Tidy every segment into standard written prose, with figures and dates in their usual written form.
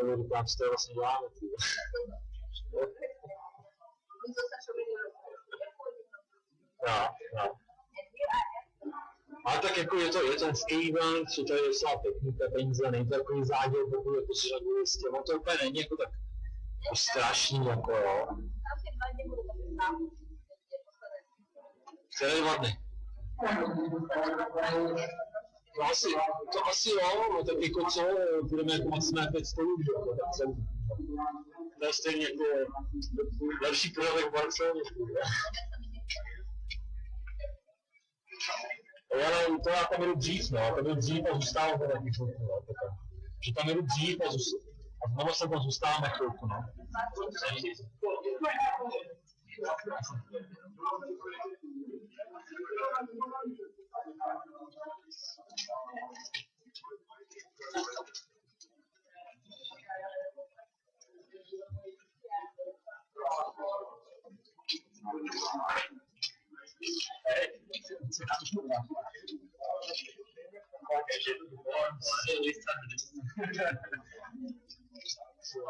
avevo rimasto la segnale. No. Alta che qui to je ten skrýván, co to je docela pěkný, ta peníze, není to takový záděl, pokud je pořadujistě, ono to úplně není jako tak strašný, jako jo. Které 2 dny? To asi jo, no tak jako co, budeme jako maximálně 5 stolů, že jo, tak jsem, to je stejně jako lepší pořadek v Barceloně. Ale to já tam jdu dřív, no, tam jdu dřív a zůstávám tam taky chvilku, no, že tam jdu dřív a znovu se tam zůstáváme chvilku, no.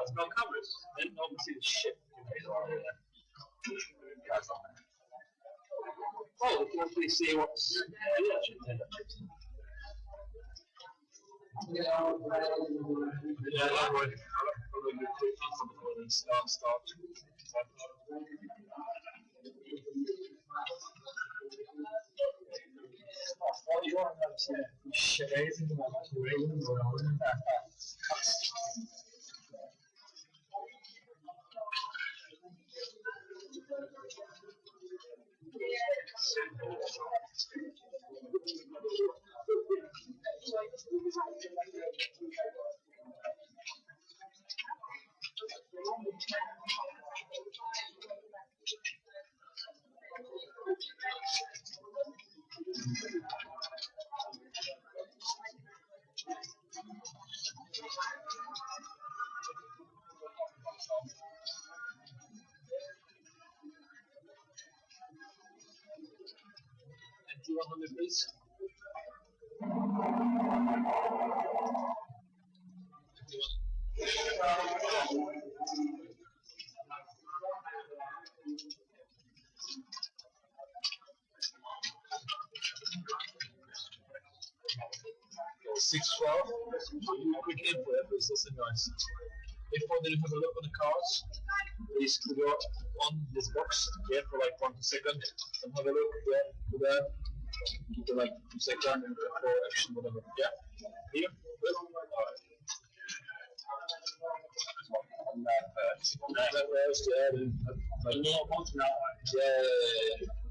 It's got cameras, then obviously the ship. Oh, we can hopefully see what's start. Please. Quick info, please. Listen, guys. Before they have a look on the cars, please go on this box here for like 1 second and have a look there. Keep it like 2 seconds for action, whatever. Yeah? Here? Good? Alright. First, yeah. Then, like, yeah.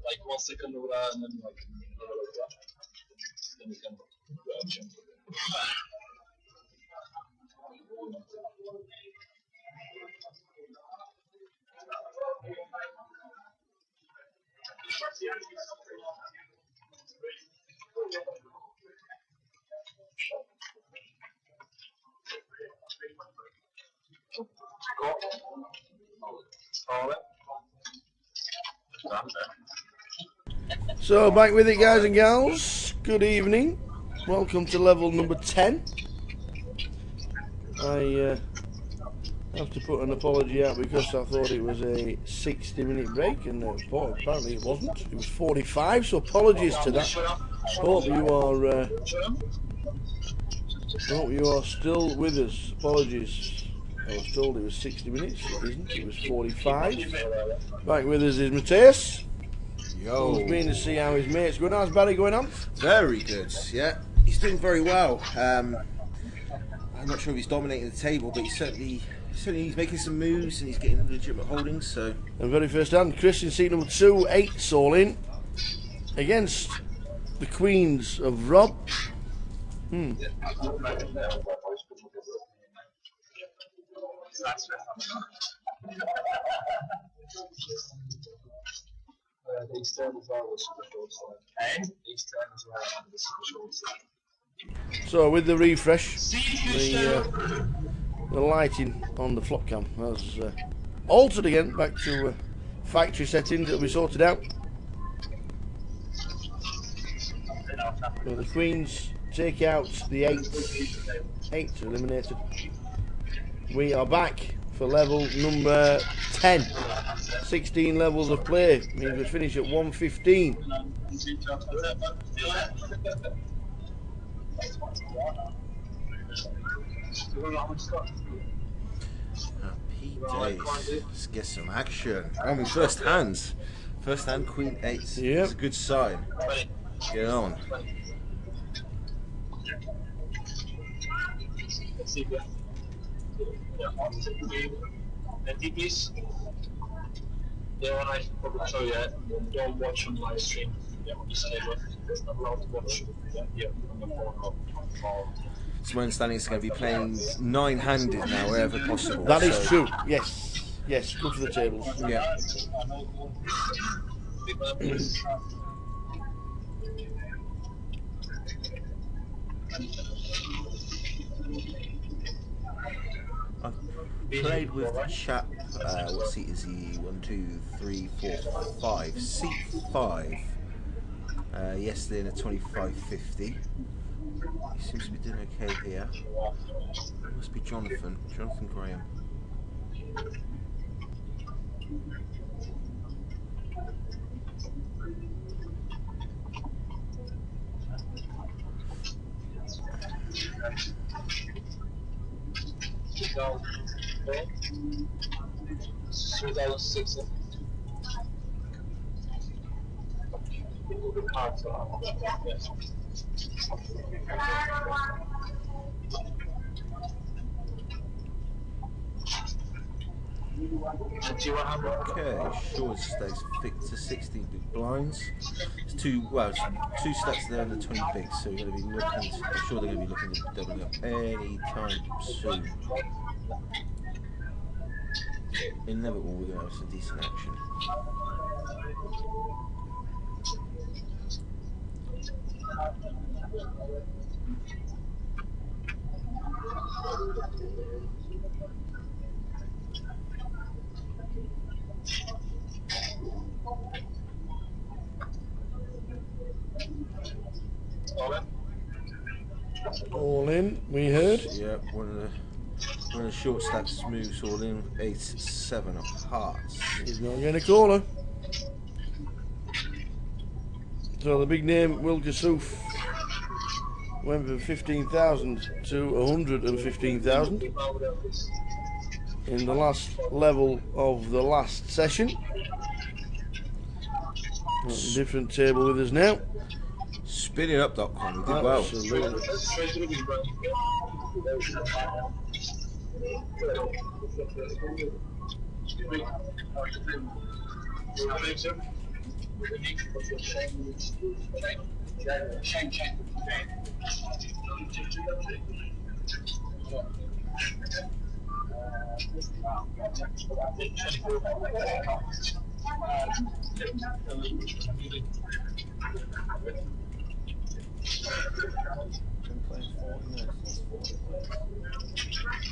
Like 1 second over there and then like another like that. Then you can go action. So back with it, guys and gals. Good evening. Welcome to level number 10. I have to put an apology out because I thought it was a 60-minute break, and apparently it wasn't. It was 45, so apologies to that. Hope you are still with us. Apologies. I was told it was 60 minutes. It isn't. It was 45. Back with us is Matthias. Yo. Who's been to see how his mate's going. How's Barry going on? Very good, yeah. He's doing very well. I'm not sure if he's dominating the table, but he's certainly he's making some moves and he's getting legitimate holdings. So. And very first hand, Chris in seat number 2, 8 all in, against the Queens of Rob. These turn as well was super short side. And these turn as well was super short side. So with the refresh, the lighting on the flop cam has altered again back to factory settings that we sorted out. So the Queens take out the 8 eliminated. we are back for level number 10. 16 levels of play means we finish at 115. Happy days. Let's get some action. I mean, first hand Queen 8. Yep. It's a good sign. Get on. Yeah, and I should probably show you, don't watch on live stream. Yeah, on this table. It's not allowed to watch here on the phone or It's my understanding it's going to be playing 9-handed now, wherever possible. That is true, yes. Yes, go to the tables. Yeah. I've played with the chap, what seat is he? 1, 2, 3, 4, 5. Seat 5. Yesterday in a 25.50. He seems to be doing okay here. It must be Jonathan Graham. Okay, short stakes Victor 16 big blinds. It's two stacks there and the 20 bigs, so we're going to be looking. I'm sure they're going to be looking to doubling up any time soon. Inevitable, we're going to have some decent action. All in, we heard. Yeah, one of the short stacks moves all in. 8-7 of hearts. He's not getting a corner. So the big name Will Kassouf went from 15,000 to 115,000 in the last level of the last session. Different table with us now. Spinningup.com, we did well. Absolutely.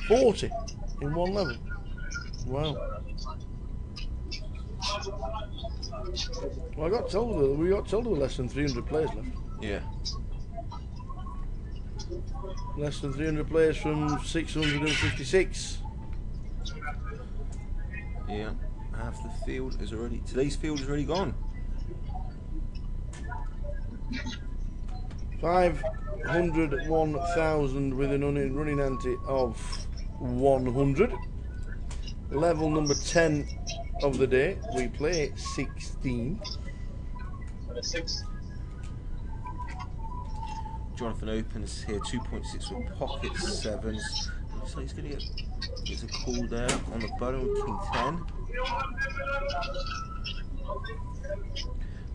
$40 in one level. Wow. Well, we got told there were less than 300 players left. Yeah. Less than 300 players from 656. Yeah. Half the field is already. Today's field is already gone. 501,000 with an running ante of 100. Level number 10 of the day. We play 16. Jonathan opens here 2.6 with pocket sevens. Looks like he's going to get a call there on the bottom with King 10.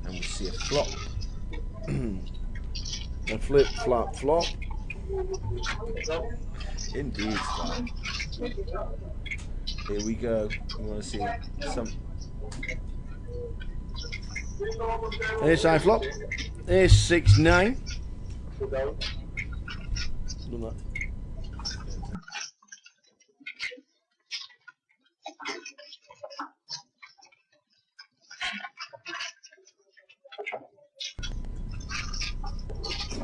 And we'll see a flop. A flip, flop, flop. Indeed, flop. Here we go. We want to see some. Ace high flop. Ace 6-9. Done that.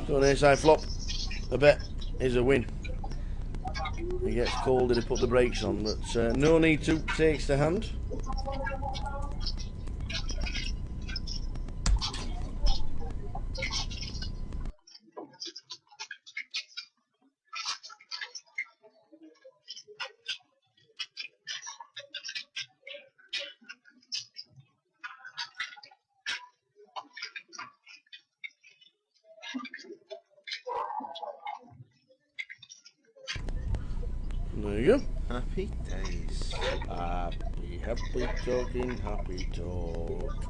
So an ace high flop. A bet is a win. It gets colder to put the brakes on, but no need to. Takes the hand. There you go. Happy days. Happy talking, happy talk.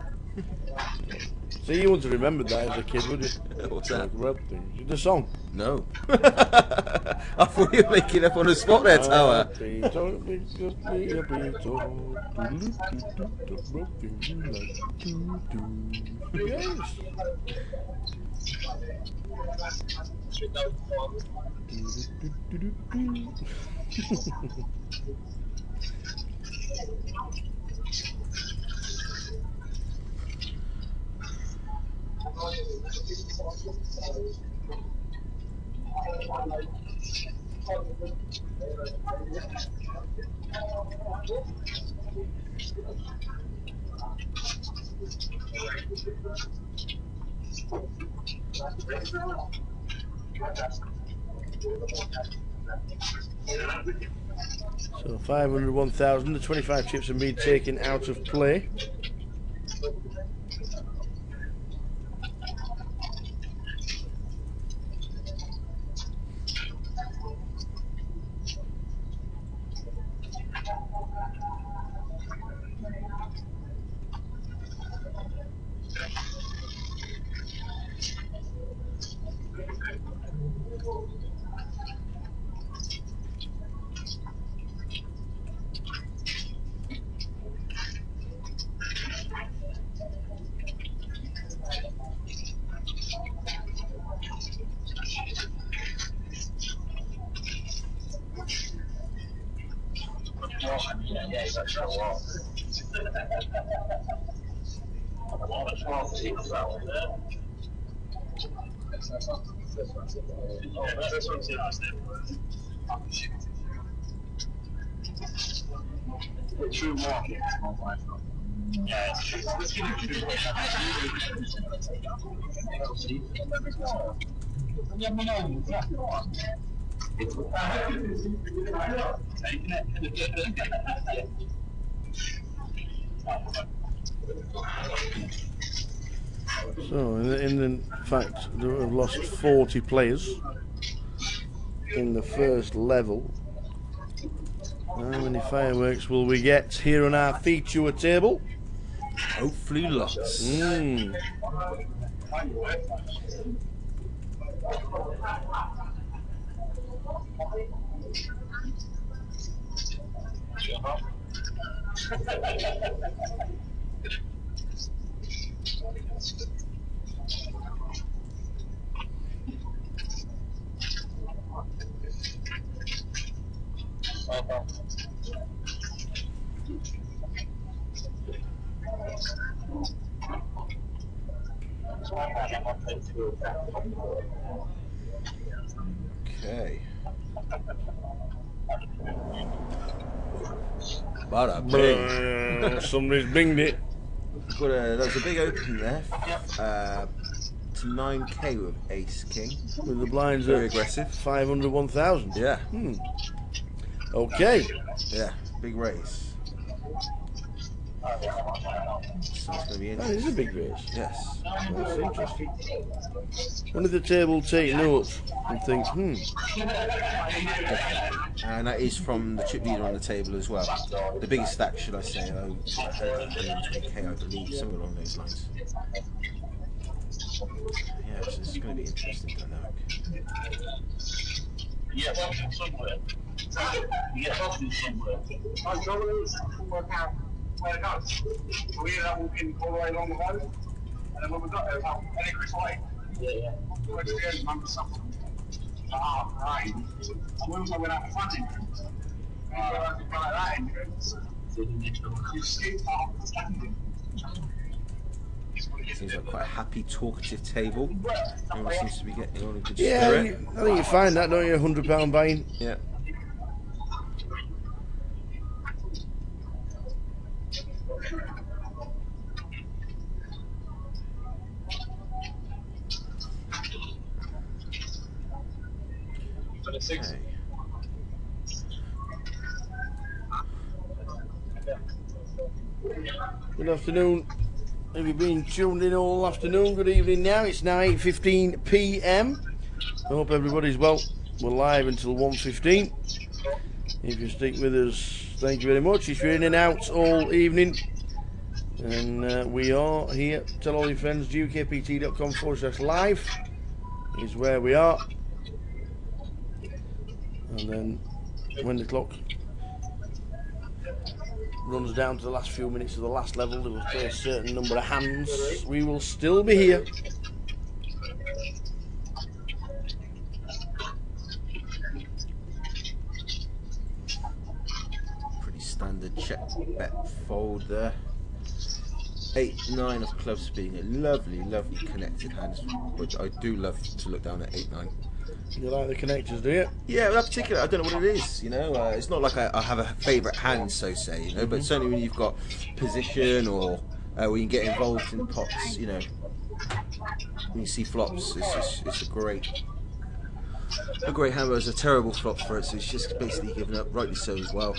See, you wouldn't have remembered that as a kid, would you? What's that? The song. No. I thought you were making up on the spot there, Tower. Happy talk, happy talk. Yes. So 500, 1,000. The 25 chips have been taken out of play. True market. Yeah, it's true. So, in fact, they have lost 40 players in the first level. How many fireworks will we get here on our feature table? Hopefully lots. Okay. Bada bing. Somebody's binged it. There's a big open there. To 9k with Ace King. With the blinds Very at aggressive. 500, 1,000. Yeah. Okay. Yeah. Big raise. So it's going to be That is interesting. a big race. Yes. That's interesting. When did the table take note and think, And that is from the chip leader on the table as well. The biggest stack, should I say, 120k, I believe, somewhere along those lines. Yeah, so it's going to be interesting dynamic. Yeah, something somewhere. Yeah, something somewhere. I go and work out where it goes. We ended up walking all the way along the road, and then when we got there, it was like Chris Lake. Yeah. We went to the end and remember something. Right. And we also went out the front entrance. And you go out the front of that entrance, you see half the standing. Seems like quite a happy, talkative table. Everyone seems to be getting on a good yeah, spirit. I think you find that, don't you? £100 buying. Yeah. 26. Okay. Good afternoon. Have you been tuned in all afternoon? Good evening now. It's now 8:15 p.m. I hope everybody's well. We're live until 1:15. If you stick with us, thank you very much. If you're in and out all evening, and we are here. Tell all your friends, GUKPT.com/live is where we are. And then when the clock runs down to the last few minutes of the last level, there will be a certain number of hands. We will still be here. Pretty standard check bet fold there. 8-9 of clubs being a lovely, lovely connected hand, which I do love to look down at 8-9. You like the connectors, do you? Yeah, that particular, I don't know what it is, you know, it's not like I have a favourite hand, so say, you know, but certainly when you've got position or when you get involved in pots, you know, when you see flops, it's a great hand, but it's a terrible flop for it, so it's just basically given up, rightly so as well.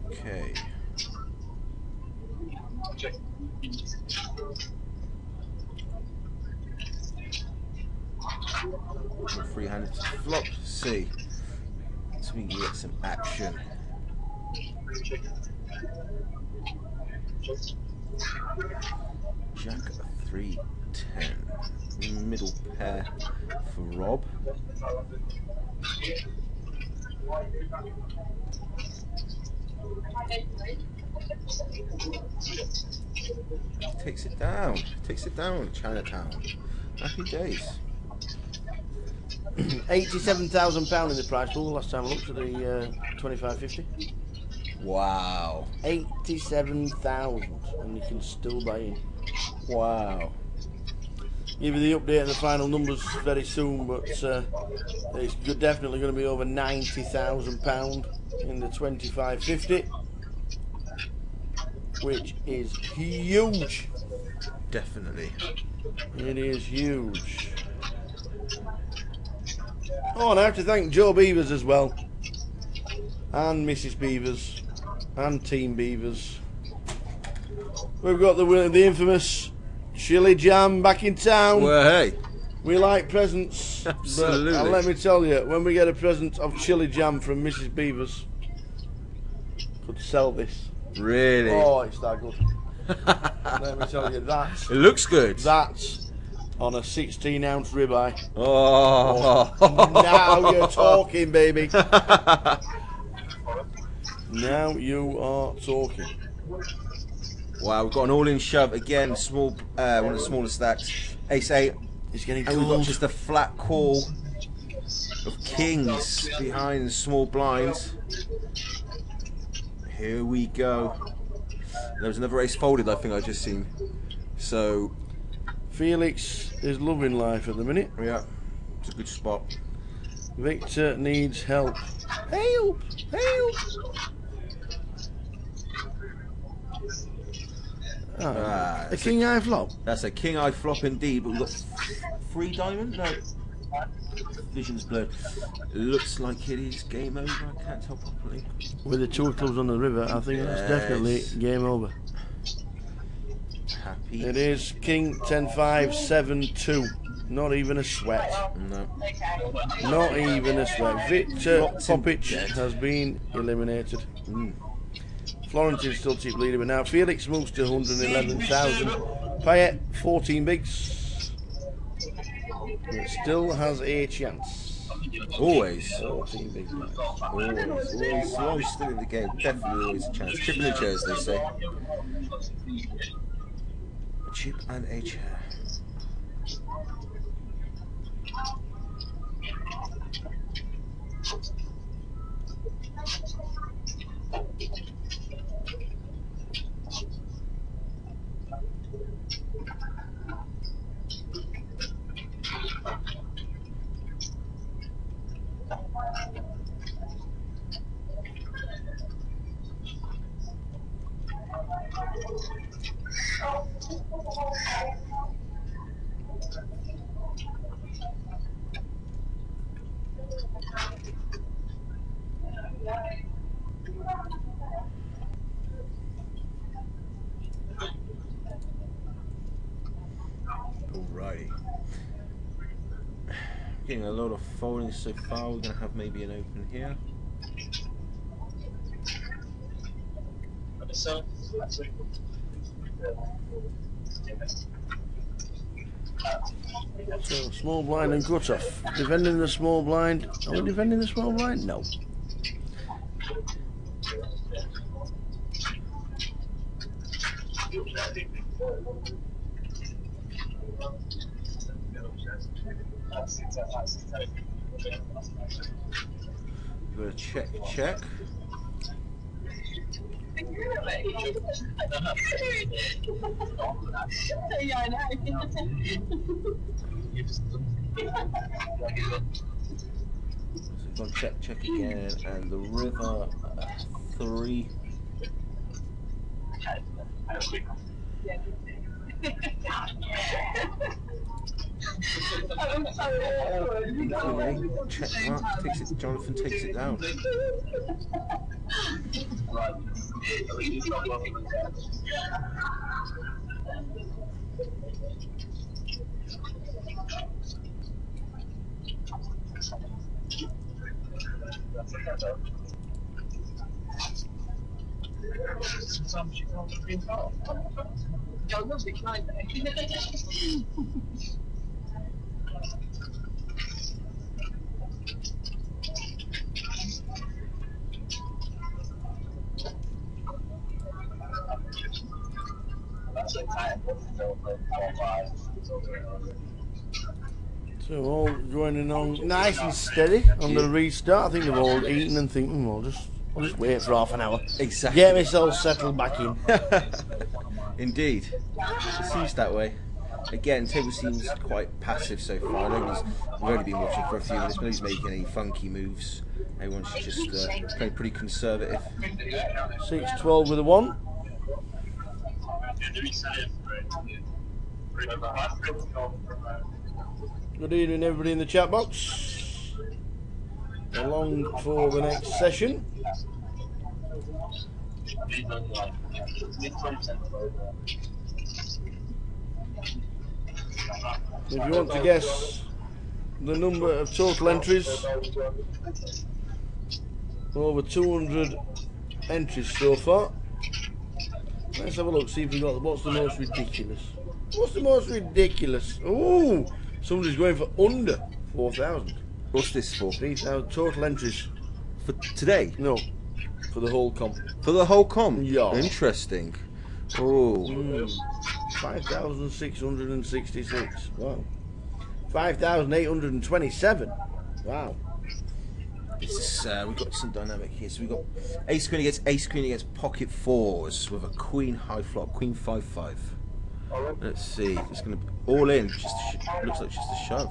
Okay. Free-handed to flop C, so we can get some action. Jack of 3-10, middle pair for Rob. Takes it down, Chinatown. Happy days. £87,000 in the prize pool last time I looked at the 25.50. Wow. 87,000, and you can still buy in. Wow. Give you the update on the final numbers very soon, but it's definitely going to be over £90,000 in the 25.50, which is huge. Definitely. It is huge. Oh, and I have to thank Joe Beavers as well, and Mrs. Beavers, and Team Beavers. We've got the infamous chili jam back in town. Well, hey. We like presents. Absolutely. But let me tell you, when we get a present of chili jam from Mrs. Beavers, could sell this. Really? Oh, it's that good. Let me tell you, that. It looks good. That's on a 16-ounce ribeye. Oh. Now you're talking, baby. Now you are talking. Wow, we've got an all-in shove again. Small, one of the smaller stacks. Ace-8. It's getting And we've got cold. just a flat call of kings behind the small blinds. Here we go. There was another ace folded, I think I just seen. So Felix is loving life at the minute. yeah, it's a good spot. Victor needs help. Help! Help! A king high flop. That's a king eye flop indeed, but we've got 3 diamond? No. Vision's blurred. Looks like it is game over, I can't tell properly. With the 2 clubs on the river, I think that's definitely game over. Happy. It is king 10-5 7-2. Not even a sweat. No. Not even a sweat. Victor Locked in Popic dead. has been eliminated. Florentine still cheap leader, but now Felix moves to 111,000. Payet 14 bigs. It still has a chance. Always. 14 big blinds. Always. As long as still in the game, definitely always a chance. Chip and a chair, as they say. A chip and a chair. Alrighty. Getting a lot of folding so far. We're going to have maybe an open here. So small blind and cut off. Defending the small blind. Are we defending the small blind? No. We're going to check. Yeah, I know. So we've gone check again, and the river 3. Check that. Jonathan takes it down. sometimes you can't be involved. Yeah, I was thinking I That's a time. So all going along nice and steady on the restart. I think they've all eaten and thinking, well, I'll just wait for half an hour. Exactly. Get myself settled back in. Indeed. It seems that way. Again, table seems quite passive so far. We've only been watching for a few minutes. Nobody's making any funky moves. Everyone's just playing pretty conservative. 6-12 with a 1. Good evening, everybody in the chat box. Along for the next session. If you want to guess the number of total entries, over 200 entries so far. Let's have a look, see if we got what's the most ridiculous. What's the most ridiculous? Ooh, somebody's going for under 4,000. What's this for? 3,000 total entries. For today? No, for the whole comp. For the whole comp? Yeah. Interesting. Oh. 5,666. Wow. 5,827. Wow. It's, we've got some dynamic here. So we've got ace queen against pocket fours with a queen high flop, queen 5-5. Let's see. It's going to be all in. Looks like just a shove.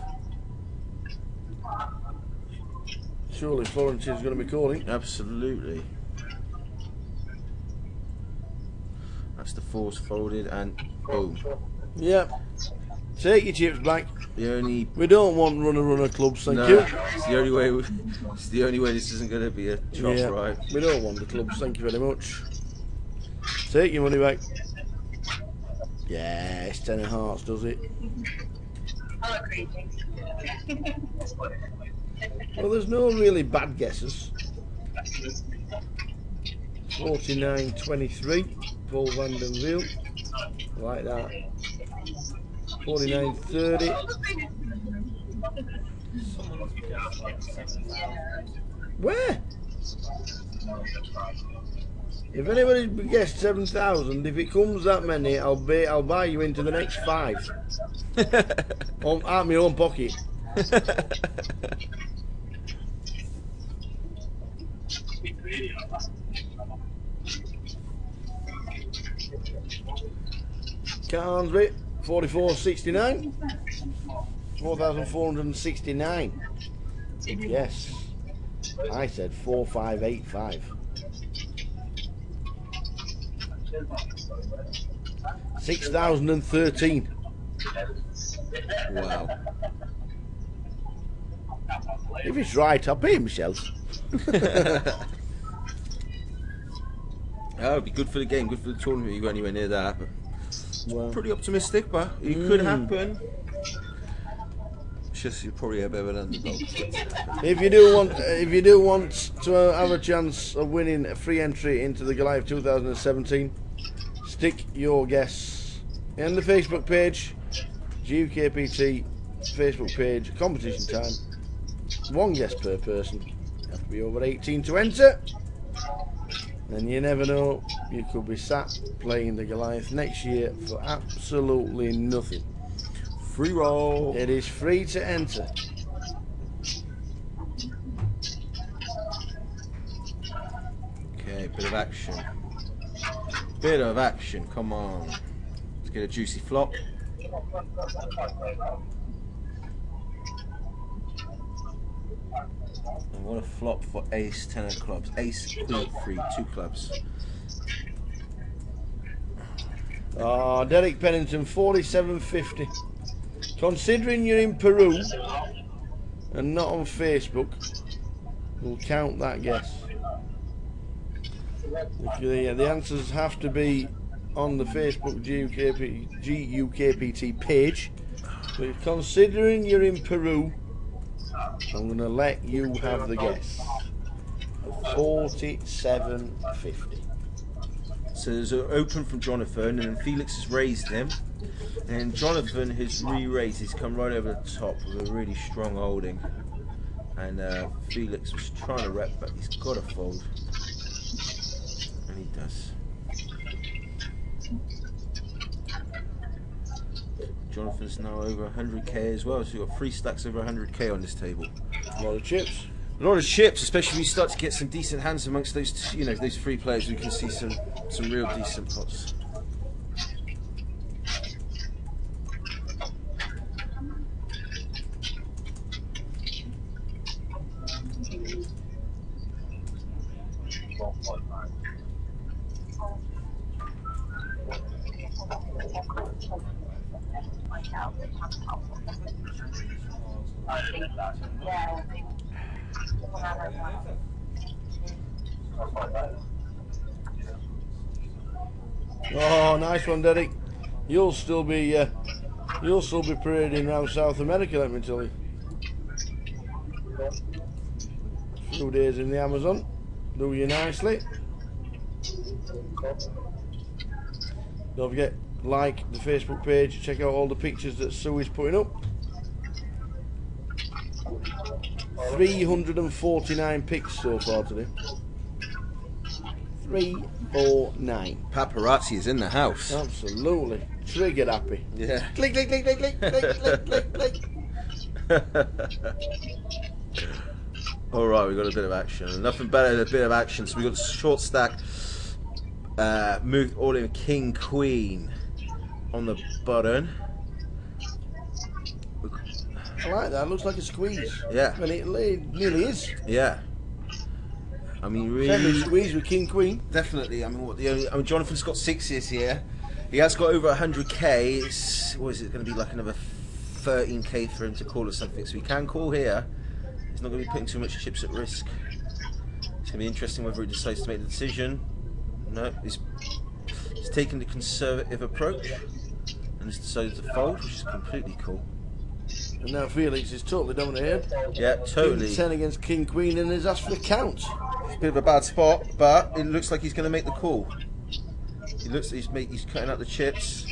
Surely Florentine's going to be calling. Absolutely. That's the fours folded and boom. Yep. Take your chips back. The only We don't want runner clubs, thank you. It's the only way. It's the only way this isn't going to be a chop, Yeah, right? we don't want the clubs, thank you very much. Take your money back. Yeah, it's 10 of hearts, does it? I agree. Well, there's no really bad guesses. 49-23, Paul van den Wiel. Like that. 49-30. Someone's guessed like 7,000. Where? If anybody guessed 7,000, if it comes that many, I'll buy you into the next 5. Out of my own pocket. Carnsby, 44.69. 4,469. Yes. I said 4,585. 6,013. Wow. If it's right, I'll pay myself. That would be good for the game, good for the tournament. You go anywhere near that. But Well, pretty optimistic, but it could happen. It's just you're probably a bit of an underdog. if you do want to have a chance of winning a free entry into the Goliath 2017, stick your guess in the Facebook page, GUKPT Facebook page, competition time. 1 guess per person. You have to be over 18 to enter. And you never know, you could be sat playing the Goliath next year for absolutely nothing. Free roll. It is free to enter. Okay, bit of action. Bit of action, come on. Let's get a juicy flop. And what a flop for ace, 10 of clubs. Ace, queen, 3, 2 clubs. Oh, Derek Pennington, 47.50. Considering you're in Peru and not on Facebook, we'll count that guess. The answers have to be on the Facebook GUKPT page. But considering you're in Peru, I'm going to let you have the guess. 47.50. So there's an open from Jonathan, and then Felix has raised him. And Jonathan has re-raised. He's come right over the top with a really strong holding. And Felix was trying to rep, but he's got to fold. And he does. Jonathan's now over 100k as well, so you've got 3 stacks over 100k on this table. A lot of chips. A lot of chips, especially when you start to get some decent hands amongst those, you know, those 3 players. We can see some real decent pots. Oh, nice one, Derek. You'll still be parading around South America, let me tell you. A few days in the Amazon, do you nicely. Don't forget, like the Facebook page, check out all the pictures that Sue is putting up. 349 pics so far today. 349. Paparazzi is in the house. Absolutely. Trigger happy. Yeah. Click, click, click, click, click, click, click, click, click. Alright, we've got a bit of action. Nothing better than a bit of action. So we've got a short stack. Move all in king, queen on the button. I like that. Looks like a squeeze. Yeah. And it nearly is. Yeah. I mean, Every really, squeeze with king, queen. definitely. I mean, Jonathan's got 6s here. He has got over 100k. What is it going to be, like another 13k for him to call or something? So he can call here. He's not going to be putting too much chips at risk. It's going to be interesting whether he decides to make the decision. No, he's taken the conservative approach and he's decided to fold, which is completely cool. And now Felix is totally dominated. Yeah, totally. 10 against king, queen, and has asked for the count. It's a bit of a bad spot, but it looks like he's going to make the call. He looks he's cutting out the chips.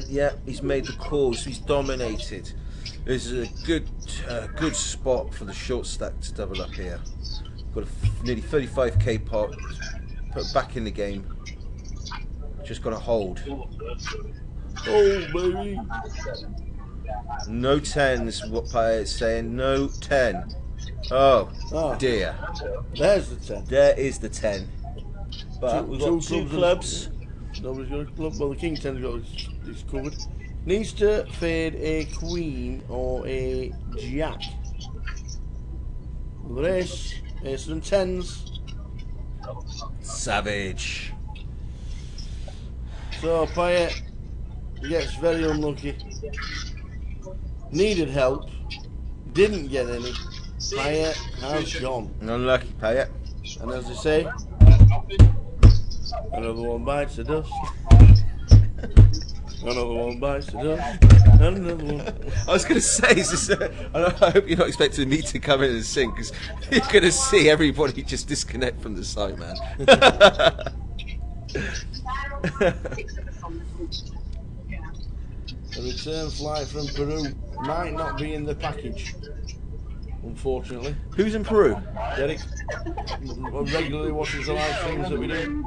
Yeah, he's made the calls. He's dominated. This is a good spot for the short stack to double up here. Got a nearly 35k pot. Put back in the game. Just got to hold. Oh, baby. No tens. What Payet's saying? No 10. Oh Ah, dear. there's the 10. There is the 10. But we've got two clubs. Nobody's got a club. Well, the king 10's got it's covered. Needs to fade a queen or a jack. The race, aces and tens. Savage. So Payet gets very unlucky. Needed help. Didn't get any. Payet has gone. Unlucky Payet. And as they say, another one bites the dust. Another one bites the dust. Another one. I was going to say, I hope you're not expecting me to come in and sing, because you're going to see everybody just disconnect from the site, man. A return flight from Peru might not be in the package, unfortunately. Who's in Peru? Derek regularly watches the live streams that we do.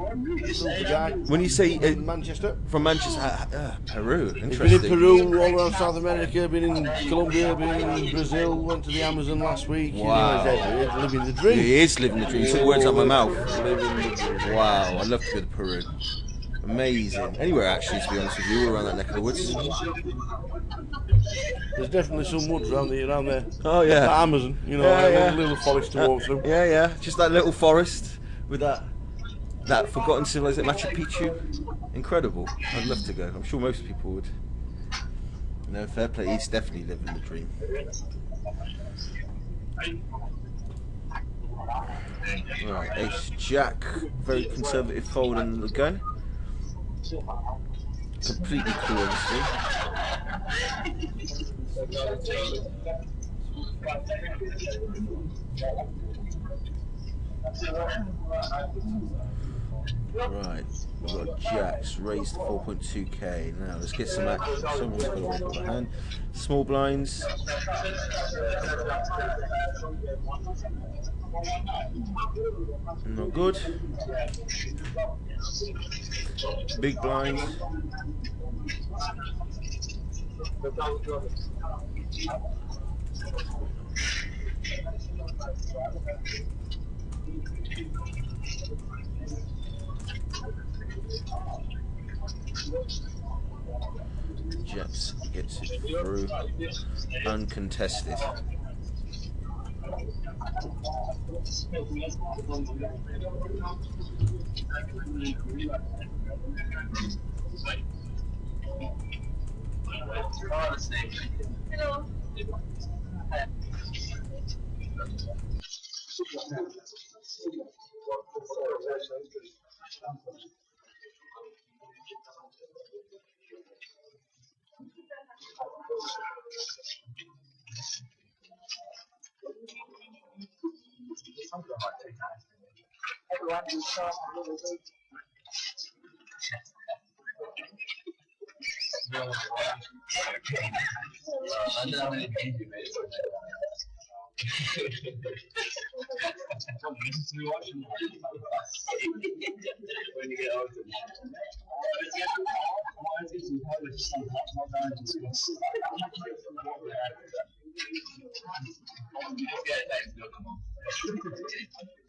Super guy. When you say In Manchester. from Manchester, Peru, He's been in interesting. Peru, all around South America, been in Colombia, been in Brazil, went to the Amazon last week. Wow. You know, he's living the dream. He is living the dream. You took the words out of my mouth. Living the dream. Wow, I'd love to go to Peru. Amazing. Anywhere actually, to be honest with you, all around that neck of the woods. There's definitely some woods around there. Oh yeah. That Amazon, you know, Yeah, a yeah. little forest to walk through. Yeah, just that little forest with that forgotten civilization, Machu Picchu. Incredible. I'd love to go. I'm sure most people would. No, fair play. He's definitely living the dream. Right, ace jack, very conservative fold in the gun. Completely cool, obviously. Right, we've got jacks raised to 4.2k. Now let's get some action. Someone's got to wake up their hand. Small blinds. Not good. Big blinds. Jets gets it through uncontested. Hello. Everyone is so When you get older.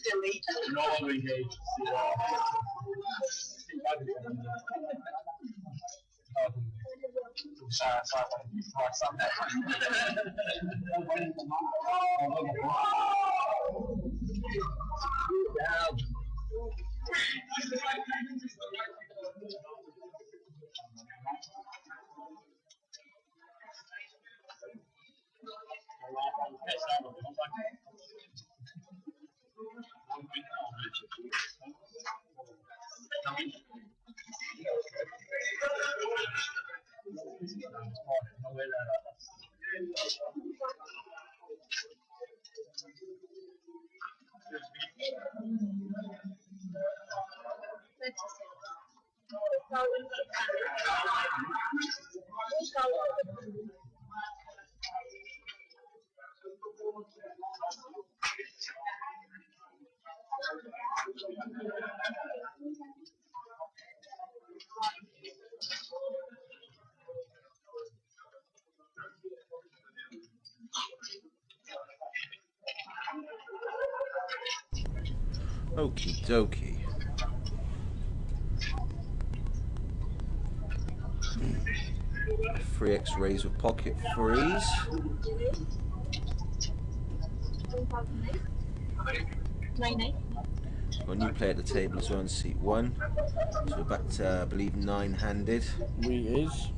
delete. No longer engaged. Okie dokie. Free X-rays with pocket freeze. Got a new player at the table as well in seat 1. So we're back to, I believe, 9-handed. We is.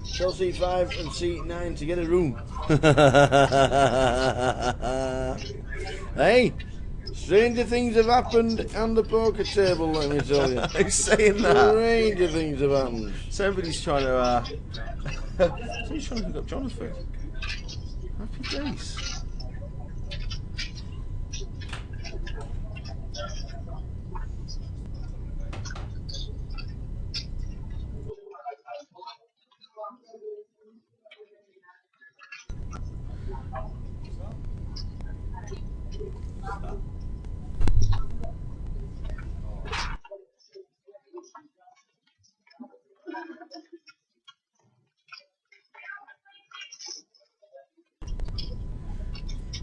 Shell seat 5 and seat 9 to get a room. Hey, stranger things have happened on the poker table, let me tell you. Who's saying that? Stranger things have happened. Somebody's trying to somebody's trying to hook up Jonathan. Happy days.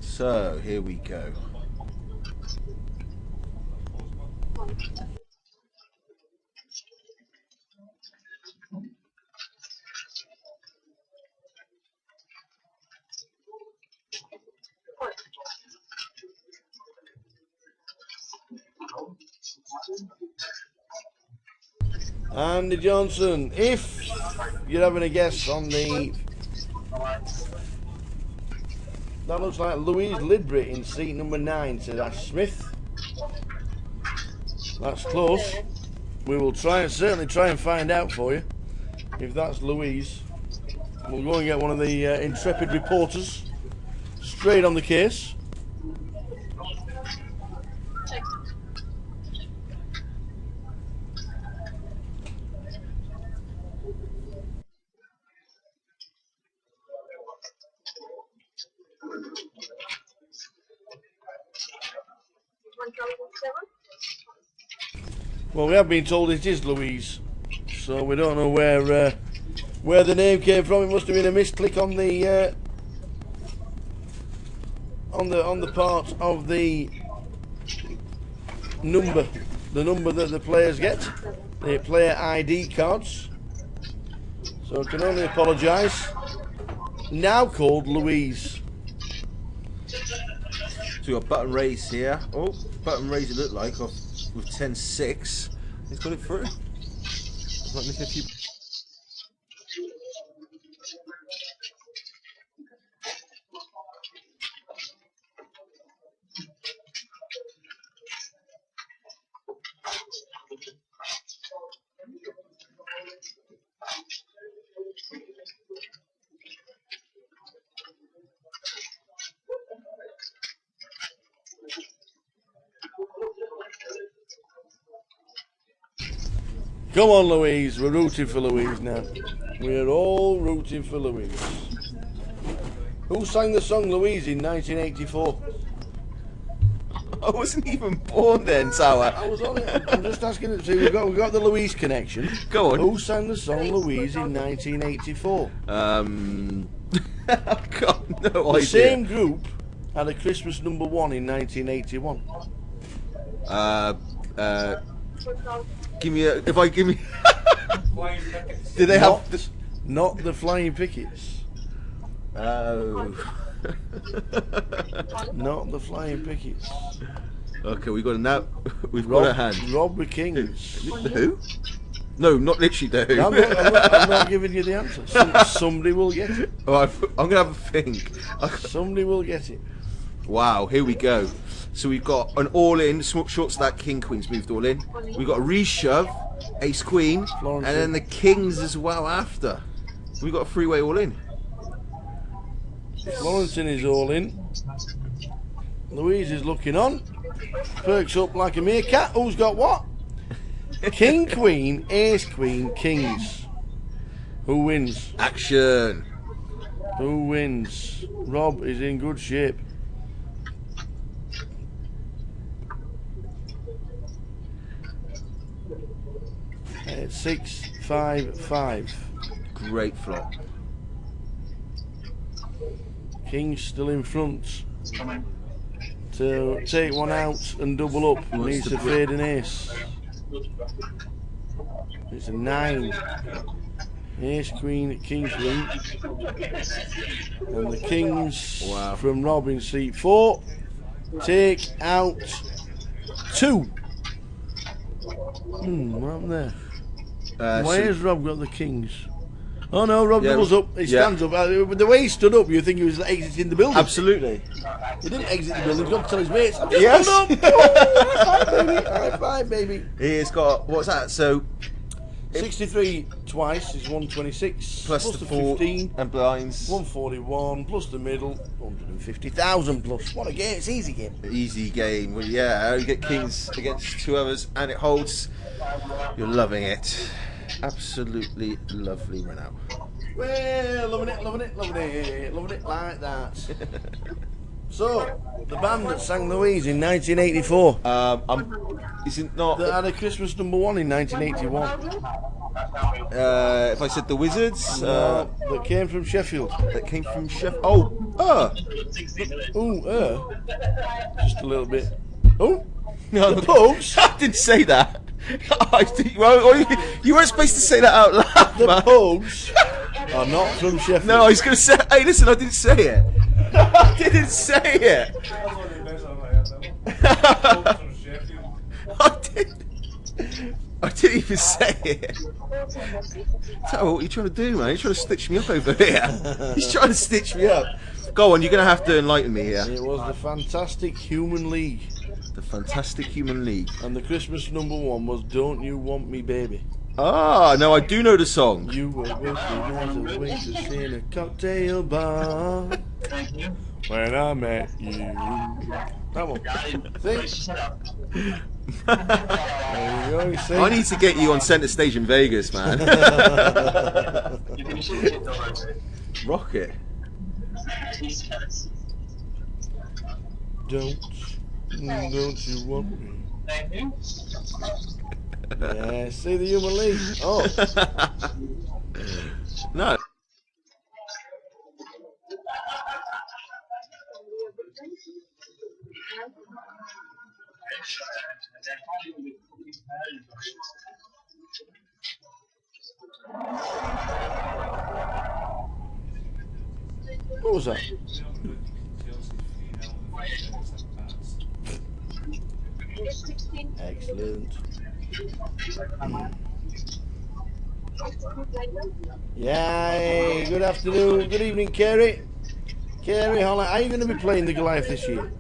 So here we go. Andy Johnson, if you're having a guess on the... That looks like Louise Lidbury in seat number 9, says Ash Smith. That's close. We will certainly try and find out for you if that's Louise. We'll go and get one of the intrepid reporters straight on the case. Well, we have been told it is Louise, so we don't know where the name came from. It must have been a misclick on the part of the number that the players get, the player ID cards. So I can only apologise. Now called Louise. So we got button raise here. Oh, button raise it looked like with 10-6. He's got it through. Like missing a few. Come on, Louise. We're rooting for Louise now. We're all rooting for Louise. Who sang the song Louise in 1984? I wasn't even born then, Tower. I was on it. I'm just asking it. See, we've got the Louise connection. Go on. Who sang the song Louise in 1984? I've got no idea. The same group had a Christmas #1 in 1981. Give me a. Did they have? Not the Flying Pickets. Oh. Not the Flying Pickets. Okay, we got a now. We've got a hand. Rob the Kings. Who? No, not literally though. I'm not giving you the answer. Somebody will get it. Oh, I'm going to have a think. Somebody will get it. Wow, here we go. So we've got an all-in, short stack, king, queen's moved all in. We've got a reshove, ace, queen, and then the kings as well after. We've got a three-way all in. Florentine is all in. Louise is looking on. Perks up like a meerkat. Who's got what? King, queen, ace, queen, kings. Who wins? Action. Who wins? Rob is in good shape. It's 6, 5, 5. Great flop. King's still in front. To take one out and double up, needs to fade an ace. It's a 9. Ace, queen, king's queen. And the kings from Rob in seat 4 take out 2. What happened there? Why has Rob got the kings? Oh no, Rob doubles up. He stands up. The way he stood up, you think he was exiting the building. Absolutely. He didn't exit the building. He's got to tell his mates. Yes. High five, baby. He's got, what's that? So 63 twice is 126. Plus the 15 and blinds. 141 plus the middle 150,000 plus. What a game! It's easy game. Easy game. Well, yeah, you get kings against 2 others, and it holds. You're loving it. Absolutely lovely run out. Well, loving it like that. So, the band that sang Louise in 1984. Is it not? That had a Christmas number 1 in 1981. If I said the Wizards, that came from Sheffield. that came from Sheffield. Just a little bit. Oh, No, the Pogues. I didn't say that. You weren't supposed to say that out loud. The man. Pogues are not from Sheffield. No, I was going to say. Hey, listen, I didn't say it. I didn't say it. I didn't even say it. Tell what you're trying to do, man. You're trying to stitch me up over here. He's trying to stitch me up. Go on, you're going to have to enlighten me here. It was the Fantastic Human League. The Fantastic Human League. And the Christmas number 1 was Don't You Want Me Baby. Ah, no, I do know the song. You were with me as a waiter in a cocktail bar when I met you. That one. See? There you go, see? I need to get you on centre stage in Vegas, man. Rock it. Don't you want me? Yeah, see the Human League. Oh. No. What was that? Excellent. Yay! Good afternoon, good evening, Kerry. Kerry, Holly, are you going to be playing the Goliath this year?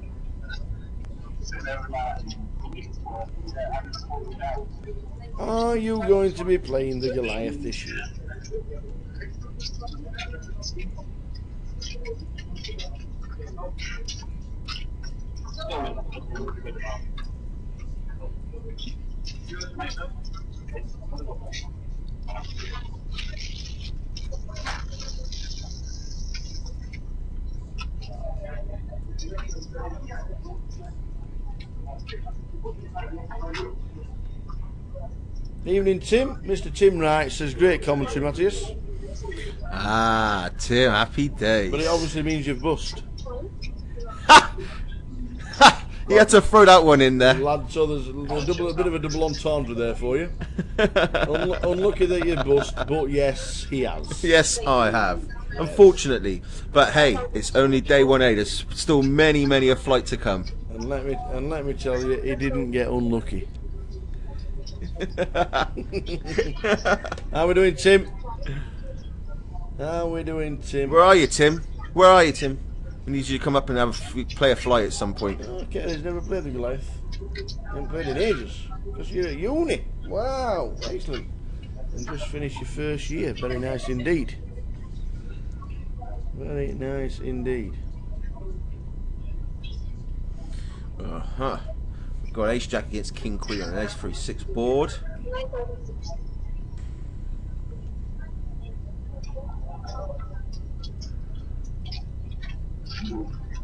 Are you going to be playing the Goliath this year? Evening, Tim. Mr. Tim Wright says, great commentary, Matthias. Ah, Tim, happy days. But it obviously means you've bust. He had to throw that one in there. Lad, so there's a bit of a double entendre there for you. Unlucky that you bust, but yes, he has. Yes, I have. Unfortunately. But hey, it's only day 1A. There's still many a flight to come. And let me tell you, he didn't get unlucky. How we doing, Tim? How we doing, Tim? Where are you, Tim? Where are you, Tim? We need you to come up and play a flight at some point. Okay, he's never played the Goliath. Haven't played in ages. Because you're at uni. Wow, excellent. And just finished your first year. Very nice indeed. Very nice indeed. Uh-huh. We've got ace jack against king queen on an ace 3-6 board.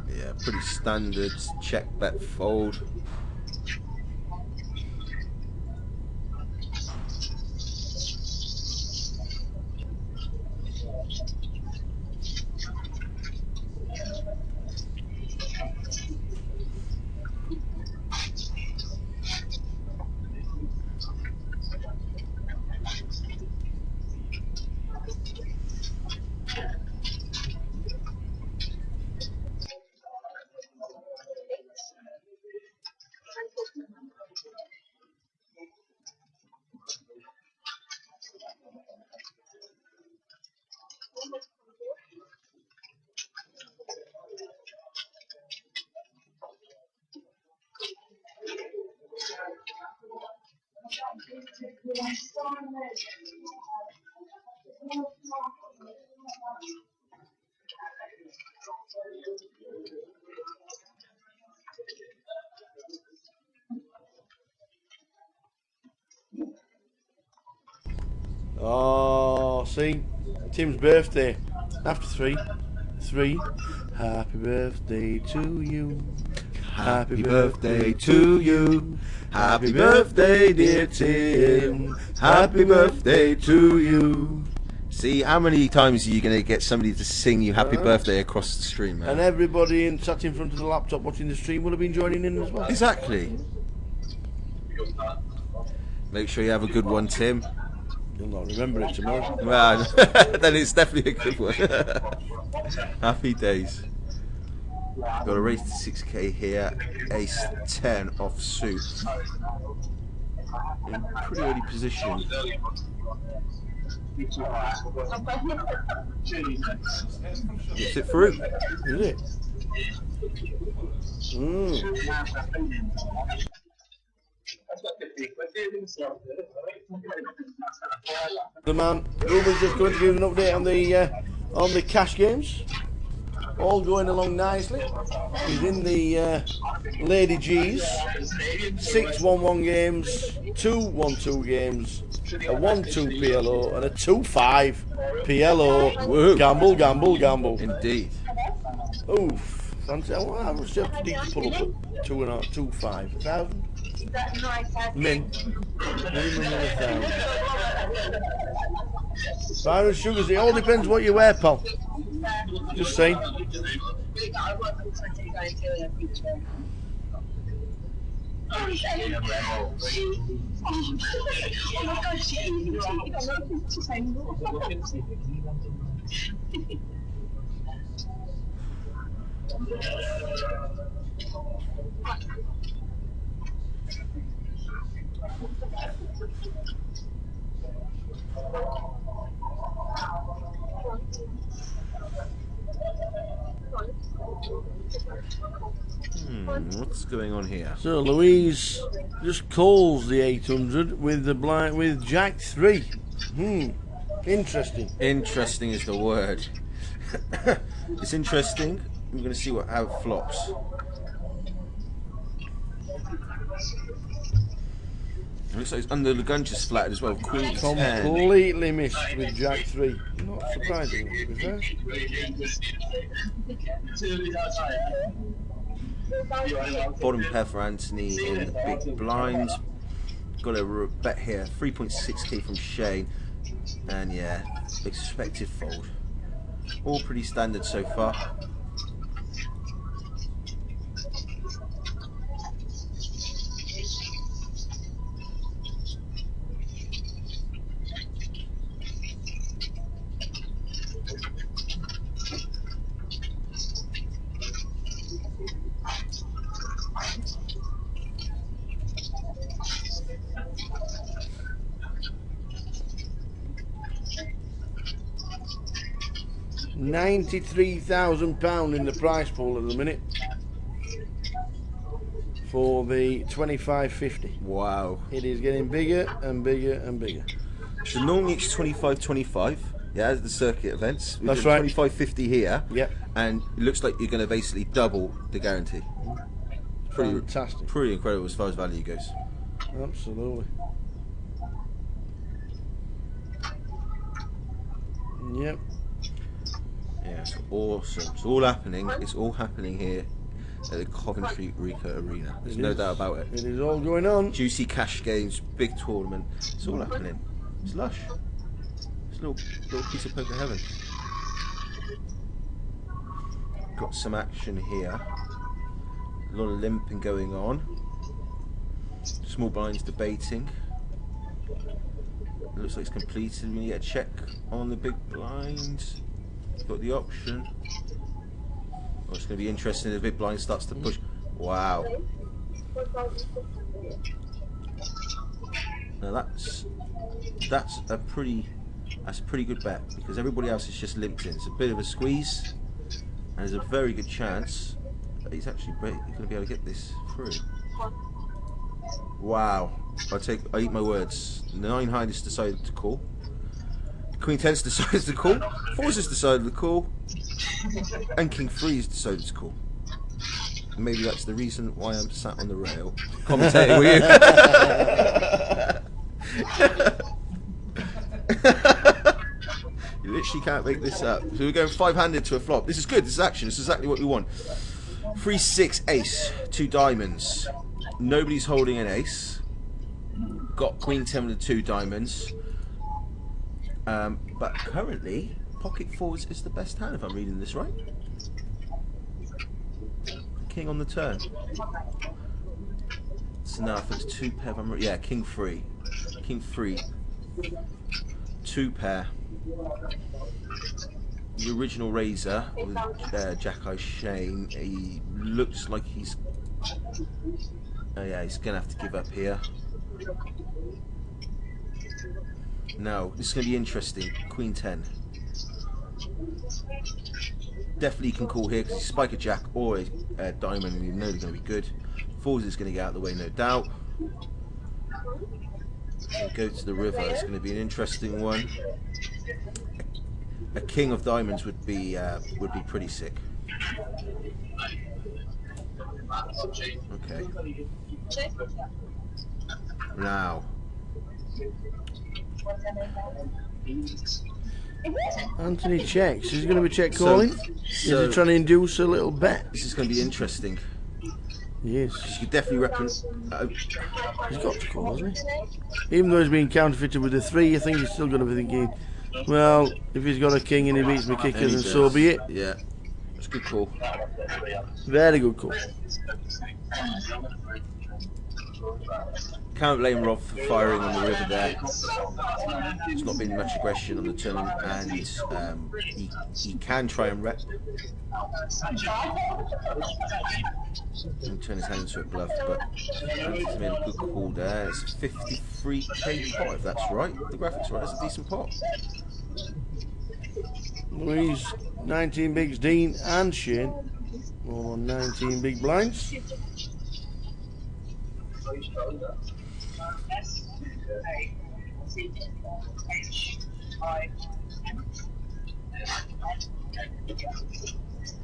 Yeah, pretty standard check, bet, fold. Oh, see? Tim's birthday. After 3. 3. Happy birthday to you. Happy birthday to you. Happy birthday, dear Tim. Happy birthday to you. See, how many times are you going to get somebody to sing you happy birthday across the stream, man? And everybody sat in front of the laptop watching the stream will have been joining in as well. Exactly. Make sure you have a good one, Tim. You'll not remember it tomorrow. Well, then it's definitely a good one. Happy days. Got a raise to 6k here. Ace 10 off suit. In pretty early position. Gets it through. Is it? The man, Ruben's just going to give an update on the cash games. All going along nicely. He's in the Lady G's. 6 1-1 games, 2 1-2 games, a 1-2 PLO, and a 2-5 PLO. Woo. Gamble, gamble, gamble. Indeed. Oof. Fantastic. How much do you have to need to pull up at 2.5 1,000? Min. Minimum of 1,000. Fine and sugars, it all depends what you wear, pal. Just saying. What's going on here? So Louise just calls the 800 with the blind with Jack 3. Interesting. Interesting is the word. It's interesting. We're going to see how it flops. It looks like it's under the gun just flattered as well. Queen 10. Completely missed with Jack 3. Not surprising, to be fair. Bottom pair for Anthony in the big blind. Got a bet here. 3.6k from Shane. And yeah, expected fold. All pretty standard so far. £93,000 in the prize pool at the minute for the 25.50. Wow. It is getting bigger and bigger and bigger. So normally it's 25.25. Yeah, the circuit events. We've That's done right. 25.50 here. Yep. And it looks like you're going to basically double the guarantee. Fantastic. Pretty incredible as far as value goes. Absolutely. Yep. Yeah, it's awesome. It's all happening. It's all happening here at the Coventry Rica Arena. There's no doubt about it. It is all going on. Juicy cash games, big tournament. It's all happening. It's lush. It's a little piece of poker heaven. Got some action here. A lot of limping going on. Small blinds debating. It looks like it's completed. We need a check on the big blinds. Got the option. Oh, it's going to be interesting if the big blind starts to push. Wow. Now that's a pretty good bet, because everybody else is just limped in. It's a bit of a squeeze, and there's a very good chance that he's actually going to be able to get this through. Wow. I eat my words. The 9 high has decided to call. Queen 10's decided to call. 4's has decided to call. And King 3's decided to call. And maybe that's the reason why I'm sat on the rail commentating with you. You literally can't make this up. So we're going 5-handed to a flop. This is good. This is action. This is exactly what we want. 3, 6, ace. 2 diamonds. Nobody's holding an ace. Got Queen 10 with the 2 diamonds. But currently, pocket 4 is the best hand, if I'm reading this right. King on the turn. So now if it's 2 pair, yeah, King 3. King 3. 2 pair. The original raiser with Jack Eye Shane. He looks like he's... Oh yeah, he's going to have to give up here. No, this is going to be interesting. Queen 10. Definitely can call here because he's spike a jack or a diamond. We know they're going to be good. 4s is going to get out of the way, no doubt. We'll go to the river. It's going to be an interesting one. A king of diamonds would be pretty sick. Okay. Now. Anthony checks. Is he going to be check calling? Is he trying to induce a little bet? This is going to be interesting. Yes. You could definitely reckon. He's got to call, hasn't he? Even though he's been counterfeited with a 3, I think he's still going to be thinking, well, if he's got a king and he beats my kicker, then so be it. Yeah. That's a good call. Very good call. Can't blame Rob for firing on the river there. There's not been much aggression on the turn, and he can try and rep and turn his hand into a bluff, but he's made a good call there. It's 53k pot, if that's right. The graphics right, that's a decent pot. Louise, 19 bigs, Dean and Shane, all on 19 big blinds.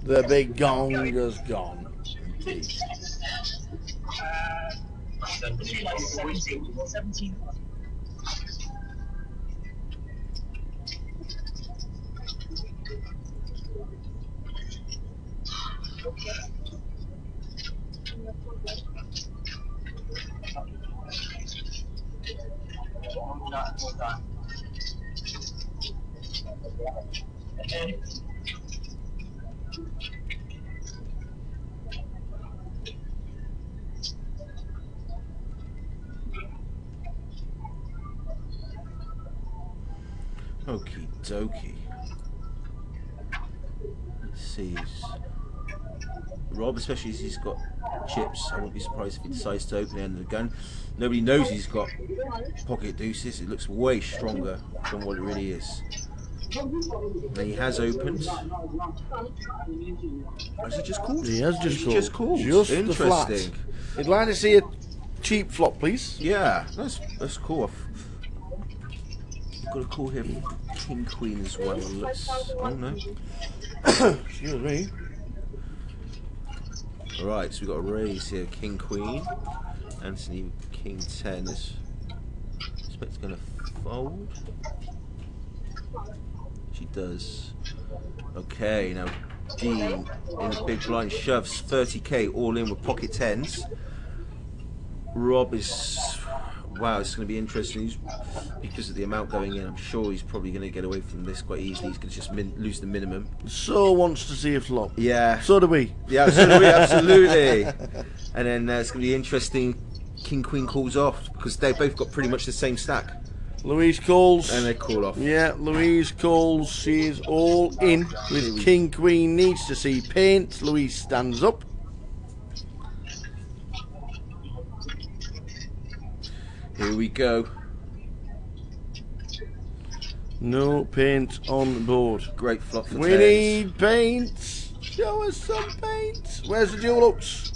The big gong is gone. Okie dokie. Let's see. Rob, especially as he's got chips, I wouldn't be surprised if he decides to open the end of the gun. Nobody knows he's got pocket deuces. It looks way stronger than what it really is. And he has opened. Or is it just called? He has just It's called. just called. Just the flat. Interesting. I'd like to see a cheap flop, please. Yeah, that's cool. I've got a call here for King Queen as well. Let's. Oh no. Excuse me. Right, so we've got a raise here. King Queen. Anthony King 10 is. I expect it's going to fold. She does. Okay, now Dean in the big blind shoves 30k all in with pocket tens. Rob is. Wow, it's going to be interesting. Because of the amount going in, I'm sure he's probably going to get away from this quite easily. He's going to just lose the minimum. So wants to see a flop. Yeah. So do we. Yeah, so do we, absolutely. And then it's going to be interesting. King Queen calls off because they've both got pretty much the same stack. Louise calls. And they call off. Yeah, Louise calls. She's all in with King Queen. Needs to see paint. Louise stands up. Here we go. No paint on board. Great flop for We tens. need paint. Show us some paint. Where's the dual looks?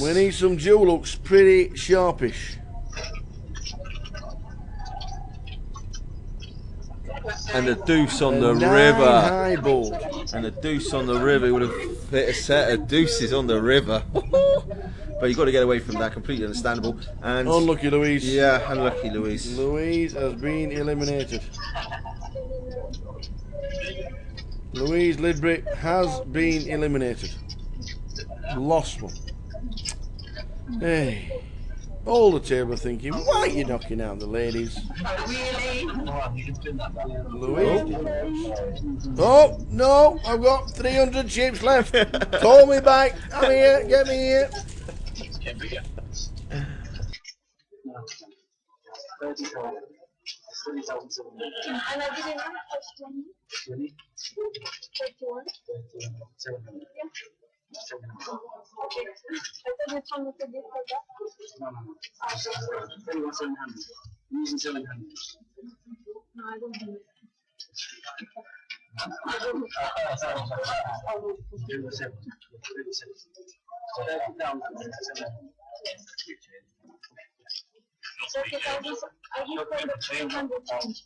We need some dual looks. Pretty sharpish. And a deuce on the Nine river. high board. And a deuce on the river. He would have hit a set of deuces on the river. But you've got to get away from that. Completely understandable. And Unlucky Louise. yeah, unlucky Louise. Louise has been eliminated. Louise Lidbury has been eliminated. Lost one. Hey. All the table are thinking, why are you knocking out the ladies? Really? Louise. Oh, no, I've got 300 chips left. Call me back. I'm here. Get me here. And I didn't know. 31. Yeah. Okay. I thought you told me to give her that. No. 700. Using 700. No, I don't think I don't. I give her the 300 change.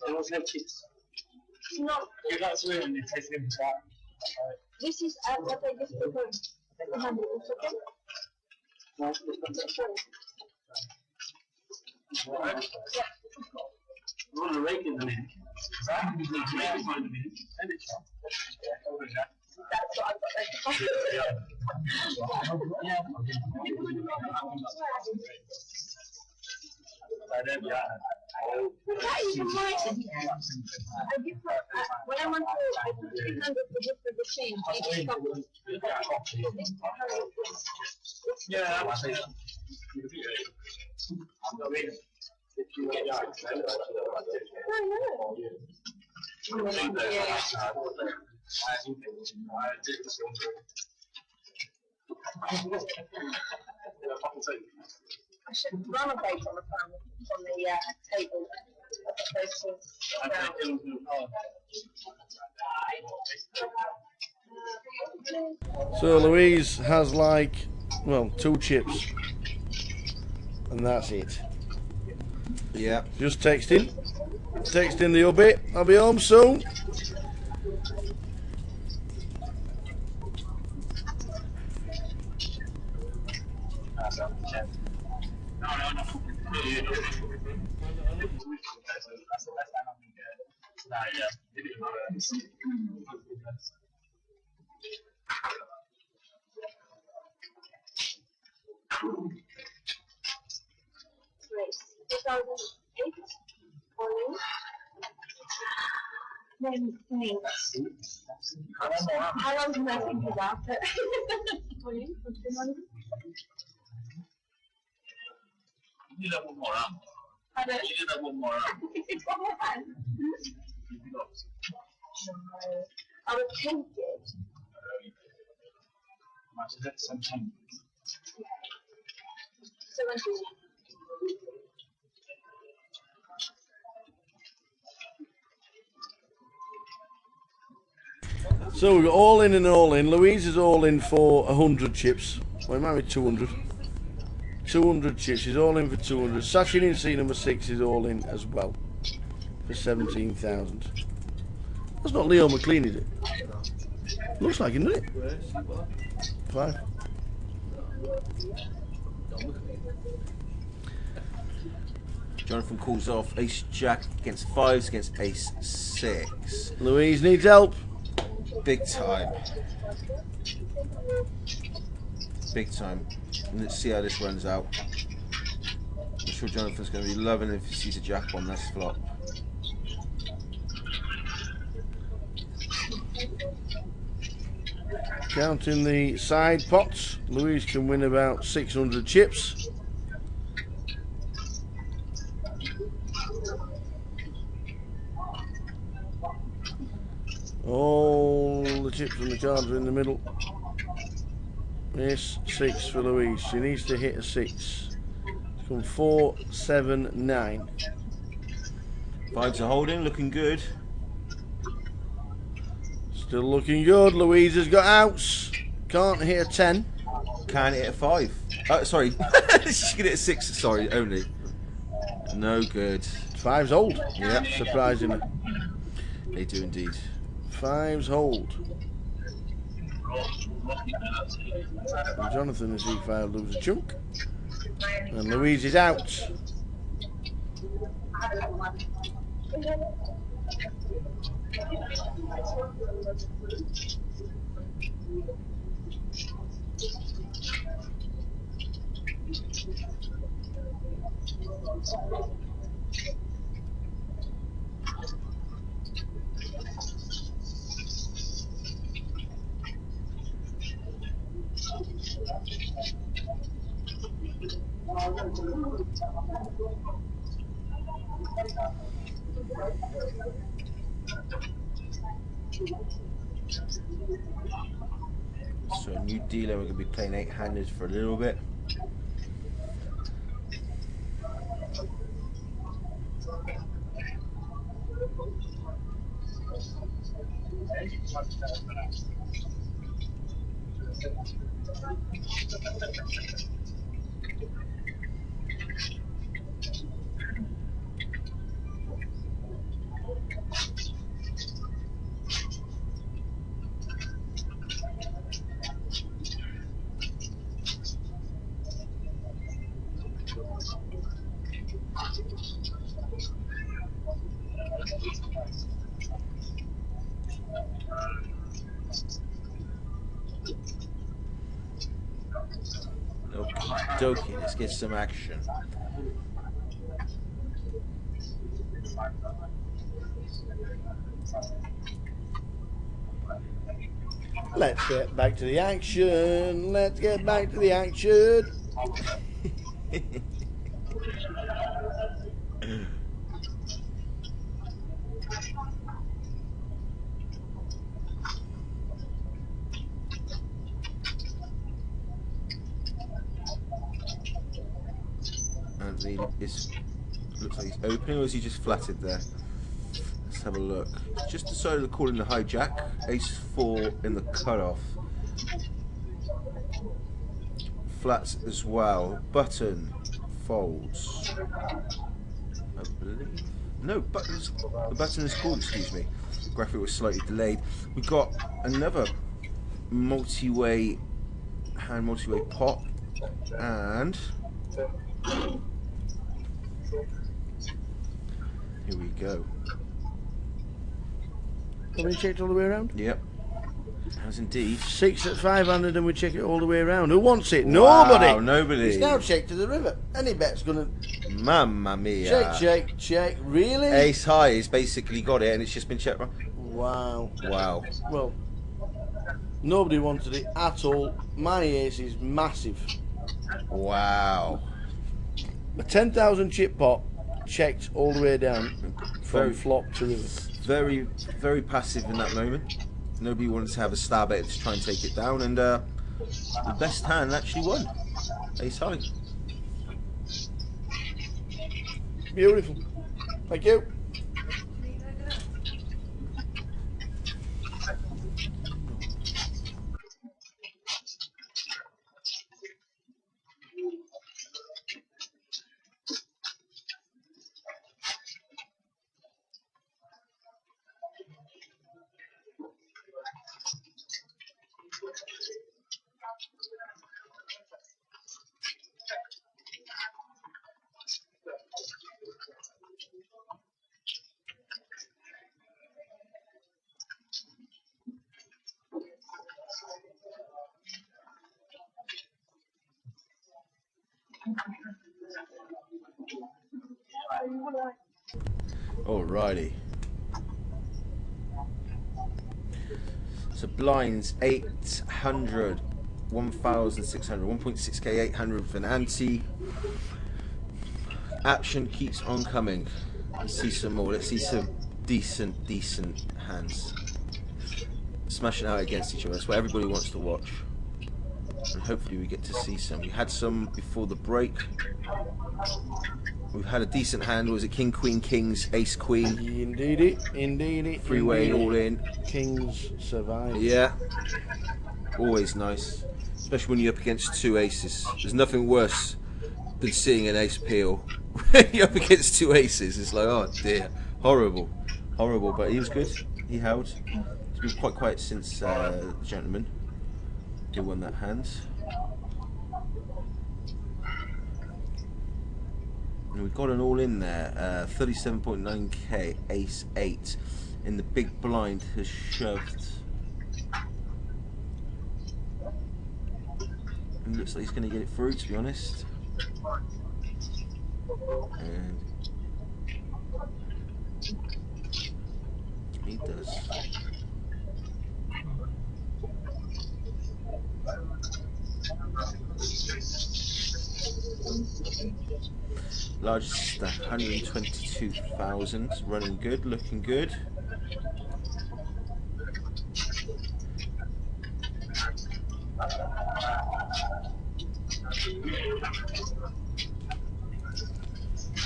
There was no chips. No. You got to and it takes him back. This is what I just put her. 300. It's okay? No, it's not. Yeah. You want to rake in the minute? Because I can do the rake in the minute. And it's not. That's what I've got. Yeah. That is right. I give her, when I want to, I put 300 to give her the change. Yeah, I think. I should run away from the table. So Louise has like, well, 2 chips. And that's it. Yeah. Just texting. Texting the hubby. I'll be home soon. How long can I think about it? You have one more arm. You have one more arm. It's one more hand. I was tempted. Imagine that sometime. 17. So we've got all in and all in. Louise is all in for 100 chips. Well, it might be 200. 200 chips. She's all in for 200. Sachin in seat number 6 is all in as well for 17,000. That's not Leo McLean, is it? Looks like it, doesn't it? Where? See what? 5. Jonathan calls off Ace Jack against 5s against Ace 6. Louise needs help. Big time. Big time. Let's see how this runs out. I'm sure Jonathan's going to be loving it if he sees a jack on this flop. Counting the side pots, Louise can win about 600 chips. All the chips and the cards are in the middle. Yes, 6 for Louise. She needs to hit a 6. It's come 4, 7, 9. 5s are holding, looking good. Still looking good. Louise has got outs. Can't hit a 10. Can hit a 5. Sorry. She's going to hit a 6, sorry, only. No good. 5's hold. Yeah. Surprisingly. They do indeed. 5's hold. And Jonathan has E5 lose a chunk. And Louise is out. So a new dealer, we're going to be playing 8-handed for a little bit. Okie, let's get some action. Let's get back to the action. Let's get back to the action. And looks like he's opening, or is he just flatted there? Let's have a look. Just decided to call in the hijack. Ace 4 in the cutoff. Flats as well. Button folds. I believe. No, the button is called, excuse me. Graphic was slightly delayed. We've got another multi-way pot, and here we go. Have we checked all the way around? Yep. As indeed. 6 at 500 and we check it all the way around. Who wants it? Wow, Nobody. nobody. It's now checked to the river. Any bet's gonna Mamma mia. check. Really? Ace high has basically got it, and it's just been checked. Wow. Wow. Well, nobody wanted it at all. My ace is massive. Wow. A 10,000 chip pot checked all the way down from flop to river. Very, very passive in that moment. Nobody wanted to have a stab at it to try and take it down, and the best hand actually won. Ace high. Beautiful. Thank you. Alrighty. So blinds 800, 1,600, 1.6k, 800 for an ante. Action keeps on coming. Let's see some more. Let's see some decent hands smashing out against each other. That's what everybody wants to watch, and hopefully we get to see some. We had some before the break. We've had a decent hand. Was it King, Queen, Kings, Ace, Queen? Indeed. Freeway and all in. Kings survive. Yeah. Always nice. Especially when you're up against two aces. There's nothing worse than seeing an ace peel. You're up against two aces. It's like, oh dear. Horrible. Horrible. But he was good. He held. He's been quite quiet since the gentleman who won that hand. And we've got an all in there, 37.9k, ace 8, and the big blind has shoved. And looks like he's going to get it through, to be honest. And he does. Largest 122,000, running good, looking good.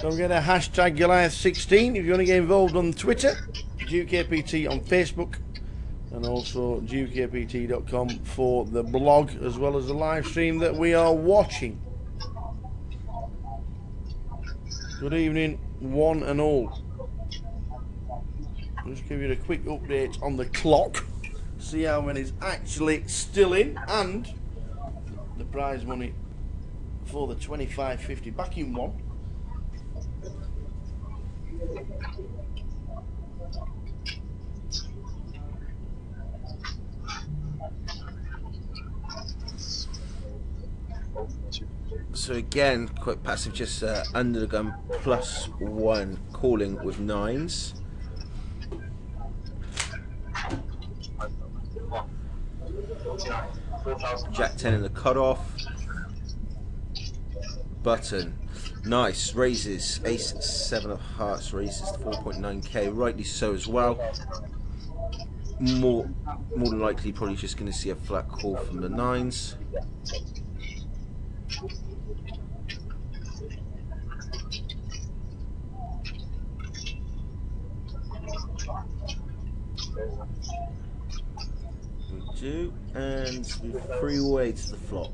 Don't forget a hashtag Goliath16 if you want to get involved on Twitter, GKPT on Facebook, and also GKPT.com for the blog as well as the live stream that we are watching. Good evening, one and all. I'll just give you a quick update on the clock, see how many's actually still in, and the prize money for the 25.50 back in one. So again, quite passive, just under the gun, +1, calling with 9s. Jack 10 in the cutoff. Button. Nice. Raises. Ace 7 of hearts raises to 4.9k. Rightly so as well. More than likely, probably just going to see a flat call from the 9s. We do, and we freeway to the flop.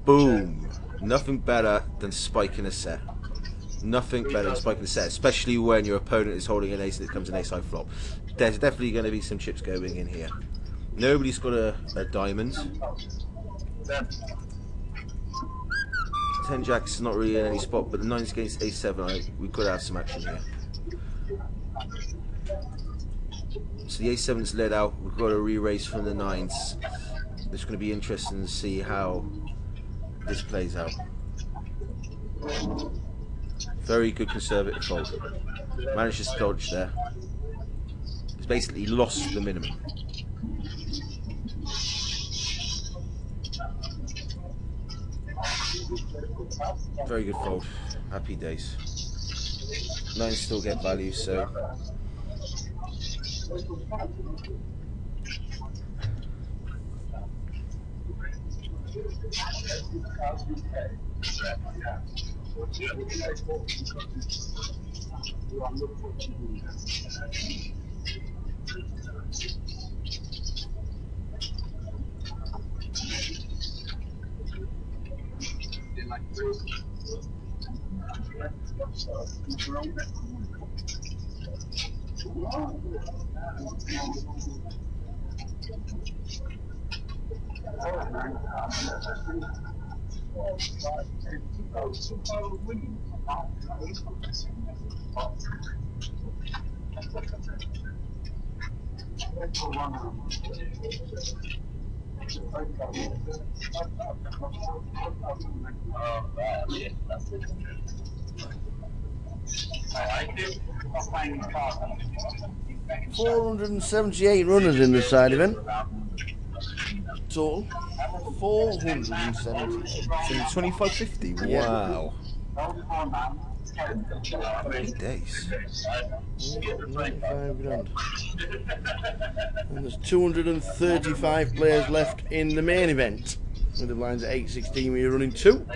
Boom. Nothing better than spiking a set. Nothing better than spiking a set, especially when your opponent is holding an ace and it comes an ace high flop. There's definitely going to be some chips going in here. Nobody's got a diamond. 10 jacks is not really in any spot, but the 9's against a7, we've got to have some action here. So the a7's led out, we've got to re-raise from the 9's. It's going to be interesting to see how this plays out. Very good conservative fold. Manages to dodge there. He's basically lost the minimum. Very good fold. Happy days. 9s still get value, so $478 runners in the side event. Total 478. So 25.50. Yeah. Wow. Happy days. Yeah, 95 grand. And there's 235 players left in the main event. With the blinds at 8.16, we're running 2.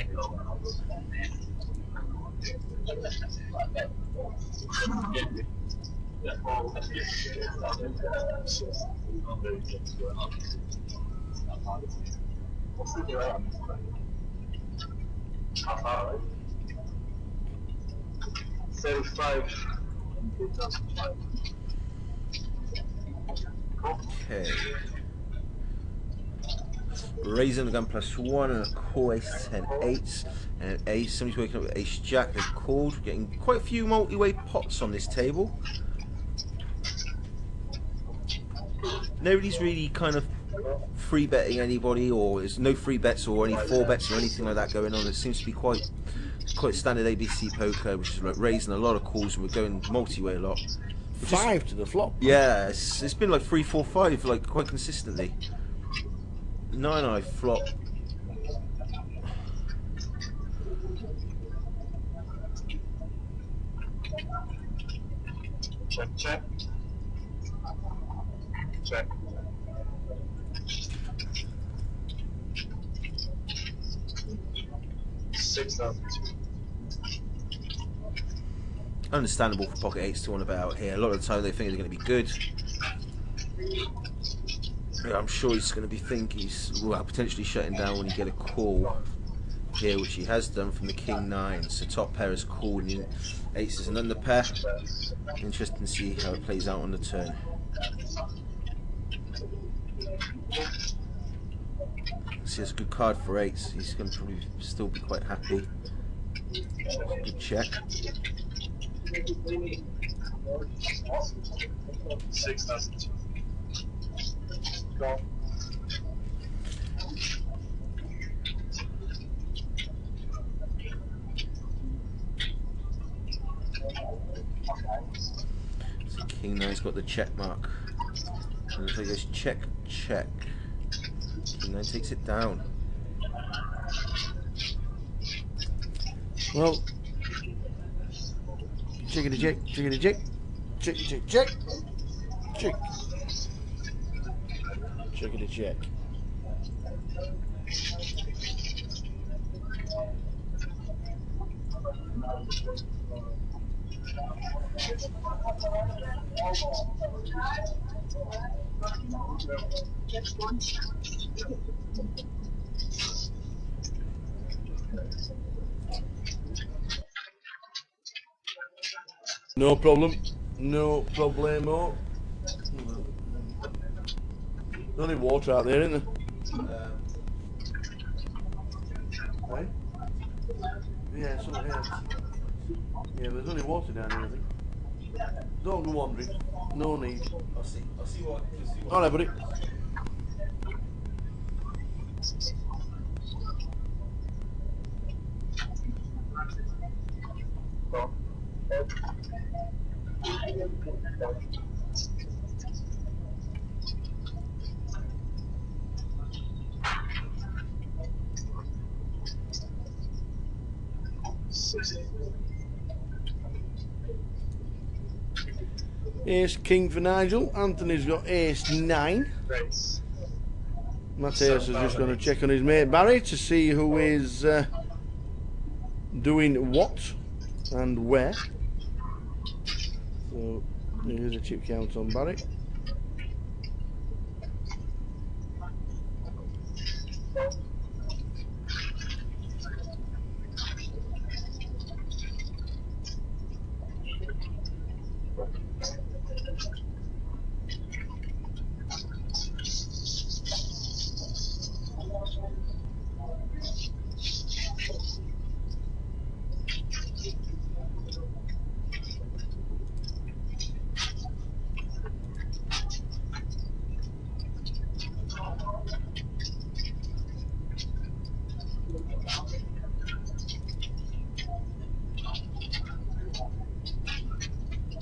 Okay. Raising the gun +1 and a call ace 10 8s and an ace. Somebody's waking up with ace jack. They've called. Getting quite a few multi-way pots on this table. Nobody's really kind of free betting anybody, or there's no free bets or any 4 bets or anything like that going on. It seems to be quite standard ABC poker, which is like raising a lot of calls and we're going multi-way a lot. 5 to the flop. Yeah, it's been like 3, 4, 5 like quite consistently. 9-eye flop. Check, check. Check. $6,000. Understandable for pocket eights to want about here. A lot of the time they think they're going to be good. Yeah, I'm sure he's going to be thinking he's potentially shutting down when you get a call here, which he has done from the king 9. So top pair is called and eights is an under pair. Interesting to see how it plays out on the turn. See, it's a good card for eights. He's going to probably still be quite happy. Good check. 6,000. Go. So king 9's got the check mark. And so he goes check, check. King 9 takes it down. Well, chickity check, chickity check, chickity check, check, chickity check. No problem. No problemo. There's only water out there, isn't there? Right? Yeah, so, yeah. Yeah, there's only water down here, I think. Don't go wandering. No need. I'll see what. Alright, buddy. Ace king for Nigel. Anthony's got ace 9. Mateus is just going to check on his mate Barry to see who is doing what and where. So here's a chip count on Barry.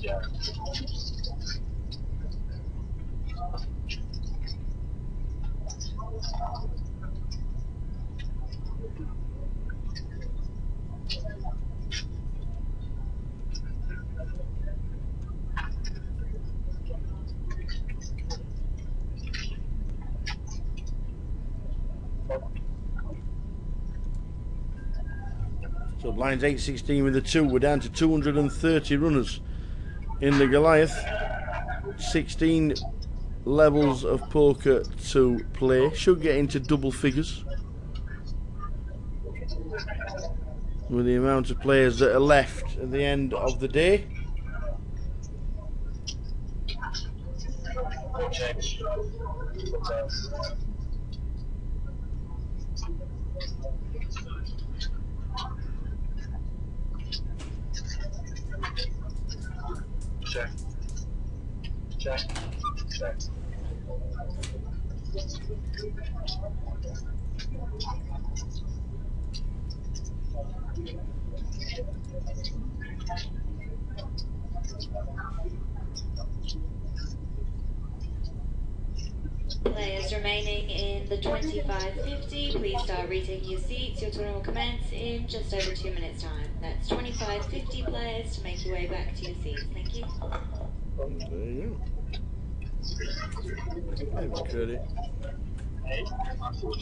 Yeah. So blinds 8-16 with the 2. We're down to 230 runners in the Goliath. 16 levels of poker to play. Should get into double figures with the amount of players that are left at the end of the day. Check. Check. Check. Check. Players remaining in the 2550, please start retaking your seats. Your tournament will commence in just over 2 minutes' time. That's 2550 players to make your way back to your seats. Thank you. There you go. Bit of a credit. Nice one.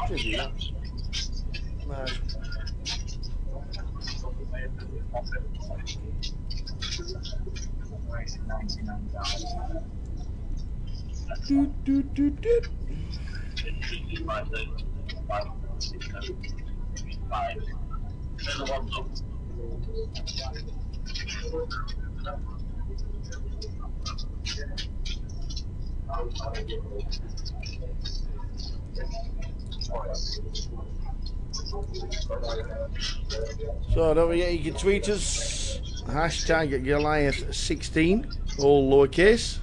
Should do that. Nice. Doot, doot, doot, doot. So don't forget you can tweet us, hashtag Goliath16, all lowercase.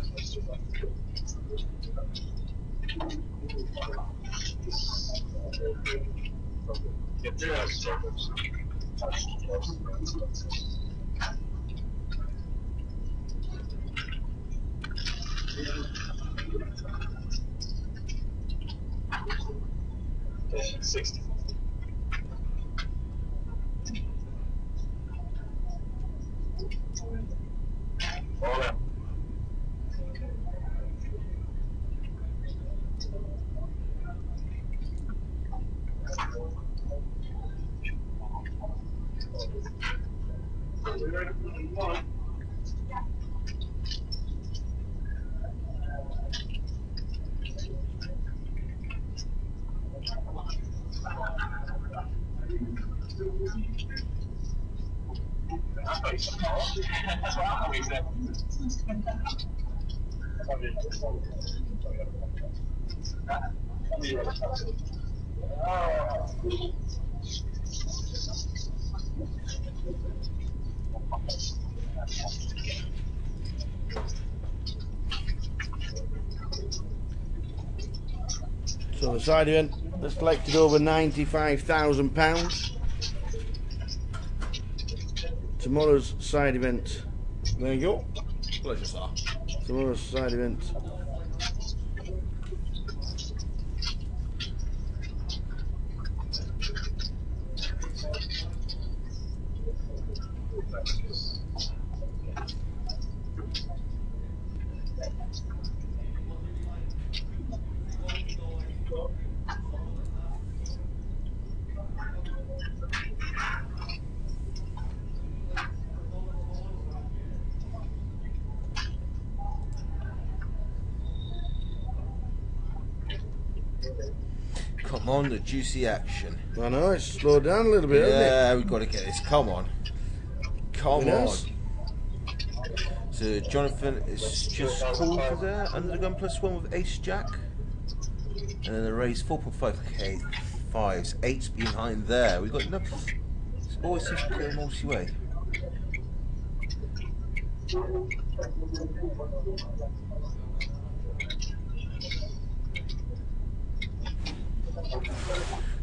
So the side event has collected over £95,000. Tomorrow's side event, there you go. Pleasure, sir. Tomorrow's side event. Come on, the juicy action. I know, it's slowed down a little bit, hasn't it? Yeah, we've got to get this. Come on. Come It on. has. So Jonathan is just called for there under the gun +1 with ace jack. And then the raise 4.5k, 5s, 8s behind there. We've got enough. always seems to go multi-way.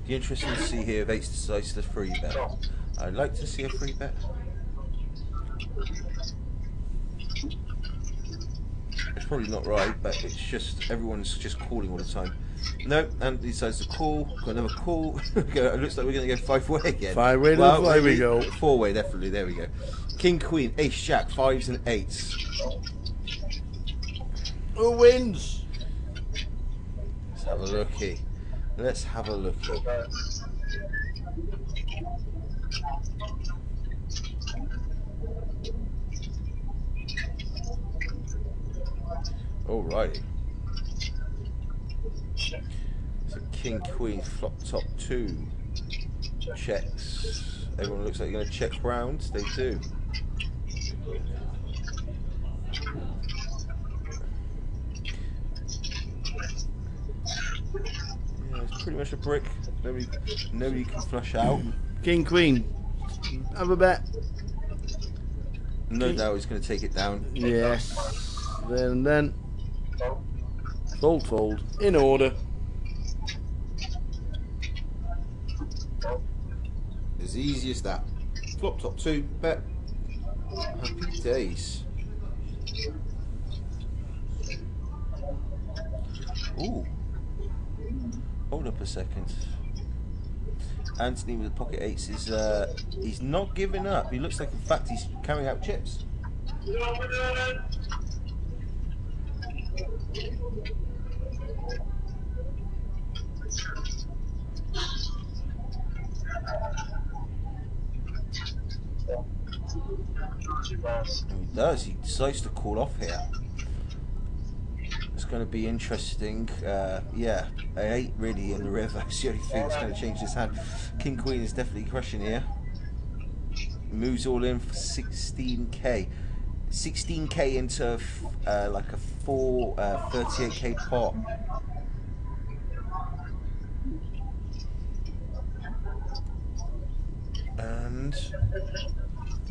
Be interesting to see here if Ace decides to free bet. I'd like to see a free bet. It's probably not right, but it's just everyone's just calling all the time. No, and he decides to call. Got another call. It looks like we're going to go 5-way again. 5-way, well, there we go. 4-way, definitely. There we go. King, Queen, Ace, Jack, 5s and 8s. Who wins? Let's have a looky. Let's have a looky. Alrighty. So King, Queen, flop, top 2. Checks. Everyone looks like you're going to check round. They do. Yeah, it's pretty much a brick. Nobody can flush out. King, Queen. Have a bet. No doubt he's going to take it down. Yes. Then. Fold. In order. As easy as that. Flop, top 2. Bet. Happy days. Ooh. Hold up a second. Anthony with the pocket 8s is he's not giving up. He looks like in fact he's carrying out chips. And he does. He decides to call off here. It's going to be interesting. Yeah, an 8 really in the river. It's the only thing that's going to change his hand. King Queen is definitely crushing here. Moves all in for 16k. 16k into like a 38k pot. And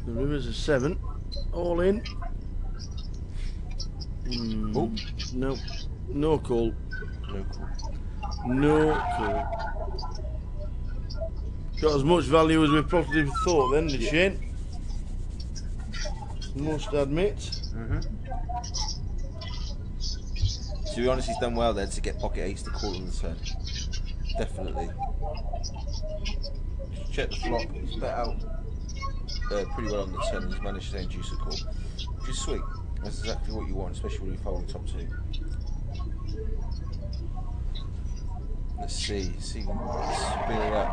the river's a 7. All in. Oh, no. No call. no call. No call. Got as much value as we probably thought then, did Shane? Must admit. To be honest, he's done well there to get pocket 8s to call on the turn. Definitely. Check the flop. He's bet out pretty well on the turn. He's managed to induce a call, which is sweet. That's exactly what you want, especially when you're folding top 2. Let's see what spin it up.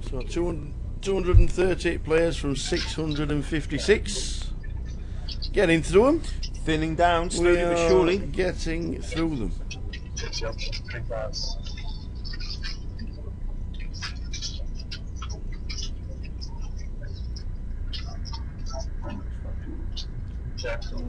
So 238 players from 656. Getting through them. Thinning down slowly We but are surely. getting through them. Check.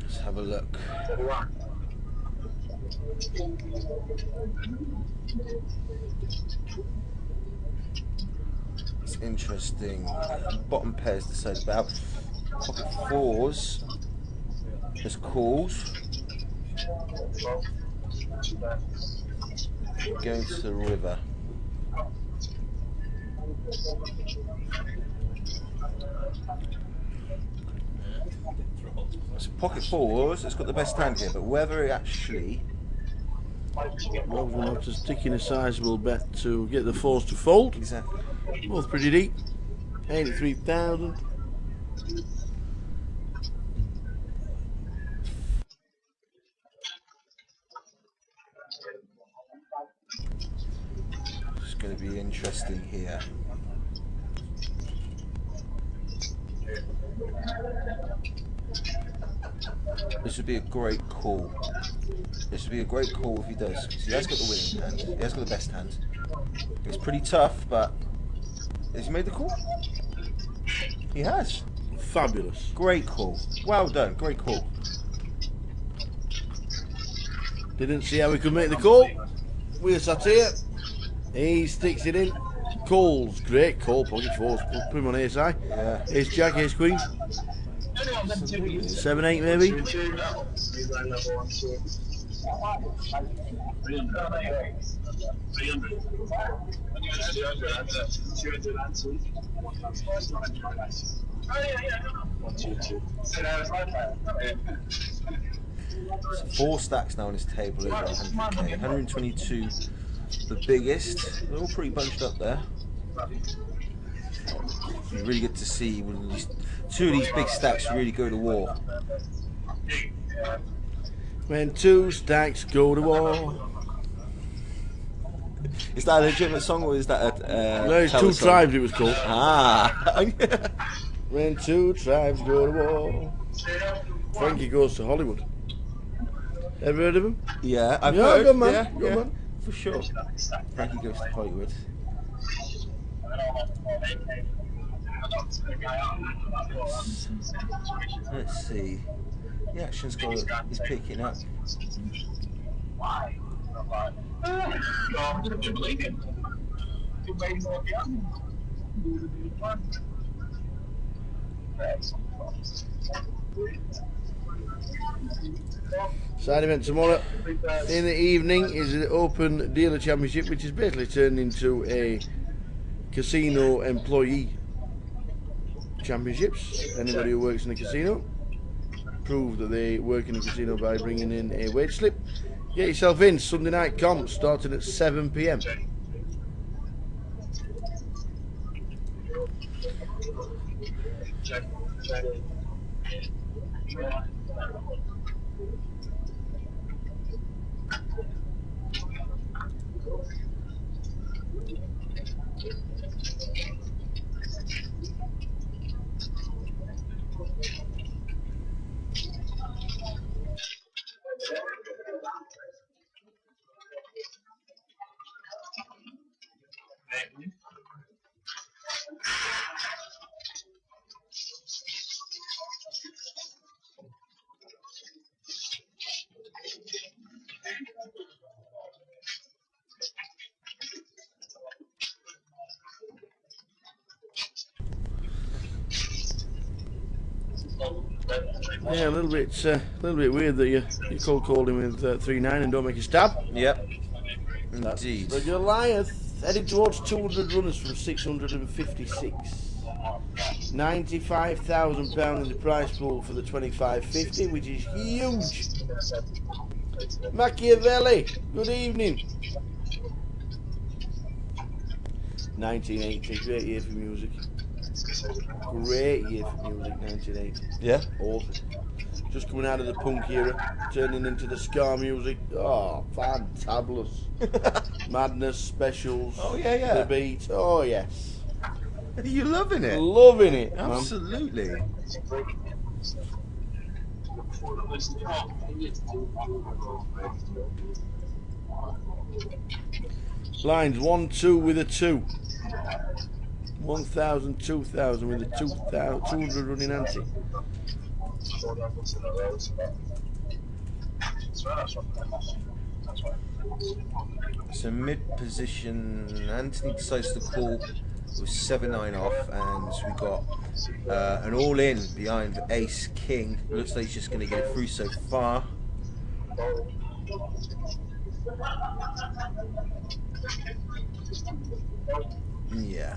Let's have a look. It's interesting. Bottom pairs decided about. Pocket 4s has called. Going to the river. It's pocket fours. It's got the best hand here, but whether it actually. Well, we're going to have to stick in a sizable bet to get the fours to fold. Exactly. Both pretty deep. 83,000. It's going to be interesting here. This would be a great call. This would be a great call if he does, because he has got the winning hand. He has got the best hand. It's pretty tough, but has he made the call? He has. Fabulous. Great call. Well done. Great call. Didn't see how he could make the call. We're sat here. He sticks it in. Calls. Great call. Pocket fours. Put him on ace high. Yeah. Ace jack, ace queen. 7-8 maybe. So 4 stacks now on his table over 100k. 122, the biggest. They're all pretty bunched up there. It'd be really good to see when these, 2 of these big stacks really go to war. When 2 stacks go to war. Is that a legitimate song or is that a No, it's 2 telesong? tribes it was called. Ah. When 2 tribes go to war. Frankie Goes to Hollywood. Ever heard of him? Yeah, I've Yeah, heard. good man, Yeah, good yeah, man. for sure. Frankie Goes to Hollywood. Let's see. The action's is picking up. Side event tomorrow in the evening is the Open Dealer Championship, which is basically turned into a casino employee championships. Anybody who works in a casino prove that they work in a casino by bringing in a wage slip. Get yourself in. Sunday night comp starting at 7 PM. Yeah, a little bit weird that you cold called him with 3-9 and don't make a stab. Yep. Indeed. The Goliath heading towards 200 runners from 656. £95,000 in the prize pool for the 2550, which is huge. Machiavelli, good evening. 1980, great year for music. Great year for music, 1980. Yeah. Awesome. Just coming out of the punk era, turning into the ska music. Oh, fantabulous. Madness, specials. Oh, yeah, yeah. The beat. Oh, yes. Are you loving it? Loving it, man. Absolutely. Lines 1, 2 with a 2. 1,000, 2,000 with a 200 running ante. So mid position, Anthony decides to call with 7-9 off, and we got an all in behind Ace King. Looks like he's just going to get it through so far. Yeah.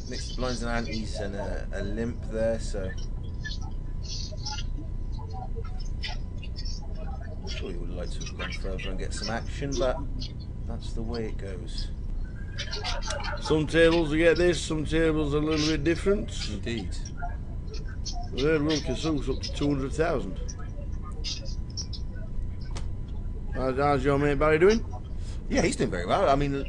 Mixed blinds and antes and a limp there, so I'm sure you would like to have gone further and get some action, but that's the way it goes. Some tables will get this, some tables are a little bit different. Indeed. We heard Will Kassouf's up to 200,000. How's your mate Barry doing? Yeah, he's doing very well. I mean,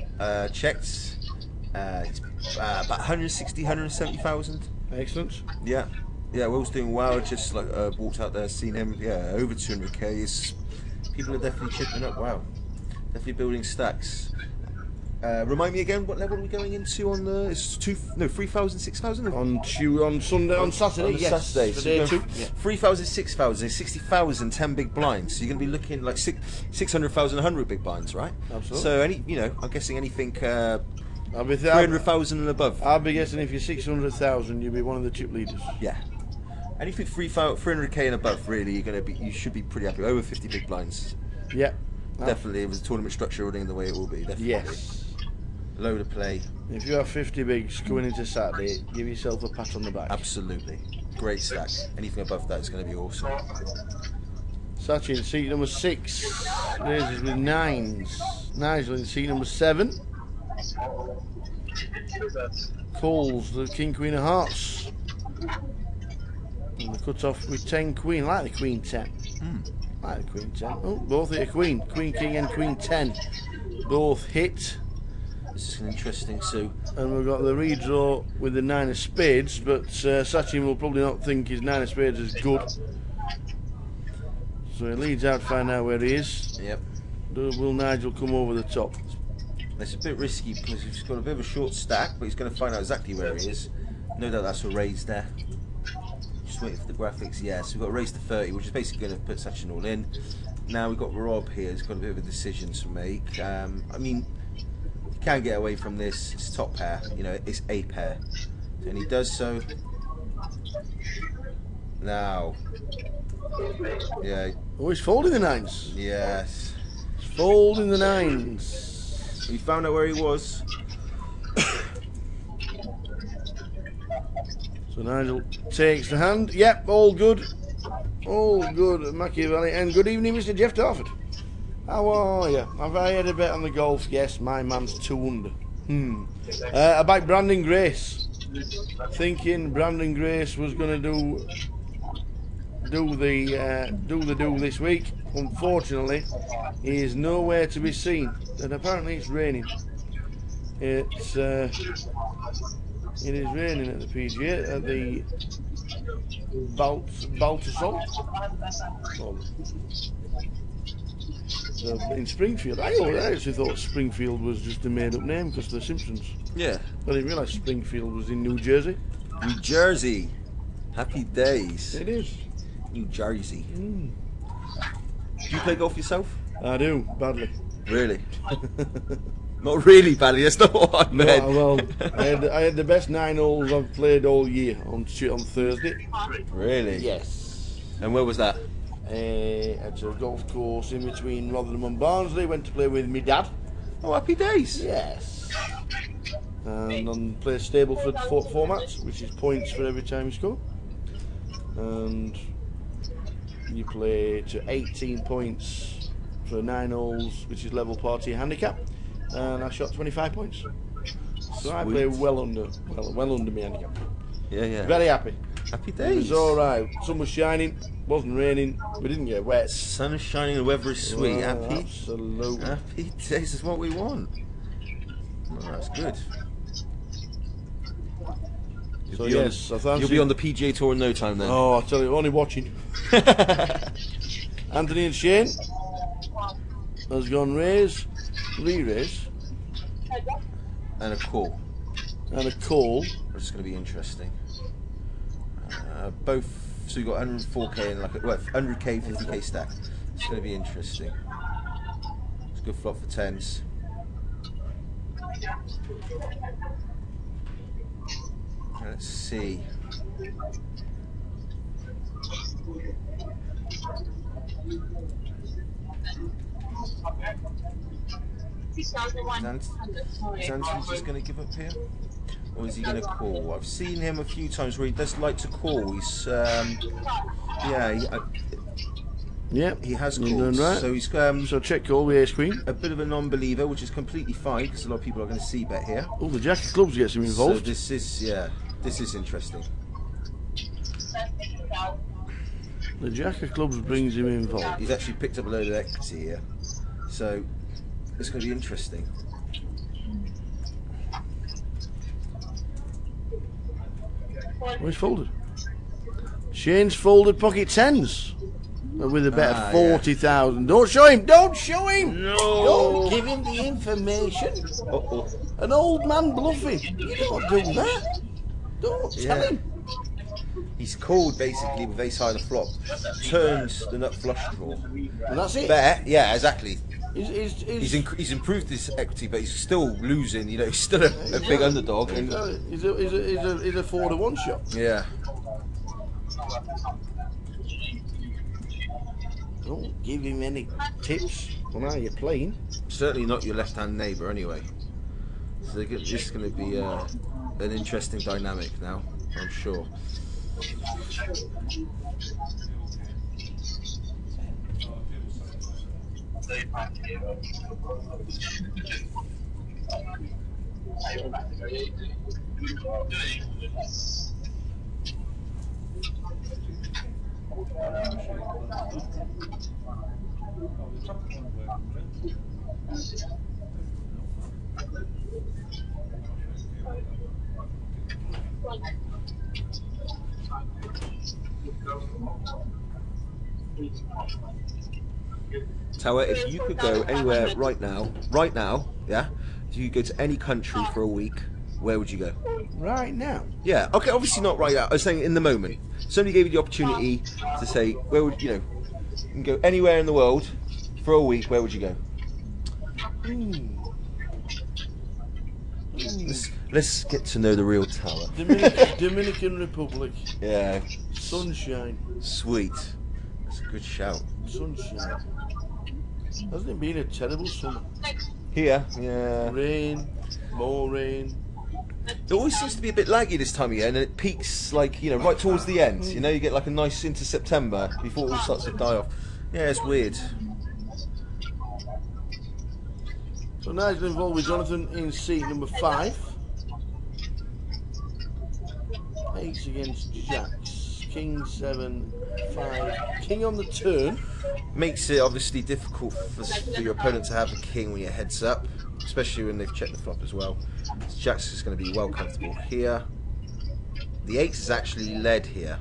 checked, he's about 160, 170,000. Excellent. Yeah. Yeah, Will's doing well. Just like walked out there, seen him. Yeah, over 200k. People are definitely chipping up. Wow, definitely building stacks. Remind me again, what level are we going into on the? It's 3,000, 6,000 On Sunday, on Saturday, yes. Saturday, For so day 2. yeah. 3,000, 6,000, 60,000, 10 big blinds. So you're going to be looking like 600,000, 100 big blinds, right? Absolutely. So I'm guessing anything I'll be 300,000 and above. I'll be guessing if you're 600,000, you'll be one of the chip leaders. Yeah. Anything 300k and above, really, you should be pretty happy. Over 50 big blinds. Yeah. Definitely, if it's a tournament structure running the way it will be. Definitely. Yes. Load of play. If you have 50 bigs going into Saturday, give yourself a pat on the back. Absolutely. Great stack. Anything above that is going to be awesome. Sachin, seat number 6. Raises with 9s. Nigel in seat number 7. Coles, the King Queen of Hearts. And the cut off with 10 Queen. Like the Queen 10. Like the Queen 10. Oh, both hit a Queen. Queen King and Queen 10. Both hit. This is interesting, Sue. And we've got the redraw with the 9 of spades, but Sachin will probably not think his 9 of spades is good. So he leads out to find out where he is. Yep. Will Nigel come over the top? It's a bit risky because he's got a bit of a short stack, but he's going to find out exactly where he is. No doubt that's a raise there. Just waiting for the graphics. Yeah, so we've got a raise to 30, which is basically going to put Sachin all in. Now we've got Rob here. He's got a bit of a decision to make. I mean, he can get away from this. It's top pair. It's a pair. And he does so. Now. Yeah. Oh, he's folding the 9s. Yes. He's folding the 9s. We found out where he was. So Nigel takes the hand. Yep, all good. All good, Machiavelli. And good evening, Mr. Jeff Darford. How are you? Have I had a bet on the golf? Yes, my man's 2 under. About Brandon Grace. Thinking Brandon Grace was going to do the this week. Unfortunately, he is nowhere to be seen, and apparently it's raining. It is raining at the PGA at the Baltusol in Springfield. I actually thought Springfield was just a made-up name because of the Simpsons. Yeah. I didn't realise Springfield was in New Jersey. New Jersey. Happy days. It is. New Jersey. Do you play golf yourself? I do, badly. Really? Not really badly, that's not what I meant. No, well, I had the best 9 holes I've played all year on Thursday. Really? Yes. And where was that? At a golf course in between Rotherham and Barnsley. Went to play with my dad. Oh, happy days. Yes. And on play Stableford format, which is points for every time you score. And you play to 18 points for 9 holes, which is level party handicap. And I shot 25 points. So I play well under my handicap. Yeah. Very happy. Happy It days. was alright. Sun was shining, wasn't raining, we didn't get wet. Sun is shining, the weather is sweet. Oh, Happy absolutely. days is what we want. Oh, that's good. So yes, I fancy. You'll be on the PGA Tour in no time then. Oh, I tell you, only watching. Anthony and Shane has gone re-raise, And a call. and a call. Which is going to be interesting. Both, so you got 104k and like 100k, 50k stack. It's going to be interesting. It's a good flop for 10s. Let's see. Is Anthony just going to give up here? Or is he going to call? I've seen him a few times where he does like to call. He's, Yeah, he has you're called. doing right. So he's So check call the ace queen. a bit of a non-believer, which is completely fine because a lot of people are going to see bet here. Oh, the jack of clubs gets him involved. So this is interesting. The jack of clubs brings him involved. He's actually picked up a load of equity here, so it's going to be interesting. Oh, he's folded. Shane's folded pocket tens with a bet of 40,000. Don't show him. Don't show him. No. Don't give him the information. Uh-oh. An old man bluffing. You don't do that. Don't tell him. He's called basically with ace high on the flop, turns the nut flush draw. And that's it. Bet, yeah, exactly. He's improved his equity, but he's still losing. You know, he's still a big underdog. And he's a 4-to-1 shot. yeah. Don't give him any tips on how you're playing. Certainly not your left-hand neighbour, anyway. So this is going to be an interesting dynamic now, I'm sure. Tower, if you could go anywhere right now, yeah, if you could go to any country for a week, where would you go? Right now? Yeah, okay, obviously not right now. I was saying in the moment. Somebody gave you the opportunity to say, where would you can go anywhere in the world for a week, where would you go? Let's get to know the real Tower. Dominican Republic. Yeah. Sunshine. Sweet. That's a good shout. Sunshine. Hasn't it been a terrible summer? Here, yeah. Rain, more rain. It always seems to be a bit laggy this time of year, and then it peaks like, right towards the end. You get like a nice into September before it all starts to die off. Yeah, it's weird. So Nigel involved with Jonathan in seat number 5. Ace against jacks. King 7, 5. King on the turn. Makes it obviously difficult for your opponent to have a king when your head's up, especially when they've checked the flop as well. So Jack's is going to be well comfortable here. The ace is actually led here,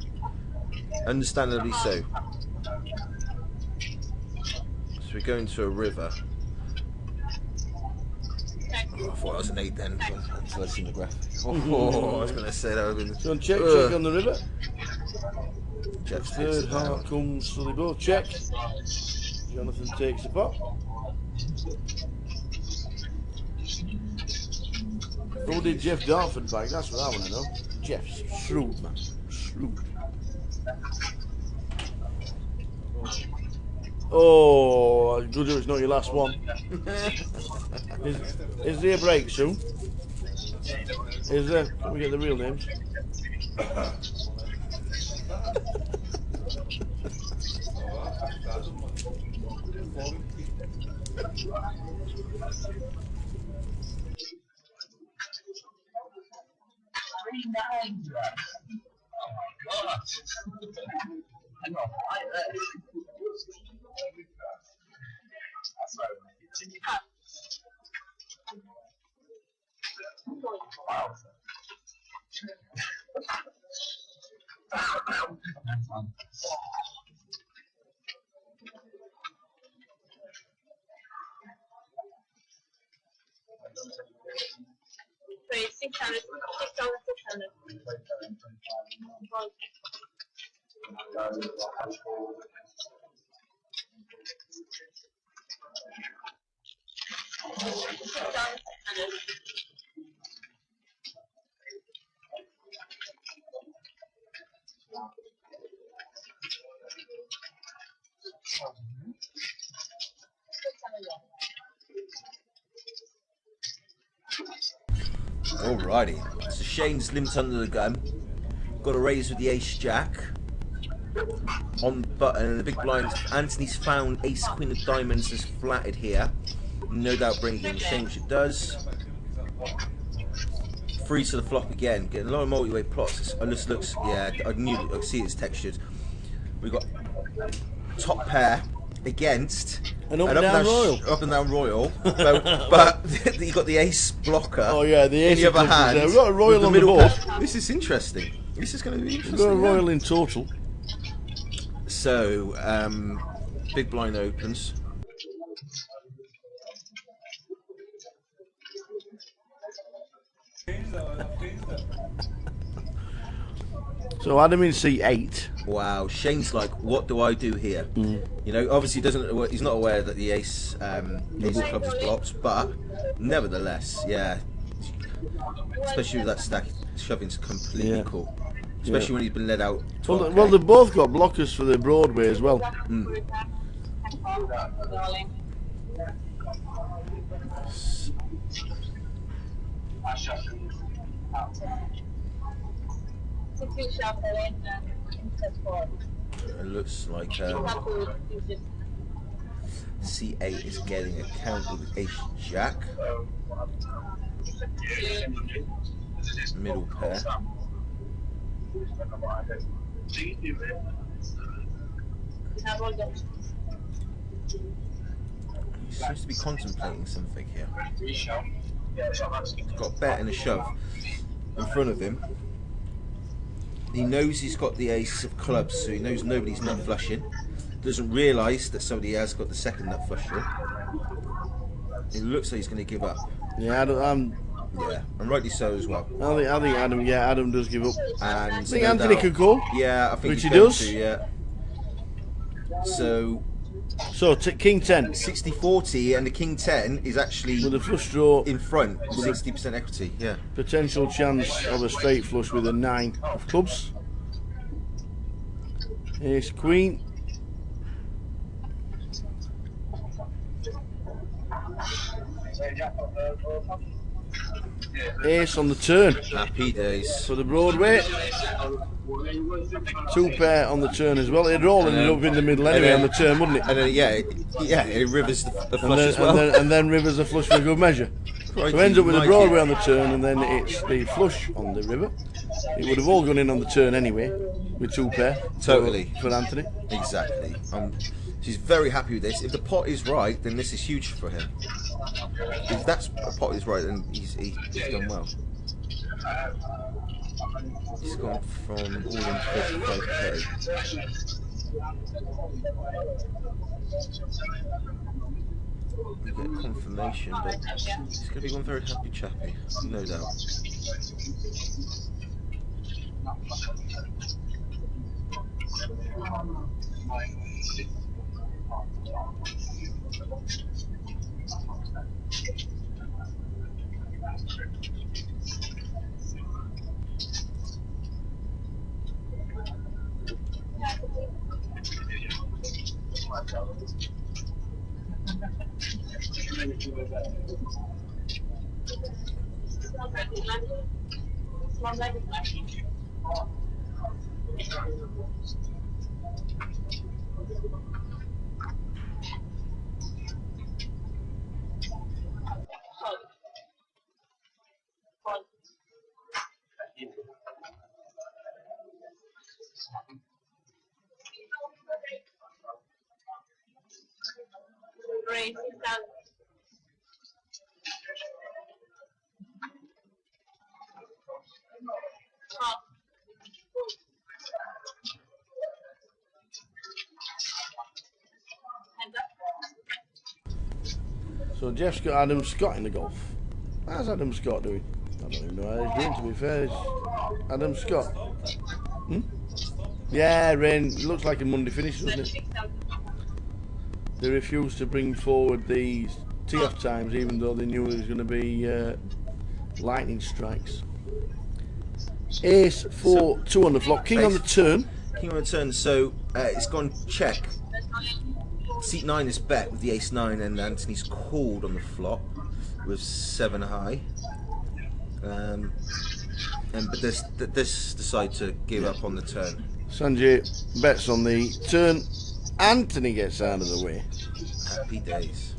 understandably so. So we're going to a river. Oh, I thought it was an 8 then, until I seen the graphic. I was going to say that would have been... So check on the river. Jack's Third heart comes Sully Bow. Check. Jonathan takes the pot. Who did Jeff Darford back? That's what I want to know. Jeff's shrewd, man. Shrewd. Oh, good it's not your last one. Is there a break soon? Is there? Can we get the real names? Wait, 600. 600. Alrighty. So Shane's limped under the gun. Got a raise with the ace jack. On the button, and the big blind. Anthony's found ace queen of diamonds is flatted here. No doubt bringing in Shane, which it does. Free to the flop again. Getting a lot of multi-way plots. This looks, yeah, I knew, I see it's textured. We've got top pair against an up and down royal. Up and down royal. but you got the ace blocker. Oh yeah, the ace. In the other hand, we've got a royal on the board. This is interesting. This is going to be interesting. We've got a royal in total. So, big blind opens. So Adam in C8. Wow, Shane's like, what do I do here? You know, obviously he's not aware that the ace of clubs is blocked, but nevertheless, yeah. Especially with that stack, shoving's completely cool. Especially when he's been led out. Well, they've both got blockers for the Broadway as well. It looks like C8 is getting a count with ace jack. Middle pair. He seems to be contemplating something here. He's got a bet and a shove in front of him. He knows he's got the ace of clubs, so he knows nobody's nut flushing. Doesn't realise that somebody has got the second nut flush draw. It looks like he's going to give up. Yeah, yeah, and rightly so as well. I think Adam. Yeah, Adam does give up. And I think Anthony could call. Yeah, I think which he does. To, yeah. So King 10, 60-40, and the King 10 is actually with a flush draw in front, 60% equity. Yeah. Potential chance of a straight flush with a 9 of clubs. Ace Queen. Ace on the turn. Happy days. For the Broadway. 2 pair on the turn as well. It'd all ended up in the middle anyway on the turn, wouldn't it? And then, it rivers the flush as well. And then rivers the flush for good measure. So it ends up with a Broadway on the turn, and then it's the flush on the river. It would have all gone in on the turn anyway, with 2 pair. Totally. For Anthony. Exactly. She's very happy with this. If the pot is right, then this is huge for him. If that pot is right, then he's done well. He's gone from all in 35k. We get a confirmation, but he's going to be one very happy chappy, no doubt. So Jeff's got Adam Scott in the golf. How's Adam Scott doing? I don't even know how he's doing, to be fair. It's Adam Scott. Yeah, rain. Looks like a Monday finish, doesn't it? They refused to bring forward the tee-off times, even though they knew it was going to be lightning strikes. Ace 4-2 on the flop. King on the turn. King on the turn. So it's gone check. Seat 9 is bet with the ace 9, and Anthony's called on the flop with 7 high. But this decide to give up on the turn. Sanjay bets on the turn. Anthony gets out of the way. Happy days.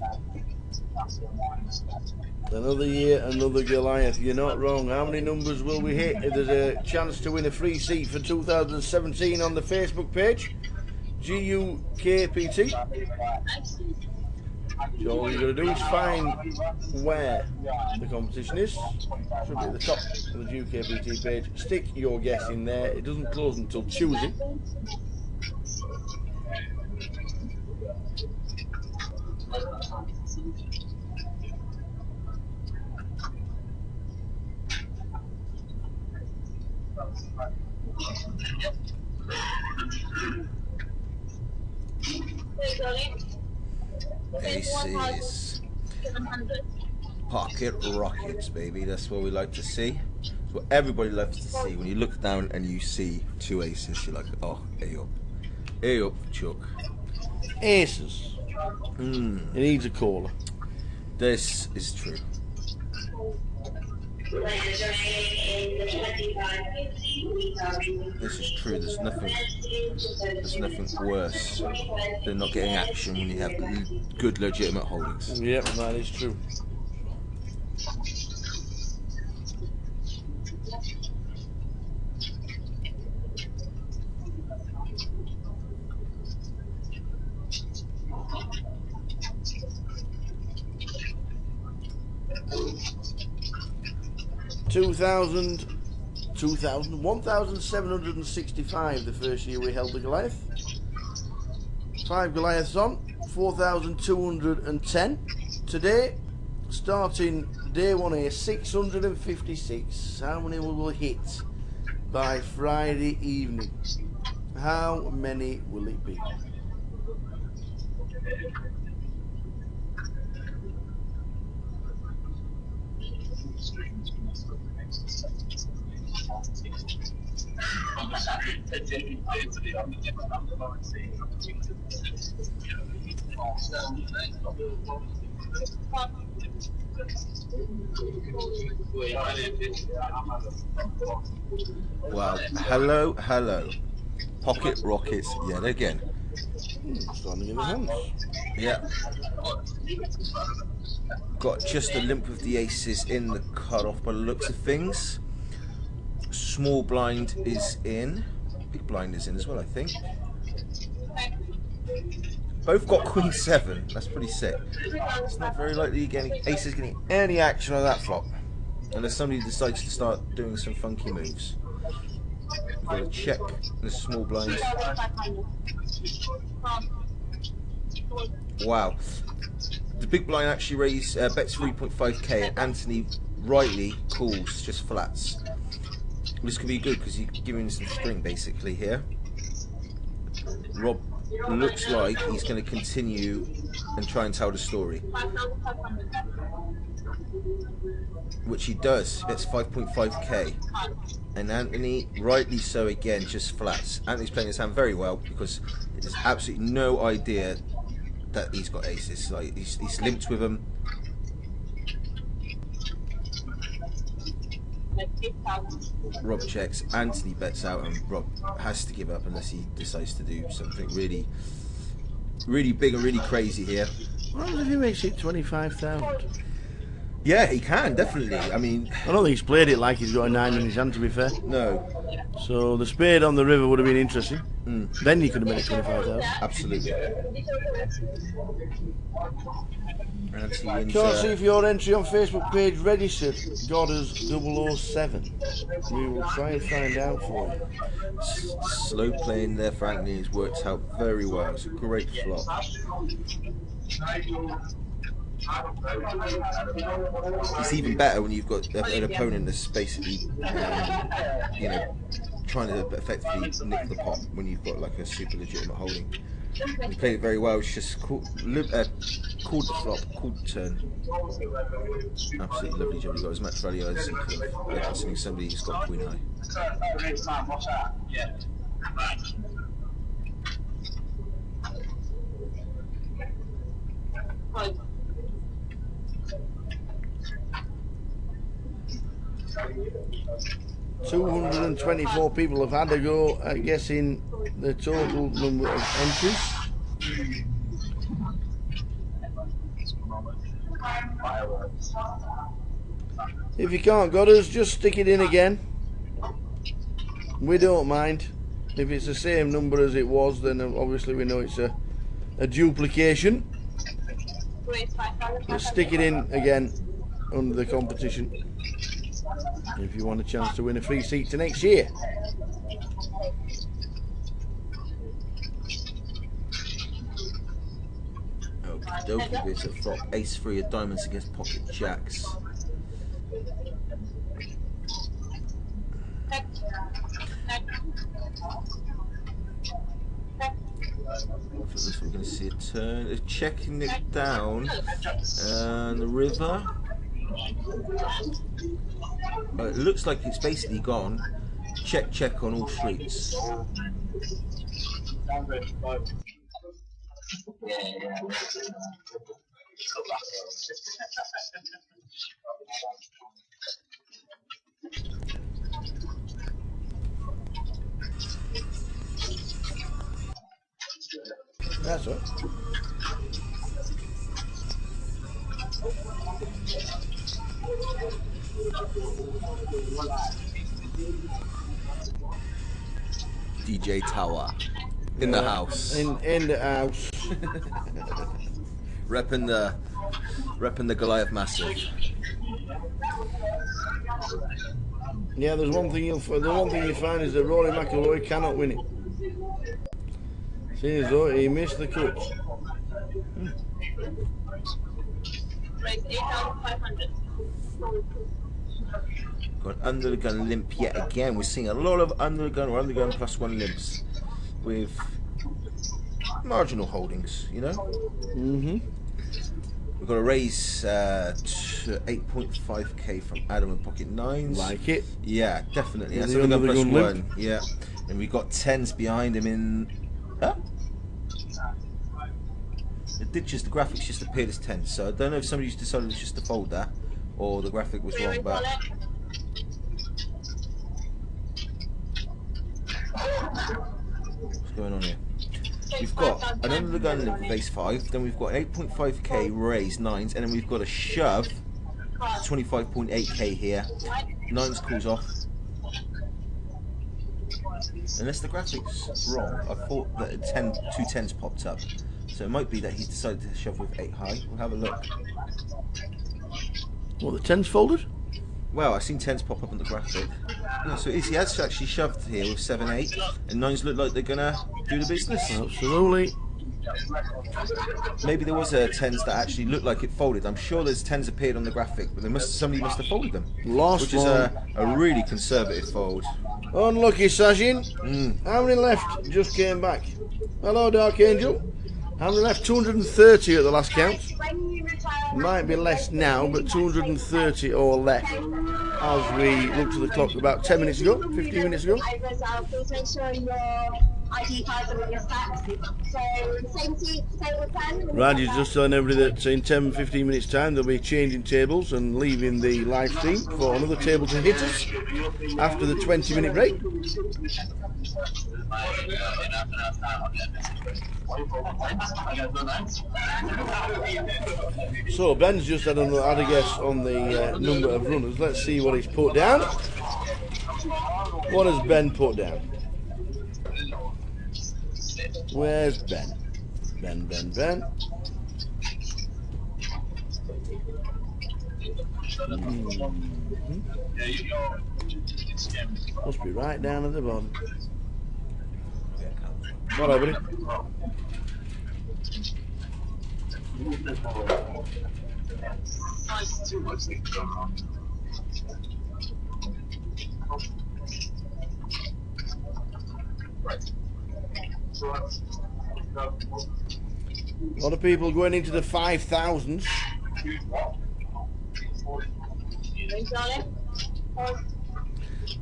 Another year, another Goliath. You're not wrong. How many numbers will we hit? There's a chance to win a free seat for 2017 on the Facebook page. GUKPT. So all you've got to do is find where the competition is. Should be at the top of the GUKPT page. Stick your guess in there. It doesn't close until Tuesday. Aces. Pocket rockets, baby. That's what we like to see. It's what everybody loves to see. When you look down and you see two aces, you're like, oh, hey up. Hey up, Chuck. Aces. It needs a caller. This is true. This is true. There's nothing worse than not getting action when you have good, legitimate holdings. Yep, that is true. $1,765 the first year we held the Goliath. 5 Goliaths on, 4,210. Today, starting day 1A, 656. How many will we hit by Friday evening? How many will it be? Wow. Hello, hello. Pocket rockets yet again. Starting to get the hands. Yeah. Got just a limp of the aces in the cut-off by the looks of things. Small blind is in. Big blind is in as well, I think. Both got Queen 7. That's pretty sick. It's not very likely aces getting any action on that flop. Unless somebody decides to start doing some funky moves. We've got to check the small blind. Wow. The big blind actually bets 3.5k and Anthony rightly calls just flats. This could be good because you're giving some string basically here. Rob looks like he's going to continue and try and tell the story. Which he does. He bets 5.5k. And Anthony, rightly so again, just flats. Anthony's playing his hand very well because there's absolutely no idea that he's got aces. Like he's limped with them. Rob checks, Anthony bets out, and Rob has to give up unless he decides to do something really big and really crazy here. What if he makes it 25,000? Yeah, he can, definitely. I mean, I don't think he's played it like he's got a 9 in his hand, to be fair. No. So the spade on the river would have been interesting. Then you could have made it 25,000. Absolutely. Can't see if your entry on Facebook page registered. Godders 007. We will try and find out for you. Slow playing there for Anthony has worked out very well. It's a great flop. It's even better when you've got an opponent that's basically, you know, trying to effectively nick the pot when you've got like a super legitimate holding. He played it very well. It's just called the flop, called the turn. Absolutely lovely job. He got as much value as he could have, considering somebody who's got queen high. 224 people have had a go at guessing the total number of entries. If you can't got us, just stick it in again. We don't mind. If it's the same number as it was, then obviously we know it's a duplication. Just stick it in again under the competition if you want a chance to win a free seat to next year. Okie bits of flop. Ace 3 of diamonds against pocket jacks. For this, we're going to see a turn. Checking it down. And the river. It looks like it's basically gone. Check on all streets. That's right. DJ Tower in the house. In the house. repping the Goliath massive. Yeah, there's one thing you find is that Rory McIlroy cannot win it. Seeing as though he missed the cut. Got under the gun limp yet again. We're seeing a lot of under the gun or under the gun +1 limps with marginal holdings, you know. We've got a raise to 8.5k from Adam and pocket 9s. Like it. Yeah, definitely. Yeah, That's the under under gun the gun +1. Yeah, and we've got 10s behind him in. Huh? The graphics just appeared as 10s, so I don't know if somebody's decided just to fold that or the graphic was wrong, but what's going on here? We've got an under the gun limp with ace 5, then we've got an 8.5k raise 9s, and then we've got a shove 25.8k here. 9s calls off. Unless the graphics wrong, I thought that two 10s popped up. So it might be that he's decided to shove with 8 high. We'll have a look. What, the 10's folded? Well, I've seen 10s pop up on the graphic. Yeah, so he has actually shoved here with 7, 8, and 9s look like they're gonna do the business. Absolutely. Maybe there was a 10s that actually looked like it folded. I'm sure there's 10s appeared on the graphic, but somebody must have folded them. Which is a really conservative fold. Unlucky, Sajin. How many left? Just came back. Hello, Dark Angel. How many left? 230 at the last count. Might be less now, but 230 or left as we looked at the clock about 10 minutes ago, 15 minutes ago. Raji's just telling everybody that in 10-15 minutes time they'll be changing tables and leaving the live stream for another table to hit us after the 20-minute break. So Ben's just had a guess on the number of runners. Let's see what he's put down. What has Ben put down? Where's Ben? Ben. Must be right down at the bottom. What over it? A lot of people going into the 5,000s.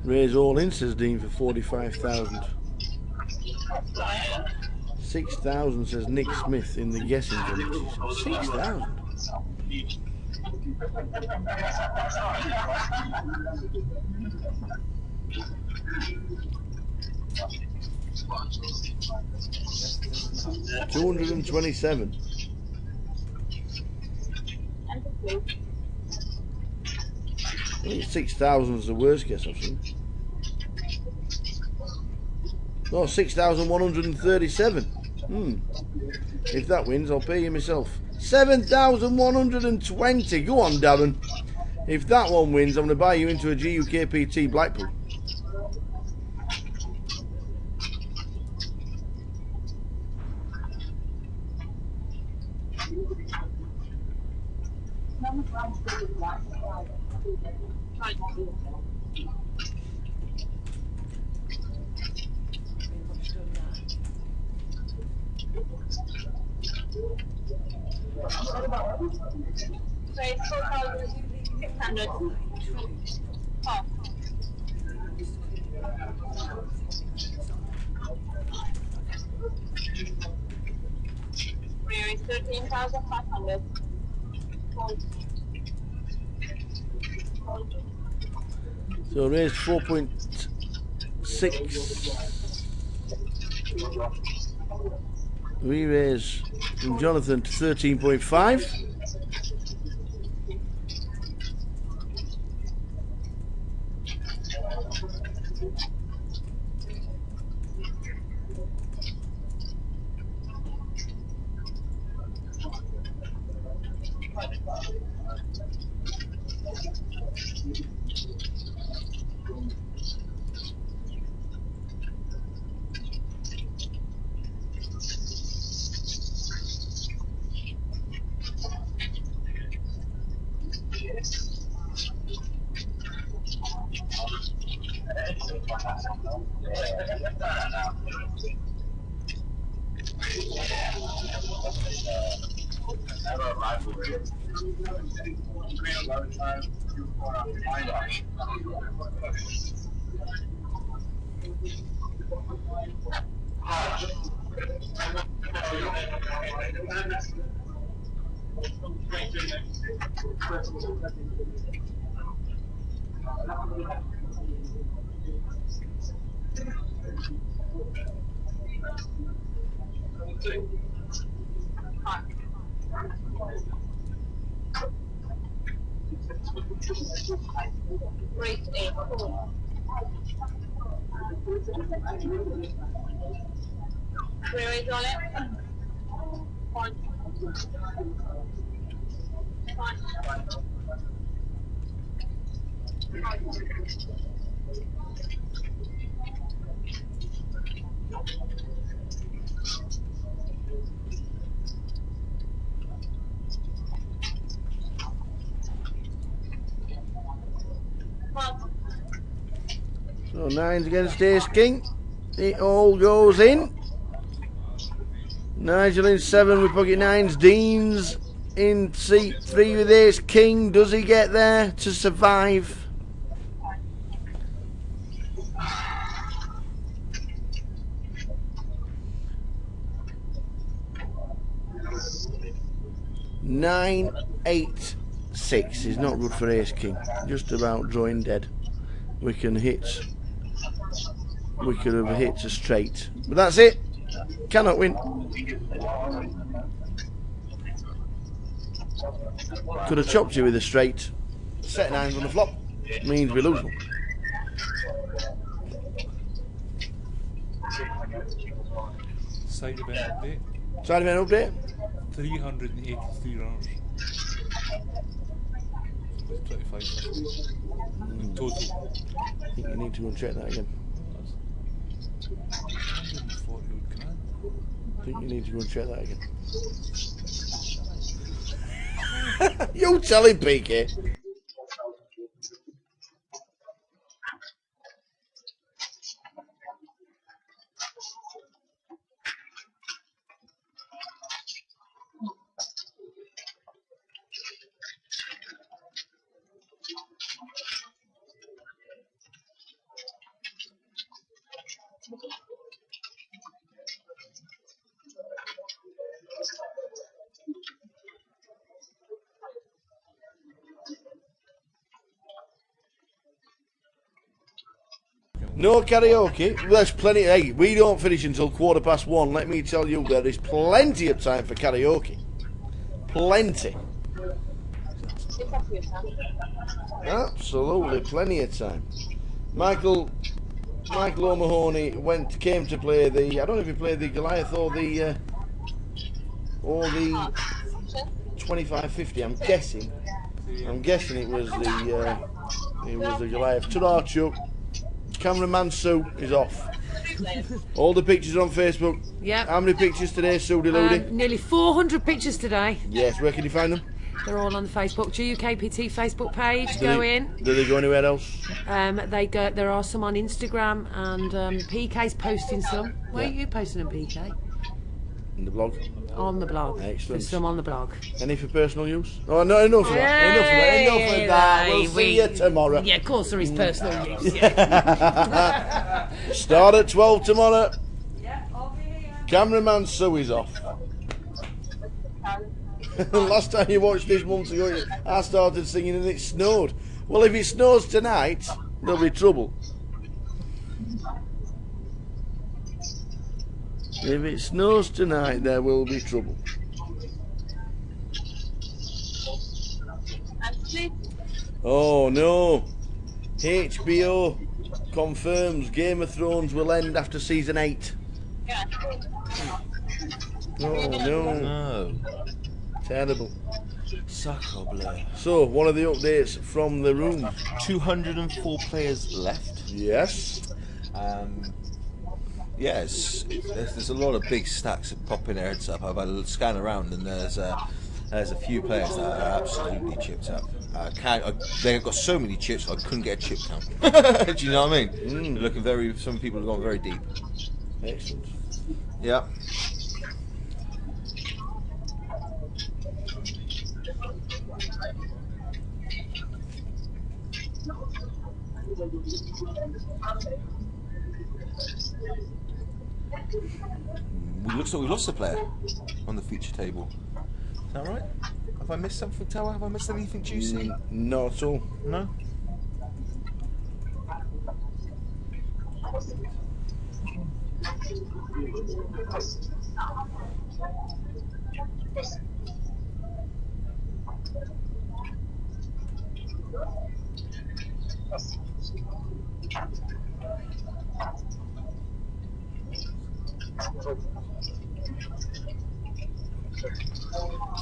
Raise all in, says Dean, for 45,000. 6,000 says Nick Smith in the guessing competition. 6,000. Yep, 227. I think 6,000 is the worst guess I've seen. Oh, 6,137. If that wins, I'll pay you myself. 7,120. Go on, Darren. If that one wins, I'm going to buy you into a GUK PT Blackpool. So it's 4,600. Oh. Where is 13,500? So raised 4.6. We raise from Jonathan to 13.5. Rate 8. Where is on it? Point. So 9s against Ace King. It all goes in. Nigel in 7 with pocket 9s. Dean's in seat 3 with Ace King. Does he get there to survive? Nine, 8, 6 is not good for Ace King. Just about drawing dead. We can hit. We could have hit a straight, but that's it. Cannot win. Could have chopped you with a straight. Set 9s on the flop means we lose one. Side event update. Side event update. 383 runners. With 25.50 in total. I think you need to go and check that again. Oh, that's 140 odd grand. I think you need to go and check that again. You tell him, PK. No karaoke. There's plenty. Hey, we don't finish until 1:15. Let me tell you, there is plenty of time for karaoke. Plenty. Absolutely, plenty of time. Michael O'Mahony came to play the. I don't know if he played the Goliath or the 2550. I'm guessing it was the Goliath. Ta-da, cameraman Sue is off. All the pictures on Facebook. Yep. How many pictures today, Sue Deludi? Nearly 400 pictures today. Yes, where can you find them? They're all on the Facebook GUKPT Facebook page. Go in. Do they go anywhere else? There are some on Instagram, and PK's posting some. Where are you posting them, PK? In the blog. On the blog. Excellent. There's some on the blog. Any for personal use? Oh no, enough of that. Enough of that. We'll see you tomorrow. Yeah, of course there is personal use. Yeah. Start at 12 tomorrow. Yeah, I'll be here. Cameraman Sue is off. Last time you watched this months ago, I started singing and it snowed. Well, if it snows tonight, there'll be trouble. If it snows tonight, there will be trouble. Oh no! HBO confirms Game of Thrones will end after season 8. Oh no! No. Terrible. Sacre bleu. So, one of the updates from the room. 204 players left. Yes. Yes, there's a lot of big stacks of popping their heads up. I've had a scan around, and there's a few players that are absolutely chipped up. They've got so many chips, I couldn't get a chip count. Do you know what I mean? They're looking very. Some people have gone very deep. Excellent. Yeah. It looks like we lost a player on the feature table. Is that right? Have I missed something, Tower? Have I missed anything juicy? Not at all. No?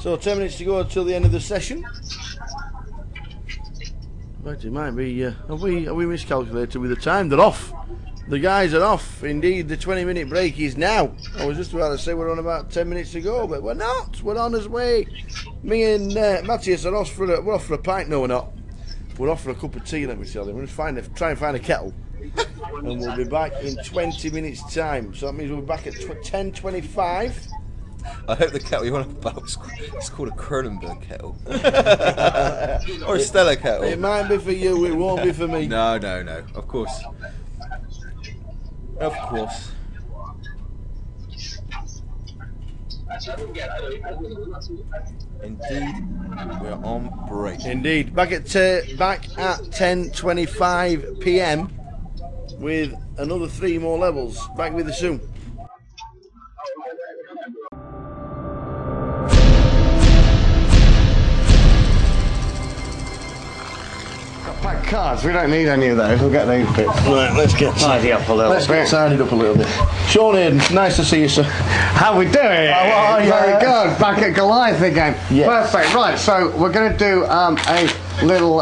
So 10 minutes to go until the end of the session. But it might be. Have we miscalculated with the time? They're off. The guys are off. Indeed, the 20-minute break is now. I was just about to say we're on about 10 minutes to go, but we're not. We're on our way. Me and Matthias are off we're off for a pint. No, we're not. We're off for a cup of tea. Let me tell you. We're going to try and find a kettle, and we'll be back in 20 minutes' time. So that means we'll be back at 10:25. I hope the kettle you want about it's called a Kronenberg kettle. Or a Stella kettle. It might be for you, it won't be for me. No. Of course. Of course. Indeed, we're on break. Indeed. Back at 10:25 PM with another 3 more levels. Back with you soon. Pack cards, we don't need any of those, we'll get these bits. Right, let's get Tidy up a little Let's bit. get tidied up a little bit. Sean Hayden, nice to see you, sir. How we doing? How are you? Very good, back at Goliath again. Yes. Perfect, right, so we're going to do a little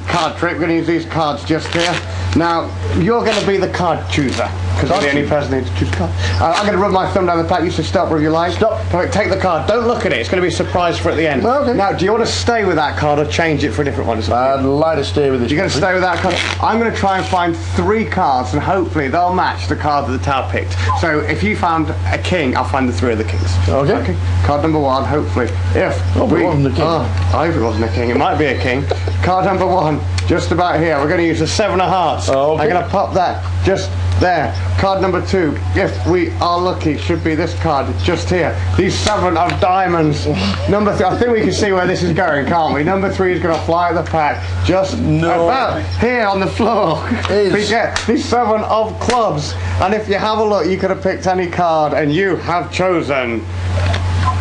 card trick. We're going to use these cards just here. Now, you're going to be the card chooser, because I'm the only person who needs to choose cards. I'm going to rub my thumb down the pack. You should stop where you like. Stop. Perfect. Take the card. Don't look at it. It's going to be a surprise for at the end. Okay. Now, do you want to stay with that card or change it for a different one? I'd like to stay with this. You're going to stay with that card? I'm going to try and find 3 cards, and hopefully they'll match the card that the tower picked. So if you found a king, I'll find the 3 of the kings. Okay. Card number 1, hopefully. If it wasn't a king. I hope it wasn't a king. It might be a king. Card number 1, just about here. We're going to use the 7 of hearts. Oh, okay. I'm going to pop that just There, card number 2, if we are lucky, should be this card just here. These 7 of diamonds. Number 3, I think we can see where this is going, can't we? Number 3 is going to fly at the pack just about here on the floor. We get these 7 of clubs, and if you have a look, you could have picked any card, and you have chosen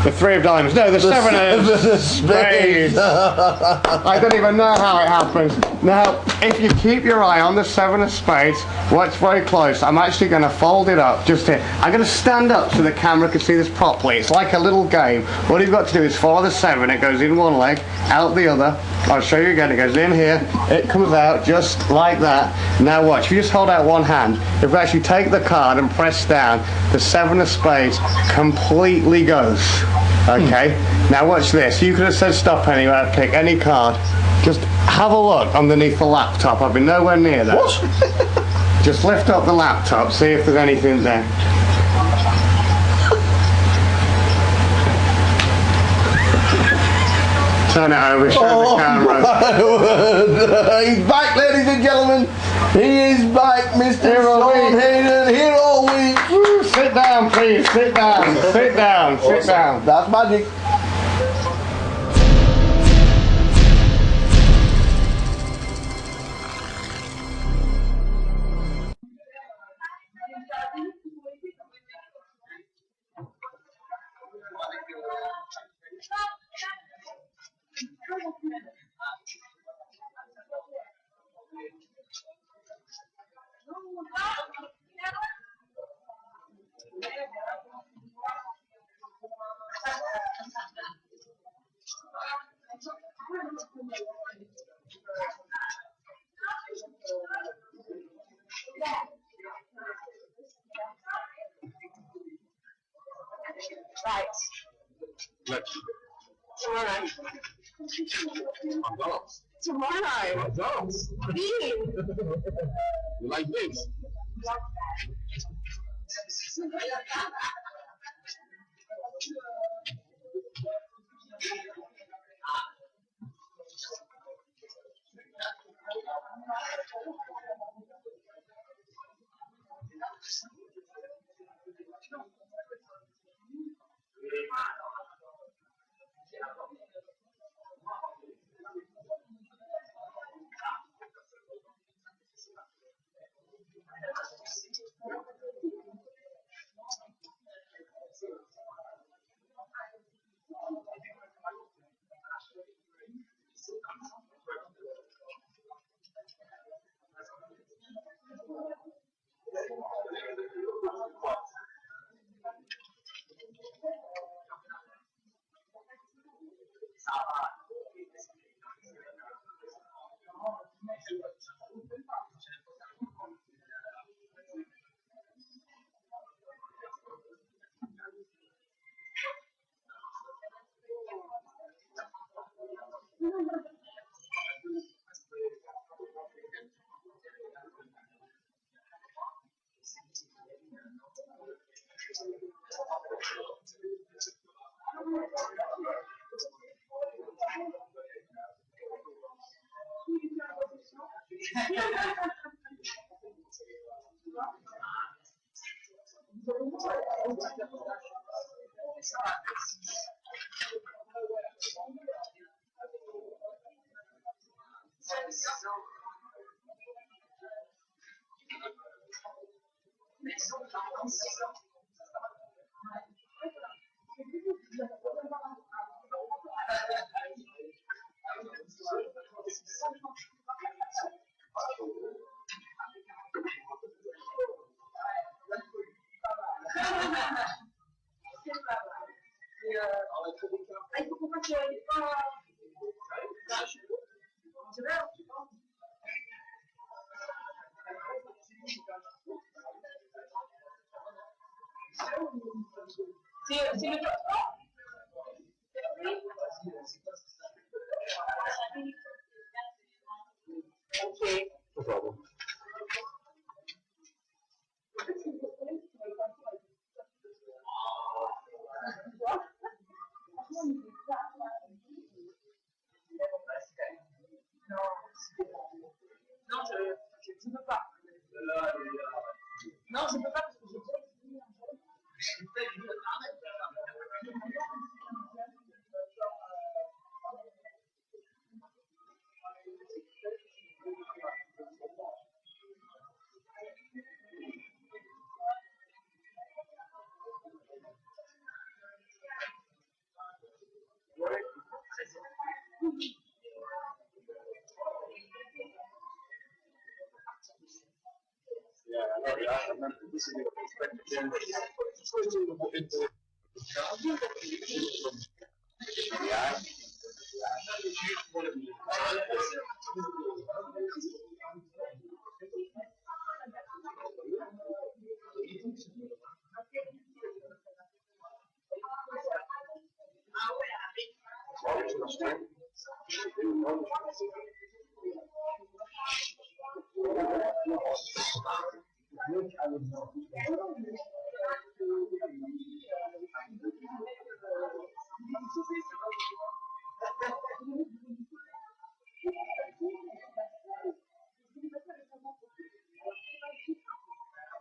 the 3 of diamonds. No, the 7 of spades. I don't even know how it happens. Now, if you keep your eye on the 7 of spades, watch very close. I'm actually going to fold it up just here. I'm going to stand up so the camera can see this properly. It's like a little game. What you've got to do is follow the 7. It goes in one leg, out the other. I'll show you again. It goes in here. It comes out just like that. Now watch. If you just hold out one hand, if we actually take the card and press down, the 7 of spades completely goes. Okay, now watch this. You could have said stop anywhere, pick any card. Just have a look underneath the laptop. I've been nowhere near that. What? Just lift up the laptop, see if there's anything there. Turn it over, show the camera. He's back, ladies and gentlemen. He is back, Mr. Sean Hayden. Here all week. Sit down, please. Sit down. Sit down. Sit down. That's magic. Right. Let's. Tomorrow. McDonald's. Tomorrow. McDonald's. Bean. You like this? No problem.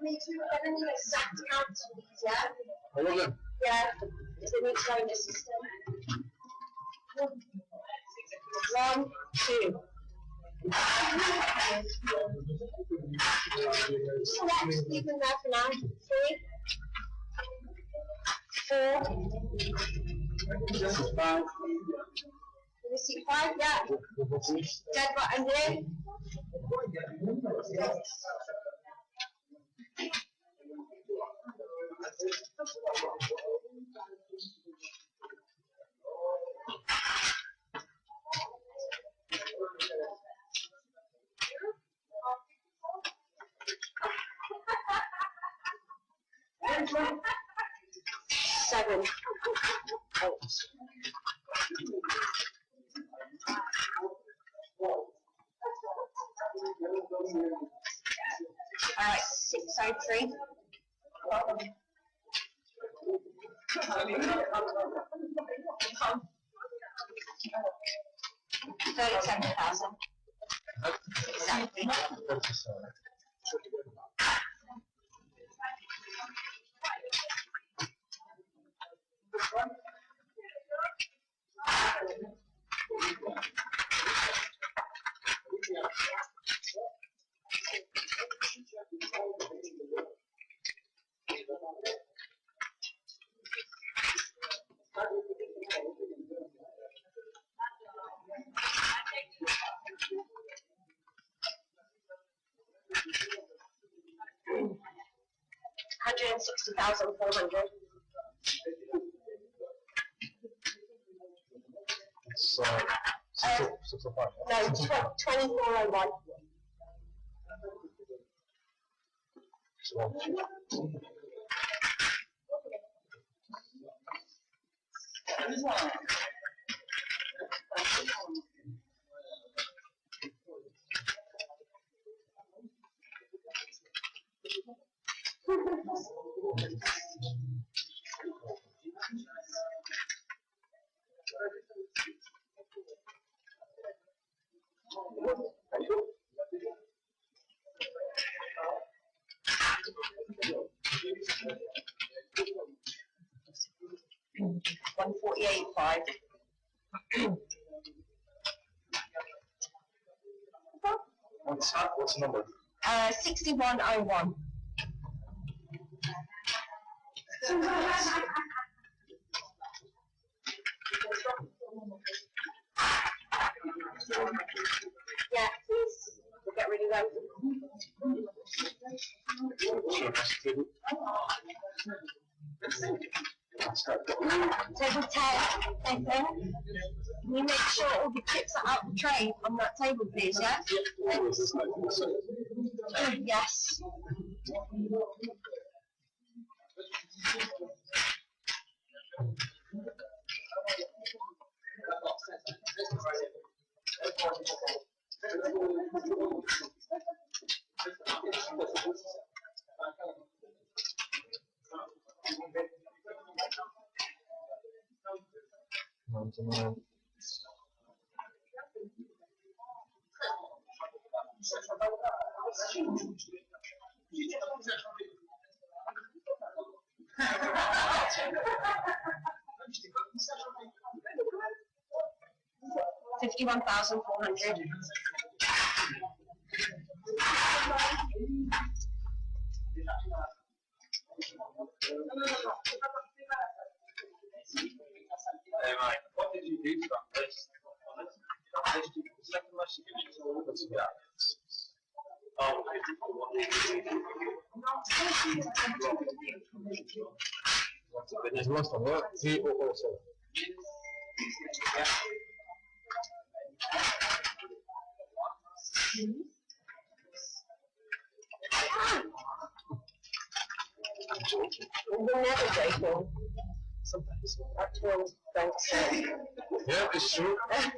Me too, I don't need exact count of these, yeah? All of them? Yeah, they need to go in the system. 1, 2. So let's leave them there for now. 3, 4. Let me see, 5, yeah. Dead right under it. 7. Alright, 603. 37,000. Exactly. 160,400. So, 605. No, 2401. $148.5. What's the number? 6101. Yeah, please. We'll get rid of them. Table 10, thank you. Can you make sure all the chips are out the tray on that table, please, yeah? Thanks. Yes. $51,400. Hey mate, what did you do to that list? The second list you can use all the together. Oh, 51. There's lots of work. See, also. Sometimes. Actual banter. Yeah, it's true. Banter.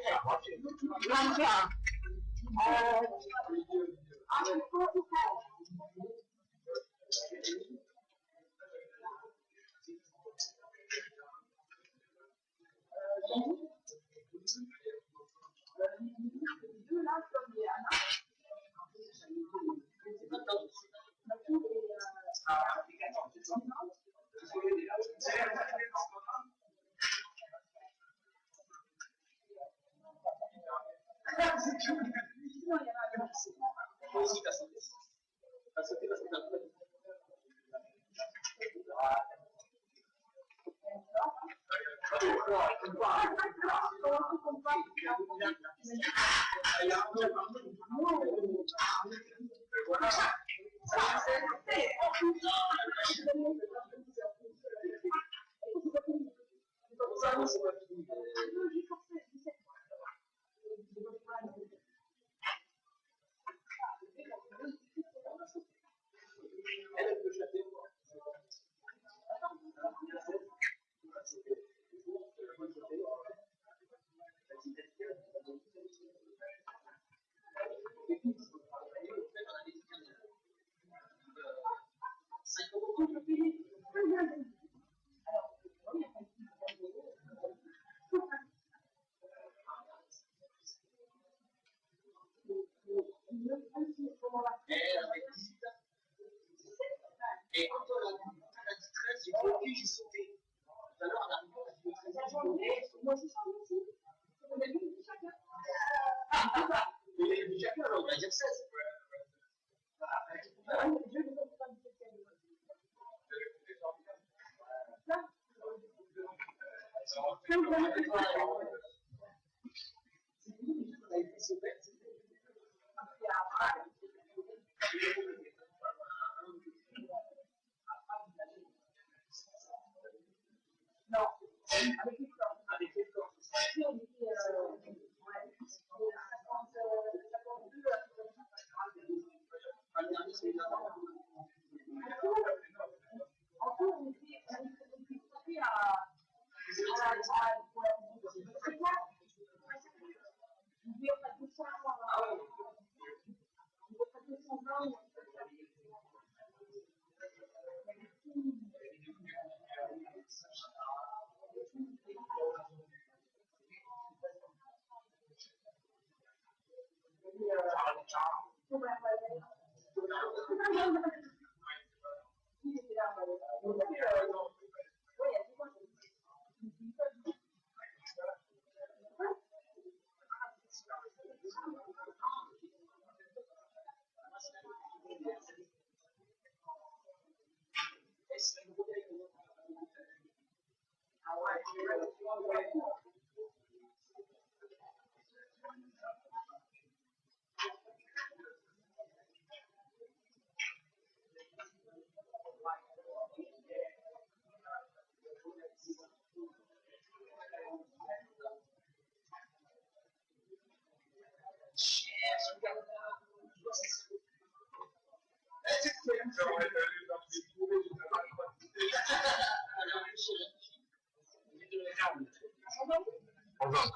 Hold on.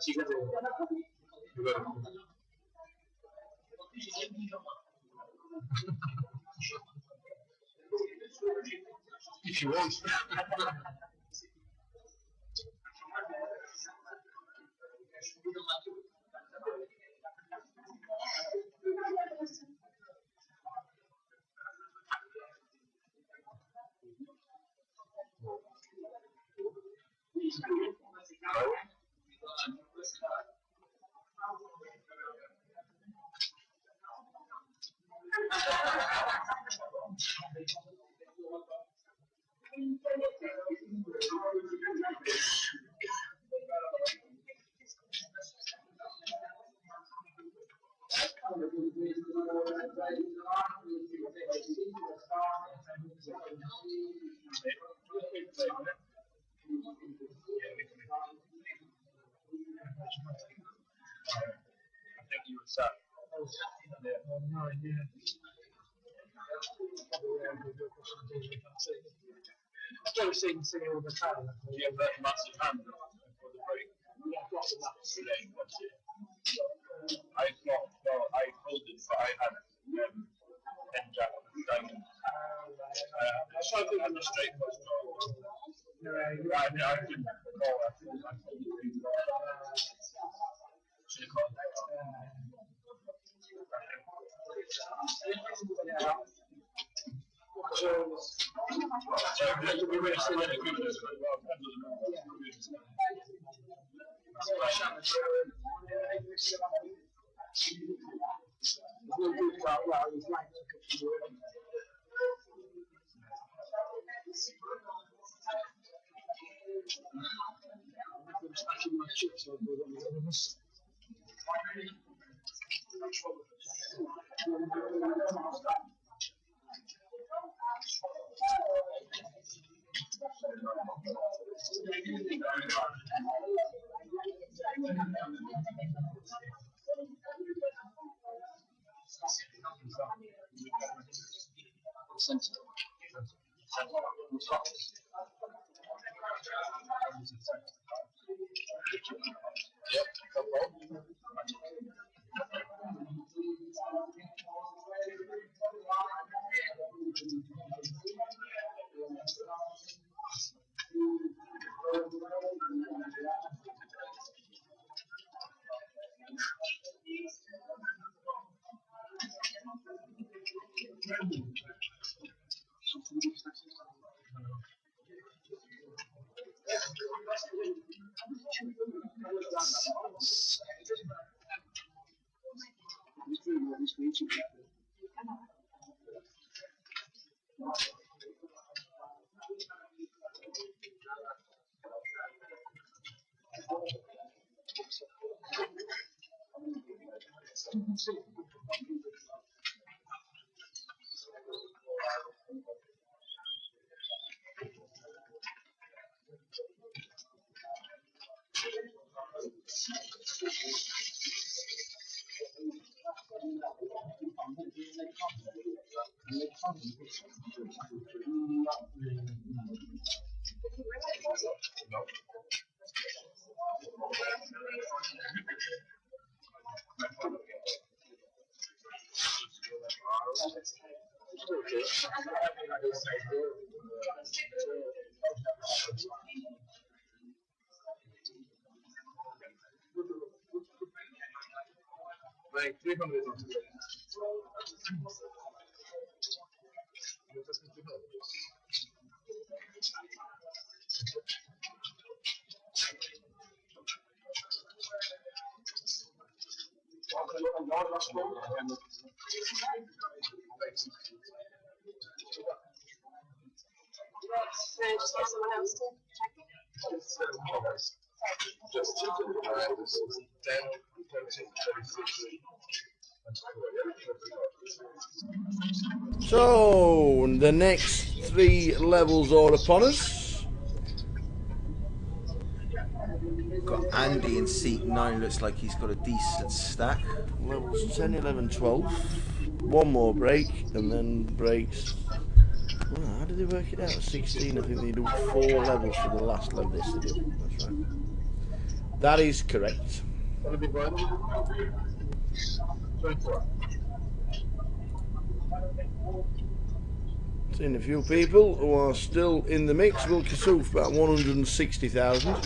She got it. You got it. If you want. think you were sat. I've never seen him singing all the time. Do you have that massive hand for the break? Yeah, I've got the nuts. I thought, well, I pulled it, but I had 10 jack on the diamond. I had a straight flush draw. I didn't call. I pulled it. Should have called it. We were still in a group as well. Like 300 on today. Just get someone else to check it. Just 10, 13, 36. So, the next 3 levels are upon us. Got Andy in seat 9, looks like he's got a decent stack. Levels 10, 11, 12. One more break, and then breaks. Well, how did they work it out? 16, I think they do 4 levels for the last level. Yes, they do. That's right. That is correct. Seeing a few people who are still in the mix. Will Kasuf about 160,000.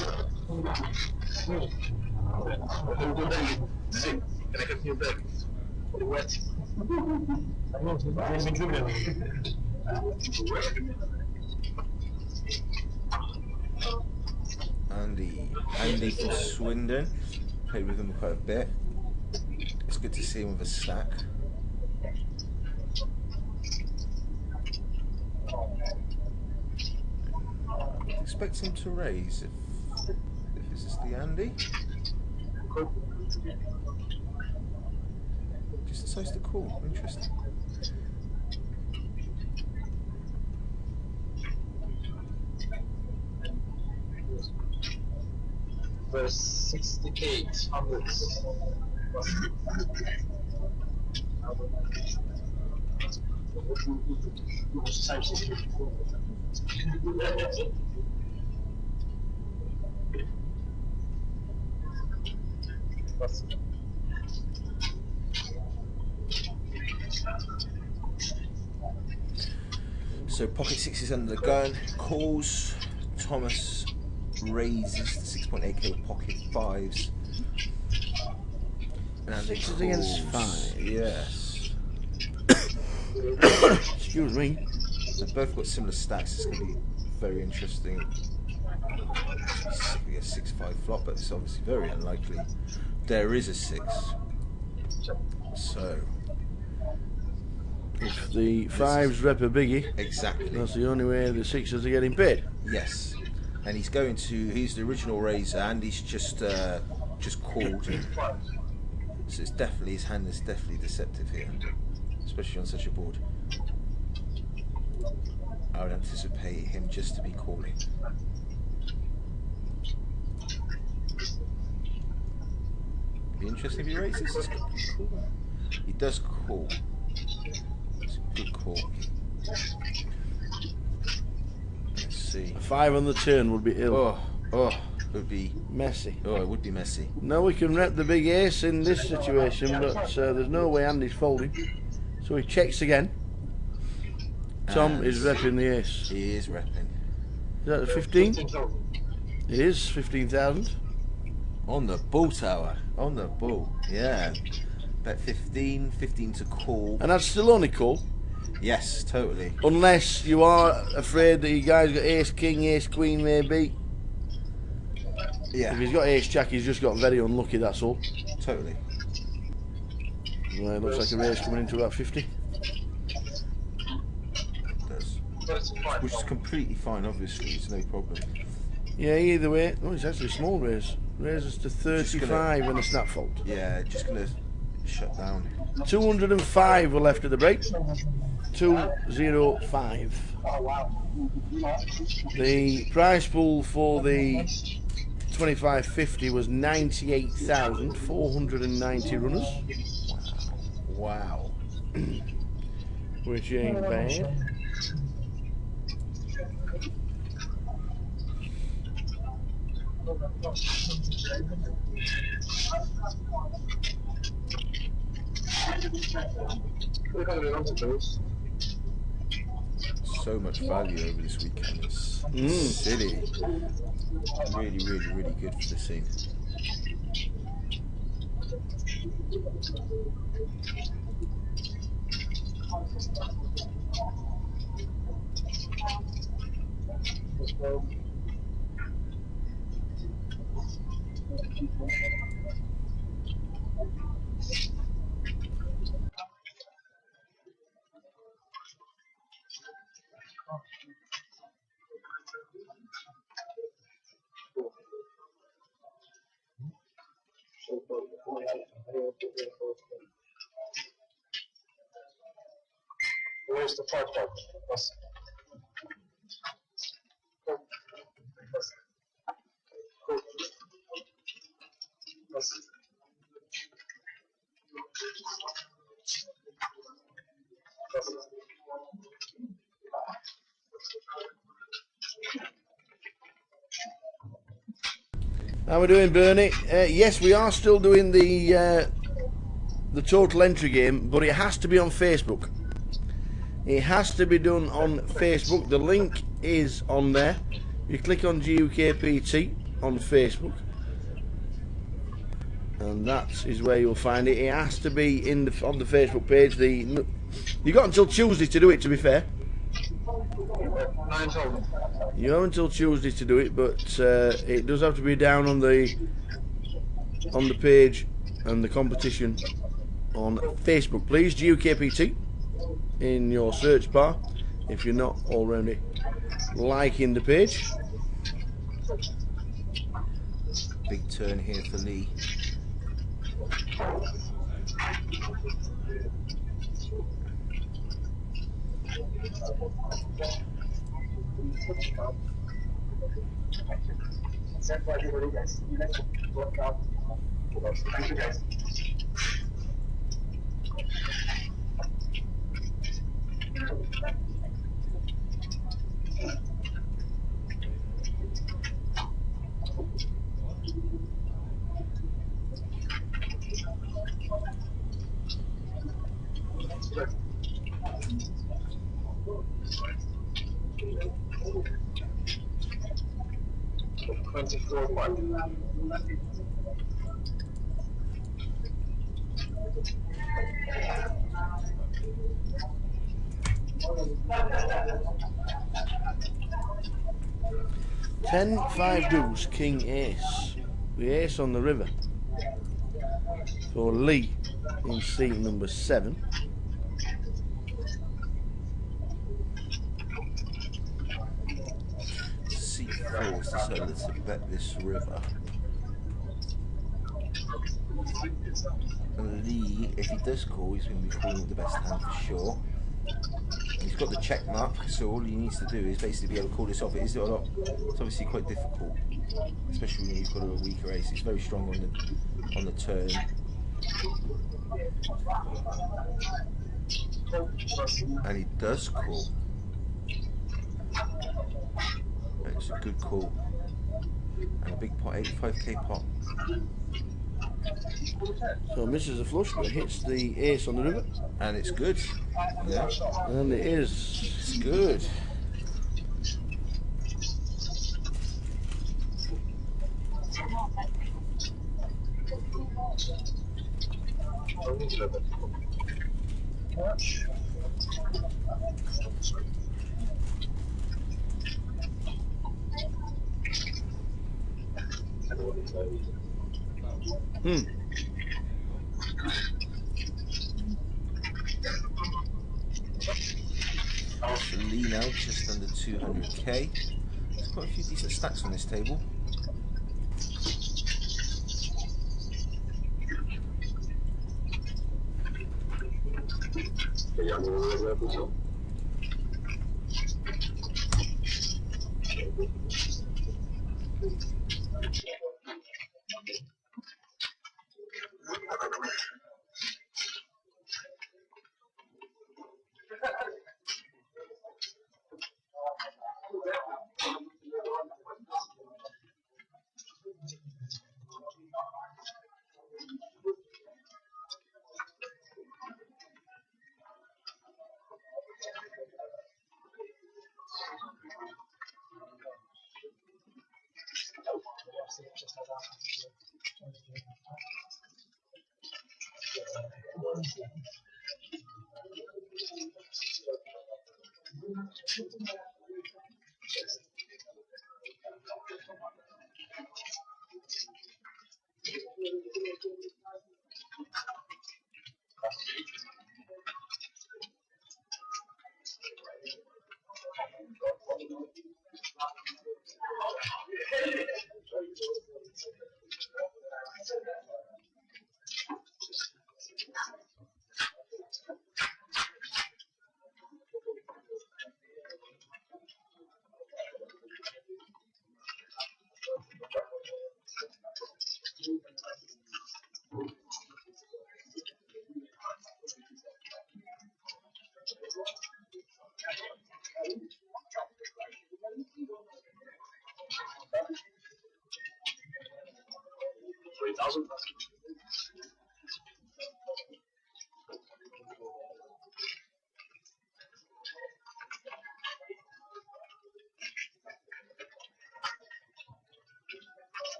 Andy from Swindon. Played with him quite a bit. It's good to see him with a stack. Expect him to raise if this is the Andy. Just decides to call. Interesting. Verse 68 hundreds. So pocket six is under the gun. Calls. Thomas raises the 6.8k with pocket fives. And Sixes against calls. five. Yes. Excuse me. They've both got similar stacks. It's going to be very interesting. We get 6-5 flop, but it's obviously very unlikely. There is a 6. So If the fives rep a biggie, exactly. that's the only way the sixes are getting paid. Yes. And he's going to. He's the original raiser, and he's just called. So it's definitely, his hand is definitely deceptive here, especially on such a board. I would anticipate him just to be calling. It'd be interesting if he raises. It's cool. He does call. It's a good call. Let's see. A 5 on the turn would be ill. Oh, it would be Messy. Oh, it would be messy. Now we can rep the big ace in this situation, but there's no way Andy's folding. So he checks again. Tom And is repping the ace. He is repping. Is that a 15? It is 15,000. On the bull tower. On the bull. Yeah. Bet 15 to call. And that's still only call. Yes, totally. Unless you are afraid that you guys got ace king, ace queen maybe. Yeah. If he's got ace jack, he's just got very unlucky, that's all. Totally. Well, it looks like a raise coming into about 50. It does. Which is completely fine, obviously. It's no problem. Yeah, either way. Oh, it's actually a small raise. Raises to 35 and a snap fold. Yeah, just gonna shut down. 205 were left at the break. 205. The prize pool for the 25.50 was 98,490 runners. Wow. Which ain't bad. So much value over this weekend. It's silly. Really, really, really good for the scene. Where's the 5 dog? How we doing, Bernie? Yes, we are still doing the total entry game, but it has to be on Facebook. It has to be done on Facebook. The link is on there. You click on GUKPT on Facebook, and that is where you'll find it. It has to be on the Facebook page. You got until Tuesday to do it. To be fair, you have until Tuesday to do it, but it does have to be down on the page and the competition on Facebook. Please, GUKPT in your search bar if you're not already liking the page. Big turn here for Lee. Thank you, guys. Twenty-four one. 10-5 deuce, king ace. The ace on the river for Lee in seat number 7. Seat 4 has decided to bet this river. And Lee, if he does call, he's going to be calling with the best hand for sure. He's got the check mark, so all he needs to do is basically be able to call this off. It is a lot. It's obviously quite difficult, especially when you've got a weaker ace. He's very strong on the turn. And he does call. It's a good call. And a big pot, 85k pot. So misses a flush but hits the ace on the river. And it's good. Yeah. And it is. It's good. So Lee now just under 200k. There's quite a few decent stacks on this table.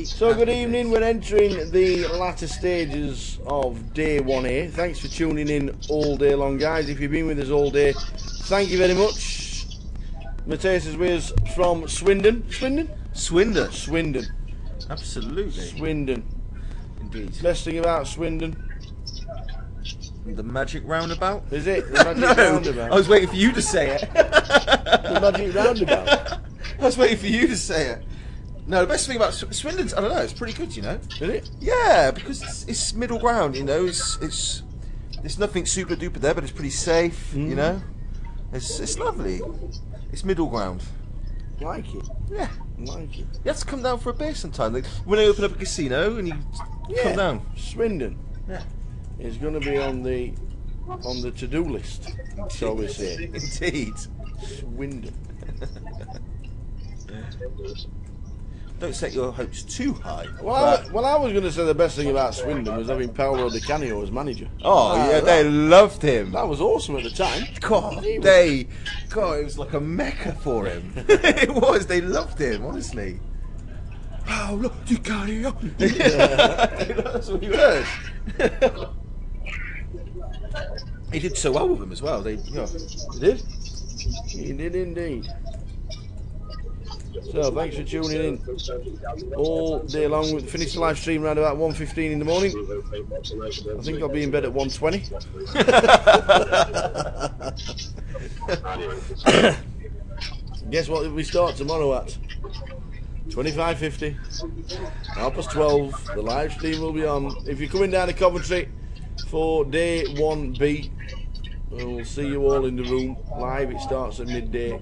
So good evening, we're entering the latter stages of day 1A. Thanks for tuning in all day long, guys. If you've been with us all day, thank you very much. Matthias is with us from Swindon. Swindon. Absolutely. Swindon. Indeed. Best thing about Swindon? The magic roundabout? Is it? The magic roundabout? I was waiting for you to say it. The magic roundabout. I was waiting for you to say it. No, the best thing about Swindon's, I don't know, it's pretty good, you know. Is it? Yeah, because it's middle ground, you know. It's nothing super duper there, but it's pretty safe, you know. It's lovely. It's middle ground. Like it. Yeah. Like it. You have to come down for a beer sometime. Like, when they open up a casino and you come down. Swindon. Yeah. Is going to be on the to-do list, shall we say? Indeed. Swindon. Don't set your hopes too high. Well, I was going to say the best thing about Swindon was having Paolo Di Canio as manager. They loved him. That was awesome at the time. God, it was like a mecca for him. It was. They loved him, honestly. Paolo Di Canio. That's what he was. He did so well with them as well. He did. He did indeed. So thanks for tuning in all day long. We'll finish the live stream around about 1:15 in the morning. I think I'll be in bed at 1:20. Guess what we start tomorrow at? 25:50. 12:30. The live stream will be on. If you're coming down to Coventry for day 1B, we'll see you all in the room live. It starts at midday.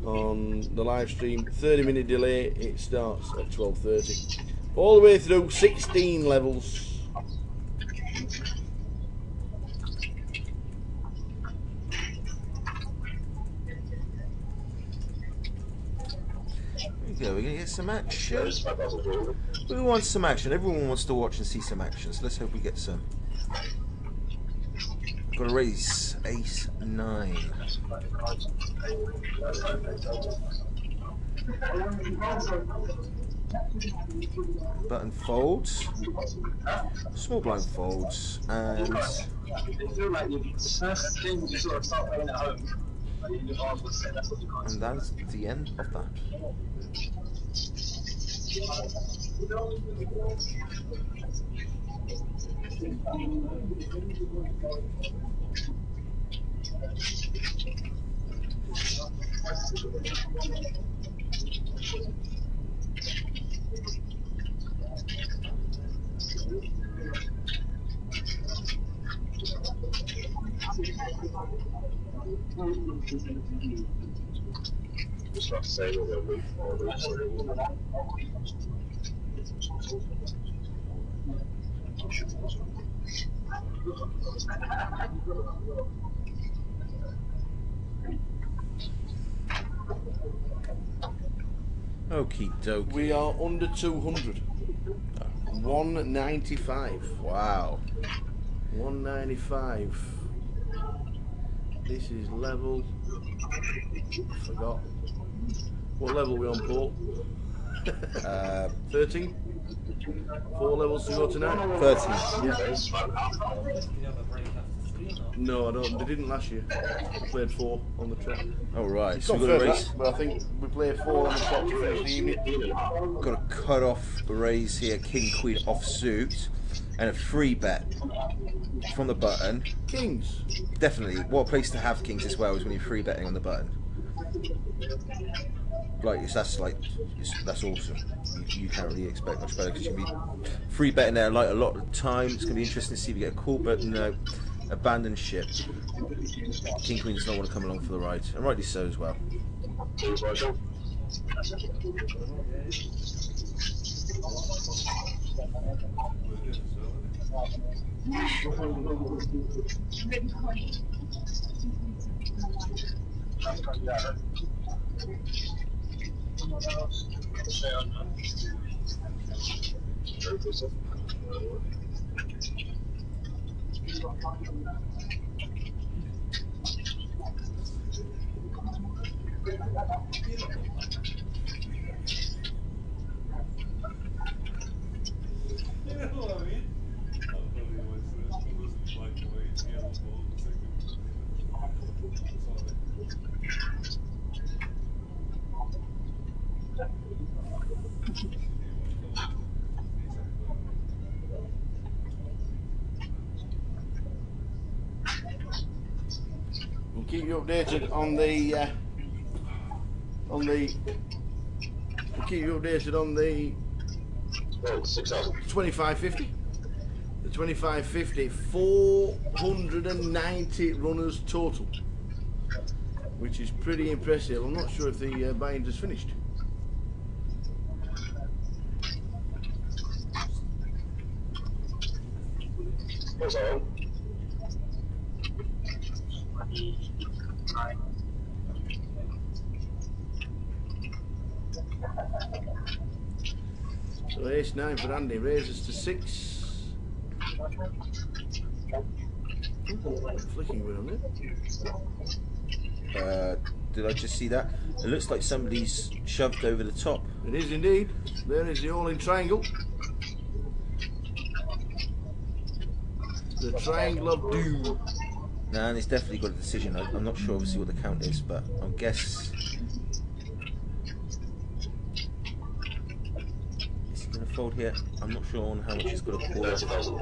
On the live stream, 30-minute delay, it starts at 12:30. All the way through, 16 levels. There you go, we're going to get some action. We want some action. Everyone wants to watch and see some action, so let's hope we get some. Got to raise ace 9. Button folds, small blind folds, and that's the end of that. Just like to say we're going to Okie dokie. We are under 200. 195. Wow. 195. This is level. I forgot. What level are we on, Paul? 13? 4 levels to go tonight? 13. Yeah. No, I don't. They didn't last year. We played 4 on the trot. Oh, right. It's So not we've got fair, to raise. but I think we play 4 on the trot to finish the evening. Got to cut off the raise here. King, Queen off suit. And a free bet from the button. Kings. Definitely. What a place to have kings as well is when you're free betting on the button. That's awesome. You can't really expect much better because you can be free betting there like a lot of the time. It's going to be interesting to see if you get a call, but no, abandon ship. King Queen does not want to come along for the ride, and rightly so as well. We'll keep you updated on the keep you updated on the Oh, 6,000. 2550. The 2550, 490 runners total, which is pretty impressive. I'm not sure if the bind has finished. What's that one? So ace 9 for Andy, raises to 6. Flicking away on it. Did I just see that? It looks like somebody's shoved over the top. It is indeed. There is the all-in triangle. The triangle of doom. Nah, and it's definitely got a decision. I'm not sure obviously what the count is, but I guess... Is he going to fold here? I'm not sure on how much he's got to call. 30,000.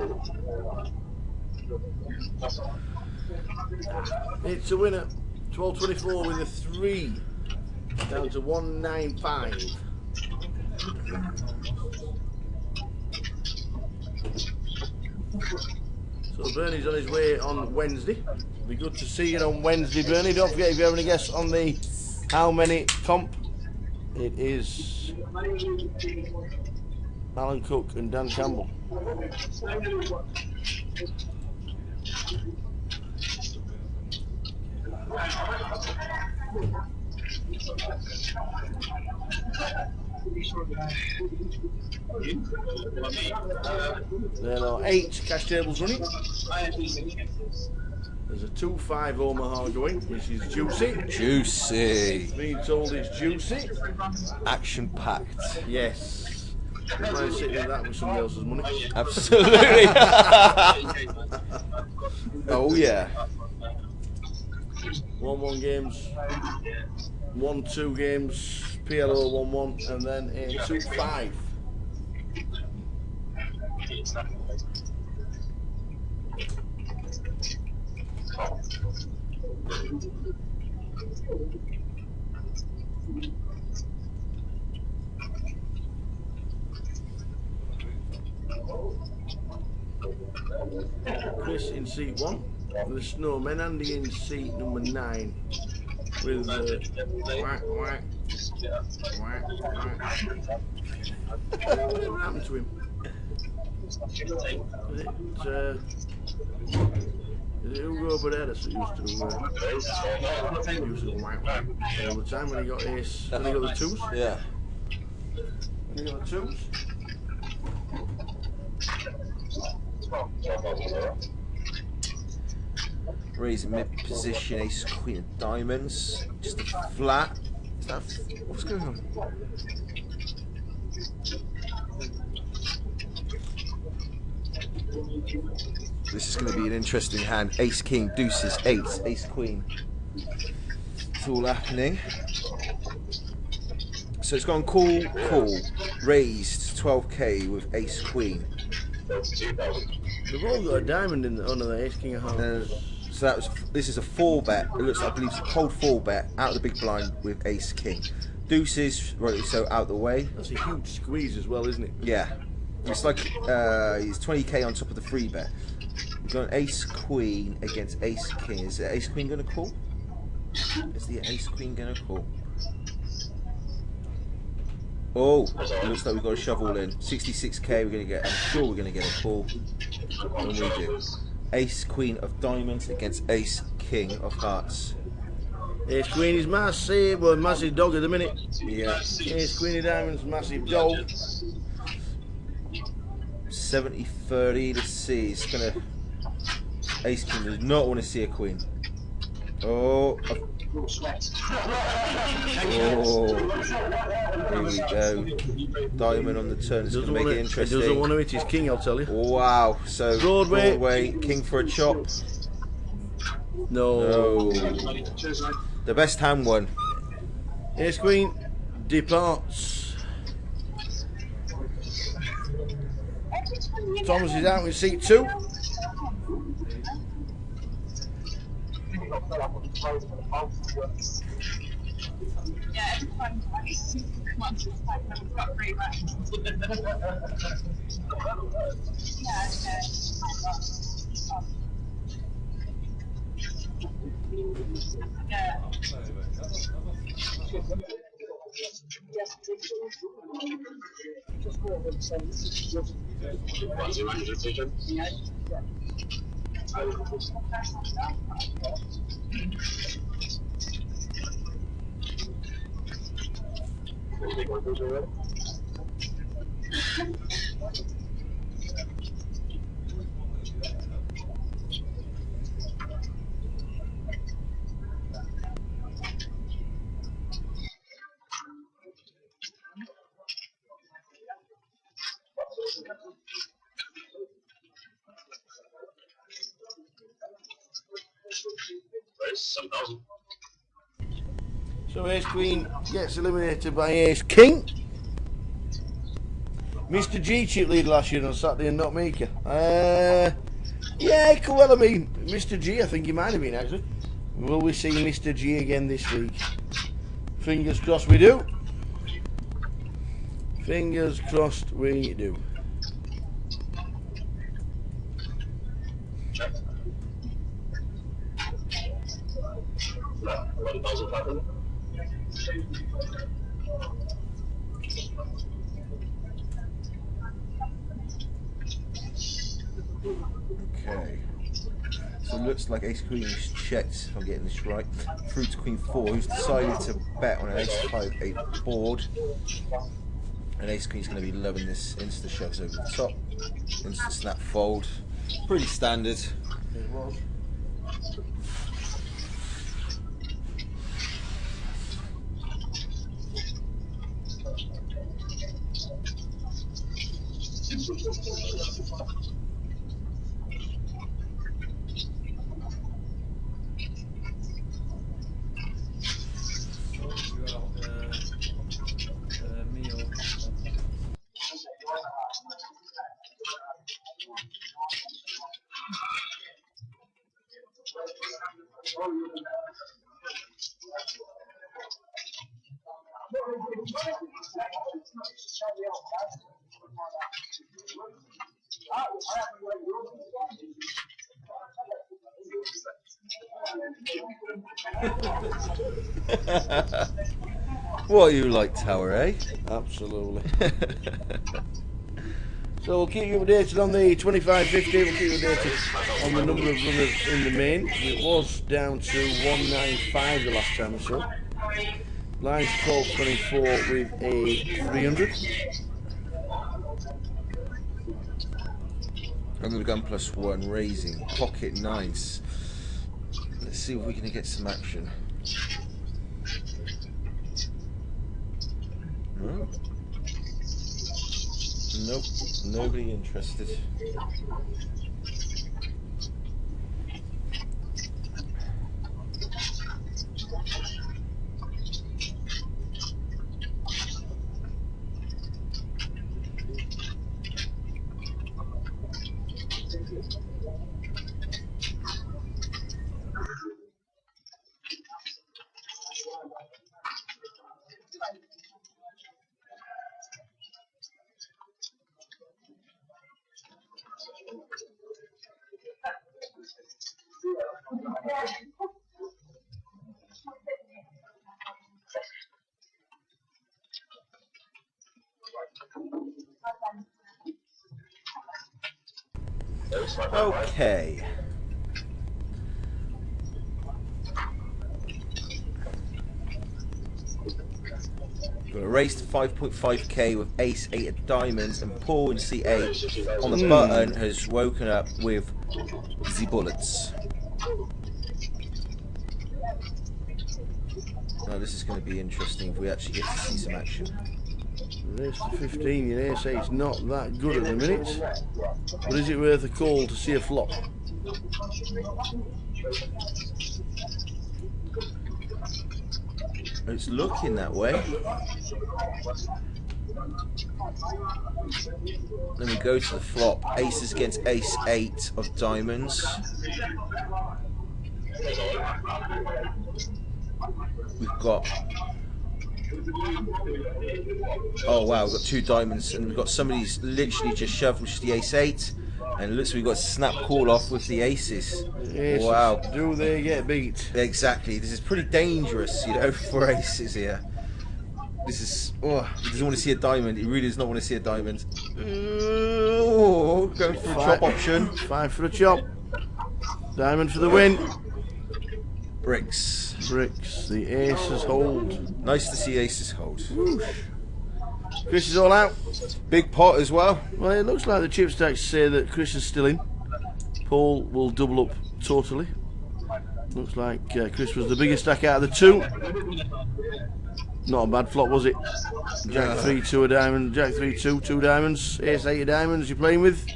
It's a winner. 1224 with a 3. Down to 195. So Bernie's on his way on Wednesday. Be good to see you on Wednesday, Bernie. Don't forget, if you have any guests on the how many comp, it is Alan Cook and Dan Campbell. There are 8 cash tables running. There's a 2-5 Omaha going, which is juicy. Juicy. Being told it's juicy. Action packed. Yes. If I sit in that with somebody else's money. Absolutely. Oh yeah. 1-1 games. 1-2 games. PLO 1-1, and then a 2-5. Chris in seat 1, with the Snowmen. Andy in seat number 9, with whack, whack, whack, whack. Whatever happened to him? Is it Hugo Barreras that used to whack, whack all the time when he got ace, when he got the 2s? Yeah. When he got the 2s? Raise mid position, ace queen of diamonds. Just a flat. Is that what's going on? This is going to be an interesting hand. Ace king, deuces, 8, ace queen. It's all happening. So it's gone call, call. Raised 12k with ace queen. They've all got a diamond in the, oh no, the ace king of hearts. So that was. This is a 4-bet. It looks like, I believe it's a cold 4-bet out of the big blind with ace king. Deuces, right, so out the way. That's a huge squeeze as well, isn't it? Yeah. It's like he's 20k on top of the 3-bet. We've got an ace queen against ace king. Is the ace queen going to call? Is the ace queen going to call? Oh, it looks like we've got a shovel in. 66k, we're going to get, I'm sure we're going to get a call. And we do. Ace queen of diamonds against ace king of hearts. Ace queen is massive, well, massive dog at the minute. Yeah. Ace queen of diamonds, massive dog. 70-30, let's see, it's going to... Ace king does not want to see a queen. Oh, oh, here we go. Diamond on the turn. It's going to make it interesting. He doesn't want to hit his king, I'll tell you. Wow. So Broadway, king for a chop. No. The best hand won. Ace queen departs. Thomas is out in seat 2. So Ace Queen gets eliminated by Ace King. Mr. G chip lead last year on Saturday and not Mika. Yeah, could well have been Mr. G. I think he might have been actually. Will we see Mr. G again this week? Fingers crossed we do. Fingers crossed we do. Okay. So it looks like Ace Queen's checked, if I'm getting this right, through to Queen 4, who's decided to bet on an Ace 5-8 board. And Ace Queen's going to be loving this insta shoves over the top, insta snap fold. Pretty standard. It was. What you like, Tower, eh? Absolutely. So we'll keep you updated on the 2550, we'll keep you updated on the number of runners in the main. It was down to 195 the last time I saw. Lines 1224 with a 300. Under the gun +1, raising, pocket nines. Let's see if we can get some action. No. Nope, nobody interested. Okay. Got a race to 5.5k with ace 8 of diamonds, and Paul in C8 on the button has woken up with the bullets. Now this is going to be interesting if we actually get to see some action. Race to 15, your ace 8's not that good at the minute. But is it worth a call to see a flop? It's looking that way. Then we go to the flop. Aces against ace 8 of diamonds. We've got Oh wow, we've got 2 diamonds, and we've got somebody's literally just shoved, which is the ace-8, and it looks like we've got a snap call off with the aces. Aces. Wow. Do they get beat? Exactly. This is pretty dangerous, you know, for aces here. This is. Oh, he doesn't want to see a diamond. He really does not want to see a diamond. Oh, going for a chop option. 5 for a chop. Diamond for the win. Bricks. Bricks. The aces hold. Nice to see aces hold. Whoosh. Chris is all out. Big pot as well. Well, it looks like the chip stacks say that Chris is still in. Paul will double up totally. Looks like Chris was the biggest stack out of the 2. Not a bad flop, was it? Jack 3, 2 a diamond. Jack 3, 2, 2 diamonds. Ace 8 of diamonds you're playing with.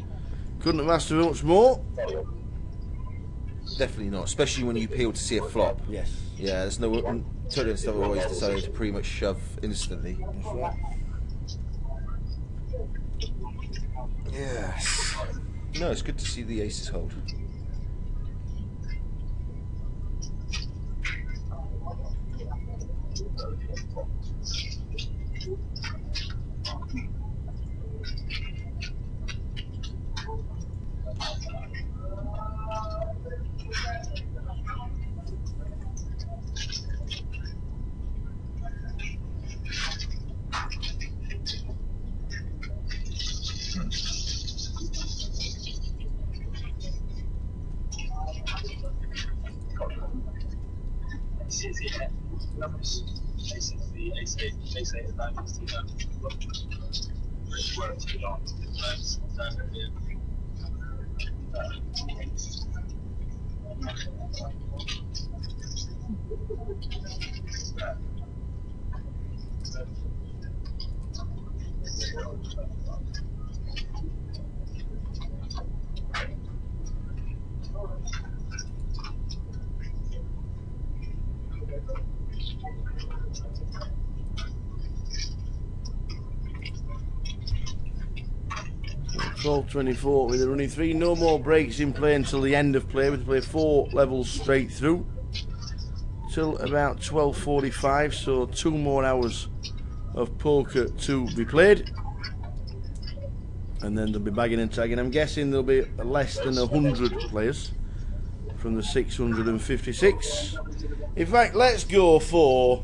Couldn't have asked for much more. Definitely not, especially when you peel to see a flop. Yes. Yeah, there's no. Totally and stuff always decided to pretty much shove instantly. That's right. Yes. No, it's good to see the aces hold. Twelve 24 with a running 3. No more breaks in play until the end of play. We play 4 levels straight through till about 12:45. So 2 more hours of poker to be played, and then they'll be bagging and tagging. I'm guessing there'll be less than 100 players from the 656. In fact, let's go for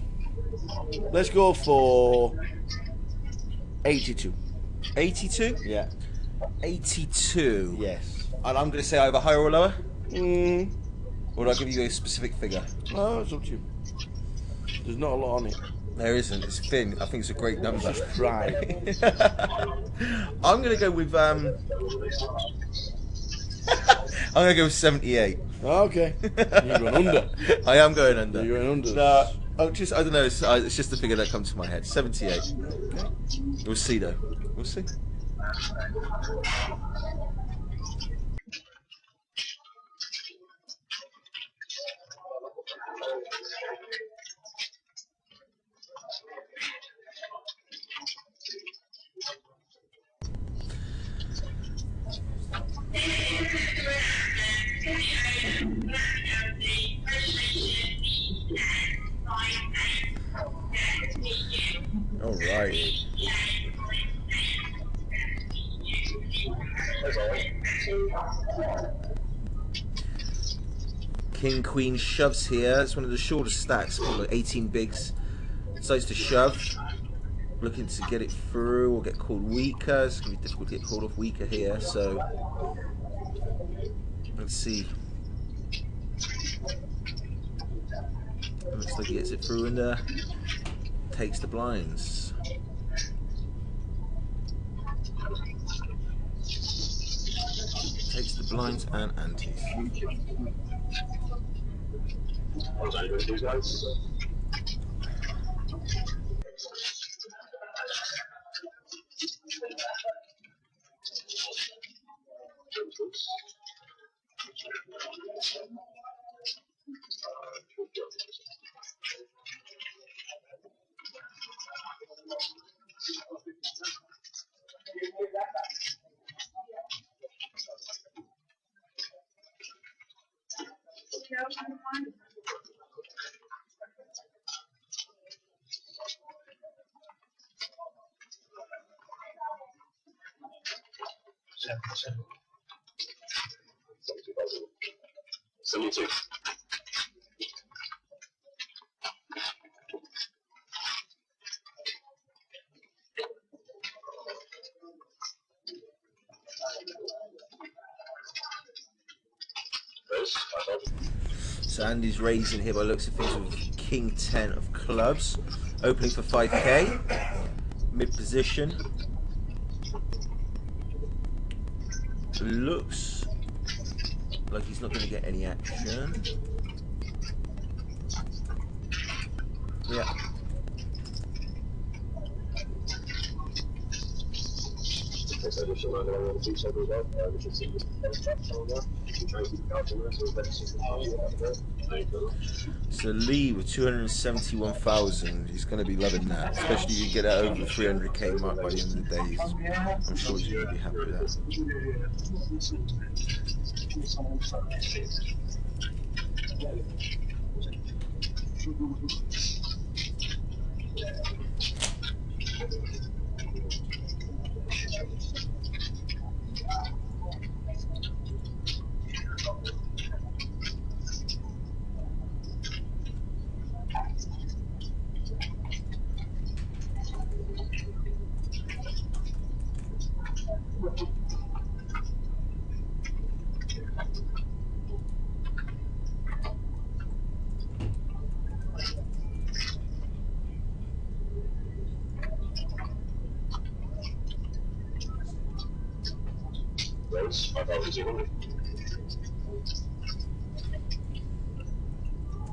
82. 82? Yeah. 82. Yes. And I'm going to say either higher or lower? Mm. Or do I give you a specific figure? Oh, it's up to you. There's not a lot on it. There isn't. It's thin. I think it's a great number. Just try. I'm going to go with I'm going to go with 78. Okay. You're going under. I am going under. You're going under. No, I don't know. It's just the figure that comes to my head. 78. Okay. We'll see though. We'll see. Alrighty. King Queen shoves here. It's one of the shortest stacks, probably 18 bigs. Decides to shove, looking to get it through or get called weaker. It's going to be difficult to get called off weaker here, so let's see. Looks like he gets it through and takes the blinds. Takes the blinds and antes. 72. So Andy's raising here by looks of things with King 10 of clubs, opening for 5k, mid position. Looks like he's not going to get any action. Yeah. So Lee with 271,000, he's going to be loving that, especially if you get that over the 300k mark by the end of the day. I'm sure he's going to be happy with that.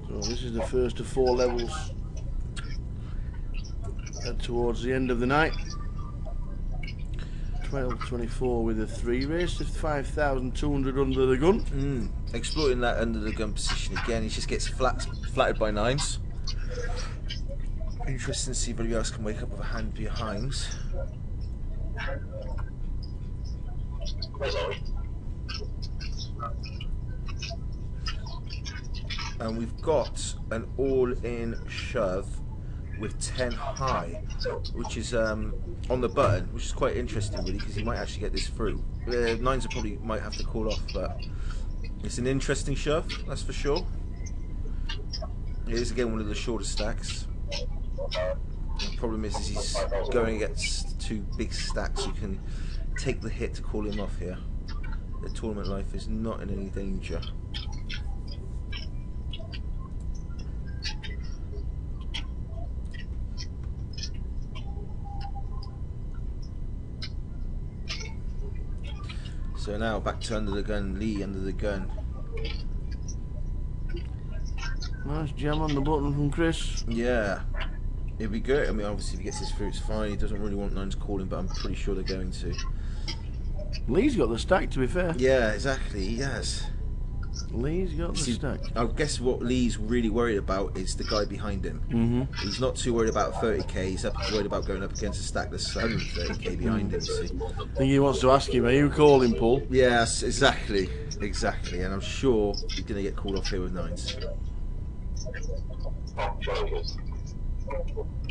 So this is the first of 4 levels towards the end of the night. 12.24 with a 3 race of 5,200 under the gun. Exploiting that under the gun position again, he just gets flattered by 9s. Interesting to see if anybody else can wake up with a hand behind. And we've got an all-in shove with 10 high, which is on the button, which is quite interesting really, because he might actually get this through. 9s are probably might have to call off, but it's an interesting shove, that's for sure. It is again one of the shorter stacks. The problem is he's going against 2 big stacks who can take the hit to call him off here. The tournament life is not in any danger. So now back to under the gun, Lee under the gun. Nice jam on the button from Chris. Yeah, it'd be good. I mean, obviously if he gets this through, it's fine. He doesn't really want 9s calling, but I'm pretty sure they're going to. Lee's got the stack, to be fair. Yeah, exactly, he has. Lee's got the stack. I guess what Lee's really worried about is the guy behind him. He's not too worried about 30k, he's worried about going up against a stack that's 130k behind him, see. I think he wants to ask him, are you calling, Paul? Yes, exactly, and I'm sure he's going to get called off here with 9s.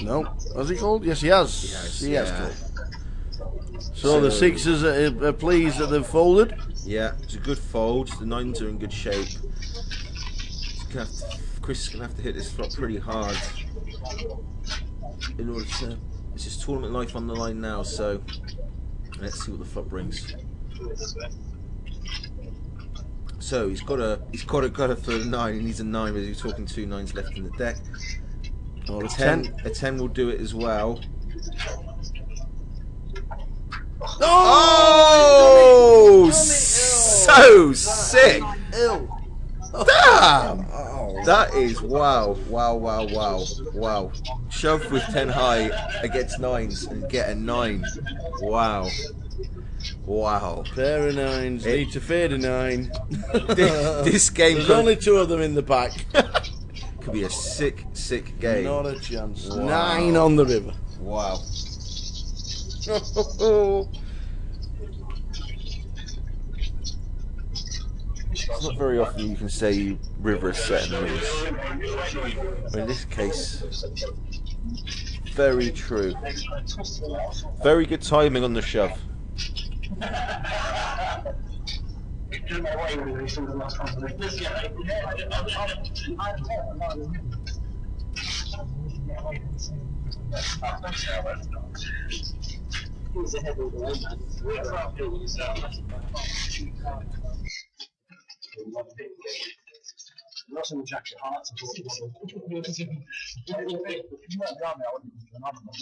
No, has he called? Yes, he has. He has called. So the 6s are pleased that they've folded. Yeah, it's a good fold. The 9s are in good shape. Chris is going to have to hit this flop pretty hard in order to. It's just tournament life on the line now, so let's see what the flop brings. So he's got a gutter for a 9. He needs a 9, but he's talking 2 9s left in the deck. Or a 10. A 10 will do it as well. Oh, so sick! Damn! That is wow. Shove with 10 high against 9s and get a 9. Wow. Pair of 9s, need to fade a 9. This game. There's only 2 of them in the pack. Could be a sick game. Not a chance. Wow. 9 on the river. Wow. It's not very often you can say river is set and lose. But in this case, very true. Very good timing on the shove. Get away with these things in last company. He's a heavy one, man. Lost in the jacket hearts. If you weren't down there, I wouldn't be another one.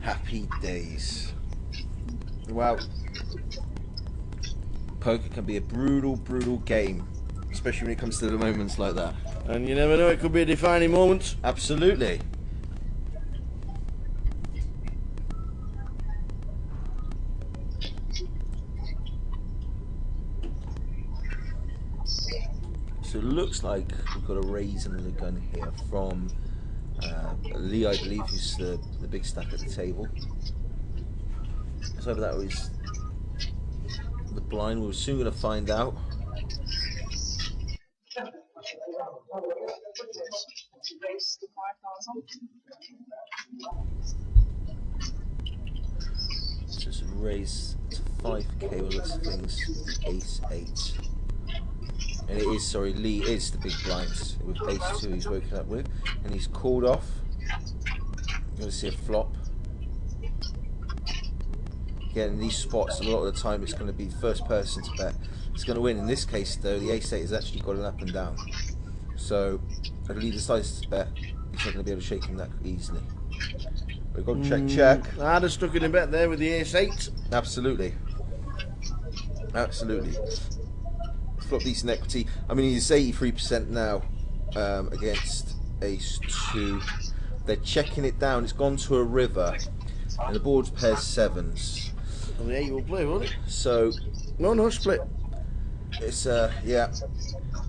Happy days. Wow. Poker can be a brutal, brutal game, especially when it comes to the moments like that. And you never know, it could be a defining moment. Absolutely. So it looks like we've got a raise under the gun here from Lee, I believe, who's the big stack at the table. So that was the blind. We're soon going to find out. So it's a raise to 5k with looks of things, ace 8. And it is, sorry, Lee is the big blinds with ace 2 he's woken up with. And he's called off. You're going to see a flop. Again, in these spots, a lot of the time it's going to be the first person to bet. It's going to win. In this case, though, the ace 8 has actually got an up and down. So, if Lee decides to bet, he's not going to be able to shake him that easily. We've got check. I'd have stuck in a bet there with the ace 8. Absolutely. Absolutely. Flop decent equity. I mean, he's 83% now against ace 2. They're checking it down. It's gone to a river, and the board's pairs 7s. And the 8 will play, won't it? So, No, split. it's yeah.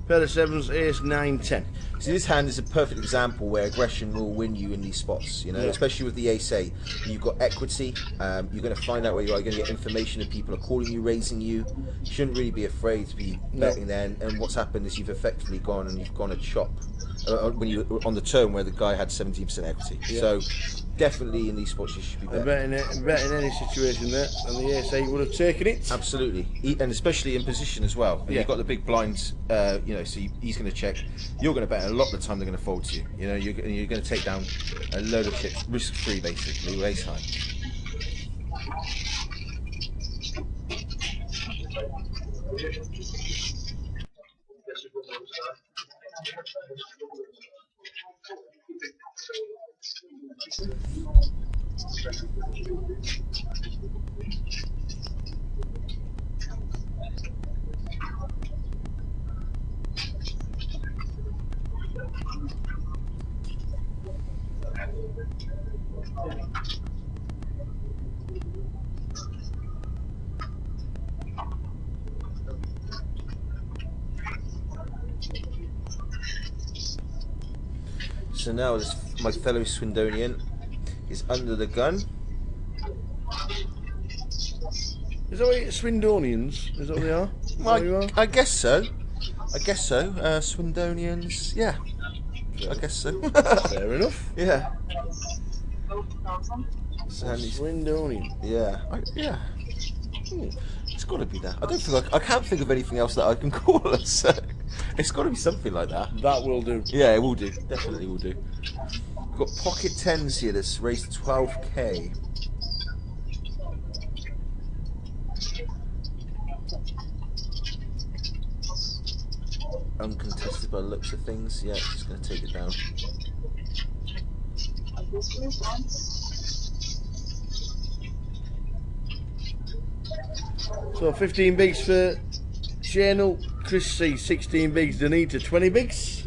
Pair of 7s, ace 9, 10. See, this hand is a perfect example where aggression will win you in these spots, you know, especially with the ace 8. You've got equity, you're going to find out where you are, you're going to get information if people are calling you, raising you. You shouldn't really be afraid to be betting there, and what's happened is you've effectively gone and you've gone a chop when you on the turn where the guy had 17% equity. So definitely in these spots you should be betting. Betting any situation there, and the ace 8 would have taken it. Absolutely, and especially in position as well. You've got the big blinds, you know, so he's going to check. You're going to bet, and a lot of the time they're going to fold to you. You know, you're going to take down a load of chips, risk-free basically, with ace high. So now this, my fellow Swindonian is under the gun. Is that what Swindonians? Is that what they are? Well, I guess so. I guess so. Swindonians, yeah. I guess so. Fair enough. Yeah. Swindonian. Yeah. Yeah. It's got to be that. I don't think I can't think of anything else that I can call us. It's got to be something like that. That will do. Yeah, it will do. Definitely will do. We've got pocket 10s here that's raised to 12k. Uncontested by the looks of things. Yeah, just going to take it down. So 15 bigs for Channel, Chris C, 16 bigs, Danita, 20 bigs.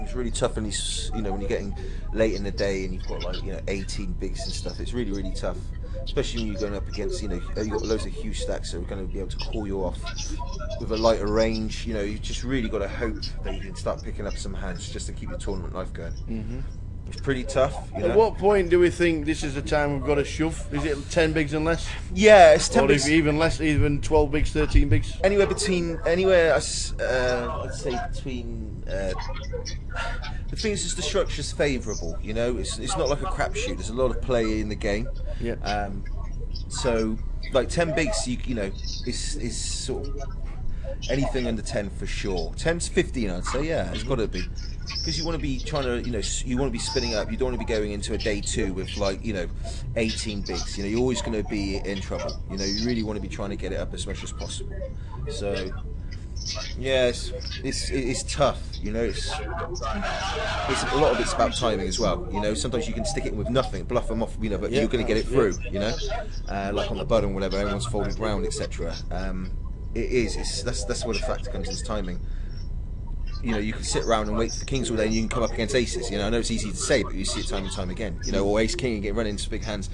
It's really tough when these, you know, when you're getting late in the day and you've got like, you know, 18 bigs and stuff. It's really, really tough, especially when you're going up against, you know, you've got loads of huge stacks, so we're going to be able to call you off with a lighter range. You know, you just really got to hope that you can start picking up some hands just to keep your tournament life going. It's pretty tough. You At know? what point do we think this is the time we've got to shove? Is it 10 bigs and less? Yeah, it's 10 Or bigs. if even less, even 12 bigs, 13 bigs? Anywhere, let's say between. The thing is, just the structure's favourable. You know, it's not like a crapshoot. There's a lot of play in the game. Yeah. So like 10 bigs, you know, is sort of anything under 10 for sure. 10's 15, I'd say. Yeah, it's got to be. Because you want to be trying to, you know, you want to be spinning up. You don't want to be going into a day 2 with like, you know, 18 bigs. You know, you're always going to be in trouble. You know, you really want to be trying to get it up as much as possible. So, yeah, it's tough. You know, it's a lot of it's about timing as well. You know, sometimes you can stick it in with nothing, bluff them off. You know, but you're going to get it through. You know, like on the button, whatever. Everyone's folded round, etc. That's where the factor comes. Is timing. You know, you can sit around and wait for the kings all day, and you can come up against aces. You know, I know it's easy to say, but you see it time and time again. You know, or ace king and get run into big hands,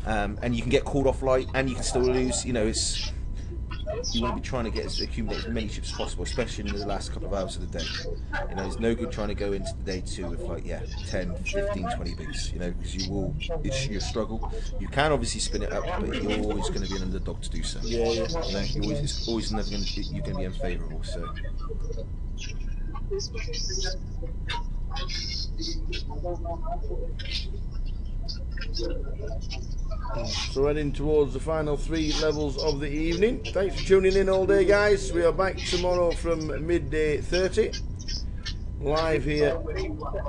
and you can get called off light, and you can still lose. You know, you want to be trying to accumulate as many chips as possible, especially in the last couple of hours of the day. You know, it's no good trying to go into the day 2 with like 10, 15, 20 bigs. You know, because you'll struggle. You can obviously spin it up, but you're always going to be an underdog to do so. Yeah. You know, it's always never going to you're going to be unfavourable. So. So heading towards the final 3 levels of the evening. Thanks for tuning in all day, guys. We are back tomorrow from midday 30. Live here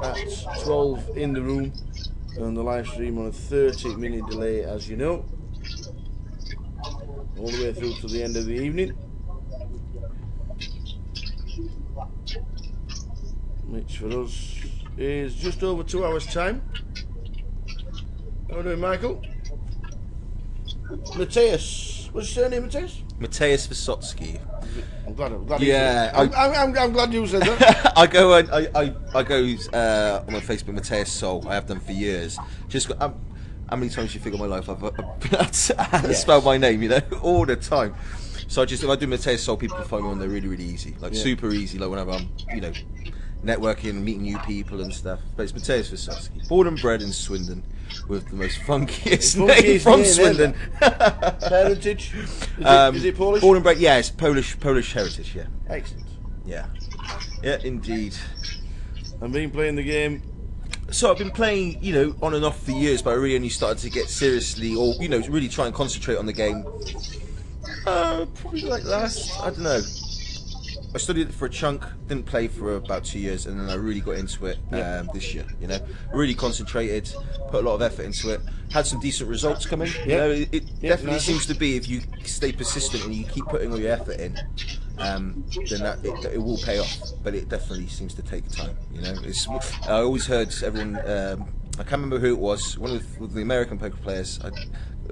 at 12 in the room. And the live stream on a 30-minute delay, as you know. All the way through to the end of the evening. Which for us is just over 2 hours time. How are we doing, Michael? Mateus. What's your surname, Mateus? Mateus Vysotsky. I'm glad. Yeah, I'm glad you said that. I go on my Facebook, Mateus Soul. I have done for years. Just how many times do you think of my life I've spelled my name? You know, all the time. So if I do Mateus Soul, people can find me on there really, really easy, like super easy. Like whenever I'm, you know, networking, meeting new people and stuff. But it's Mateus Vysotsky, born and bred in Swindon, with the most funkiest name from Swindon. Heritage? Is it Polish? Born and bred, yeah, it's Polish heritage, yeah. Excellent. Yeah, indeed. I've been playing the game. So I've been playing, you know, on and off for years, but I really only started to get seriously, or you know, really try and concentrate on the game. Probably like last, I don't know. I studied it for a chunk, didn't play for about 2 years, and then I really got into it this year. You know, really concentrated, put a lot of effort into it, had some decent results coming. You know, it definitely seems to be, if you stay persistent and you keep putting all your effort in, then it will pay off. But it definitely seems to take time. You know, I always heard everyone. I can't remember who it was. One of the American poker players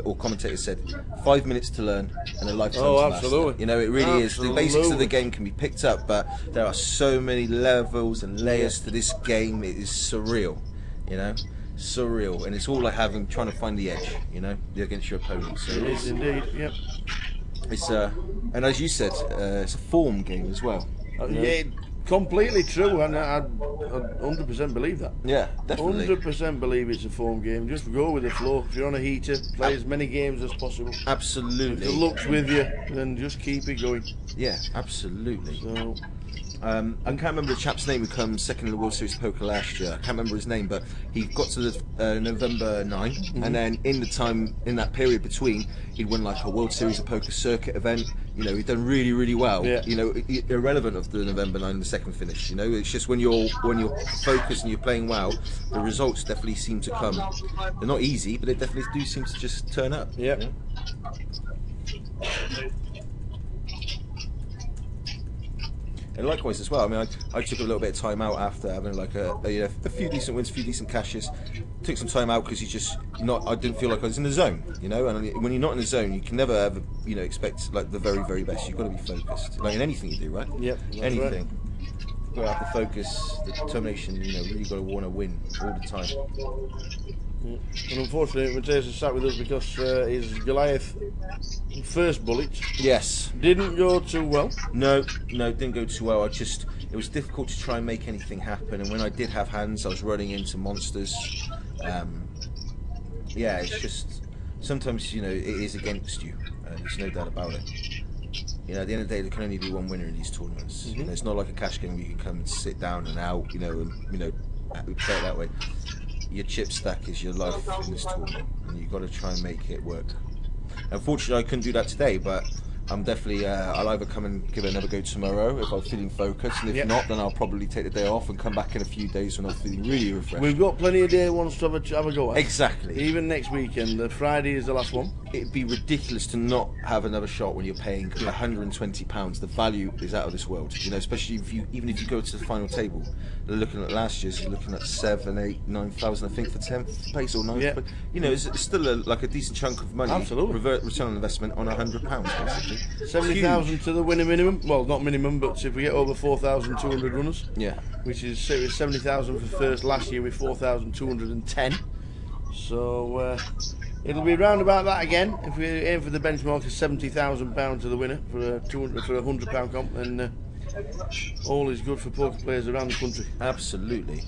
or commentators said, 5 minutes to learn and a lifetime to absolutely. master. You know, it really is. The basics of the game can be picked up, but there are so many levels and layers to this game. It is surreal, you know, surreal, and it's all like trying to find the edge, you know, against your opponent. So It is indeed. Yep. it's and as you said, it's a form game as well. Yeah, completely true, and I 100% believe that. Yeah, definitely. 100% believe it's a form game. Just go with the flow. If you're on a heater, play as many games as possible. Absolutely. If the luck's with you, then just keep it going. Yeah, absolutely. So, I can't remember the chap's name who came second in the World Series of Poker last year. I can't remember his name, but he got to the November 9, and then in that period between, he'd won like a World Series of Poker circuit event. You know, he'd done really, really well. Yeah. You know, irrelevant of the November 9, the second finish. You know, it's just when you're focused and you're playing well, the results definitely seem to come. They're not easy, but they definitely do seem to just turn up. yeah. You know? And likewise as well. I mean, I took a little bit of time out after having like a few decent wins, a few decent cashes. Took some time out because I didn't feel like I was in the zone, you know. And when you're not in the zone, you can never ever, you know, expect like the very, very best. You've got to be focused, like in anything you do, right? Yep. Anything. You've got to have the focus, the determination. You know, really got to want to win all the time. Yeah. And unfortunately, Mateus is sat with us because his Goliath first bullet Yes. didn't go too well. No, didn't go too well. It was difficult to try and make anything happen, and when I did have hands, I was running into monsters. Yeah, it's just sometimes it is against you, and there's no doubt about it. At the end of the day, there can only be one winner in these tournaments. It's not like a cash game where you can come and sit down and out, and play it that way. Your chip stack is your life in this tournament, and you've got to try and make it work. Unfortunately, I couldn't do that today, but I'm definitely, I'll either come and give it another go tomorrow if I'm feeling focused, and if not, then I'll probably take the day off and come back in a few days when I'm feeling really refreshed. We've got plenty of day ones to have a go at. Exactly. Even next weekend, the Friday is the last one. It'd be ridiculous to not have another shot when you're paying £120. The value is out of this world, especially even if you go to the final table. They're looking at last year's, you're looking at 7,000, 8,000, 9,000, I think, for 10th place or 9th. But it's still a decent chunk of money. Absolutely. Return on investment on £100 basically. 70,000 to the winner minimum. Well, not minimum, but if we get over 4,200 runners, which is 70,000 for first last year with 4,210. So it'll be round about that again. If we aim for the benchmark of £70,000 to the winner for a £100 comp, then all is good for poker players around the country. Absolutely.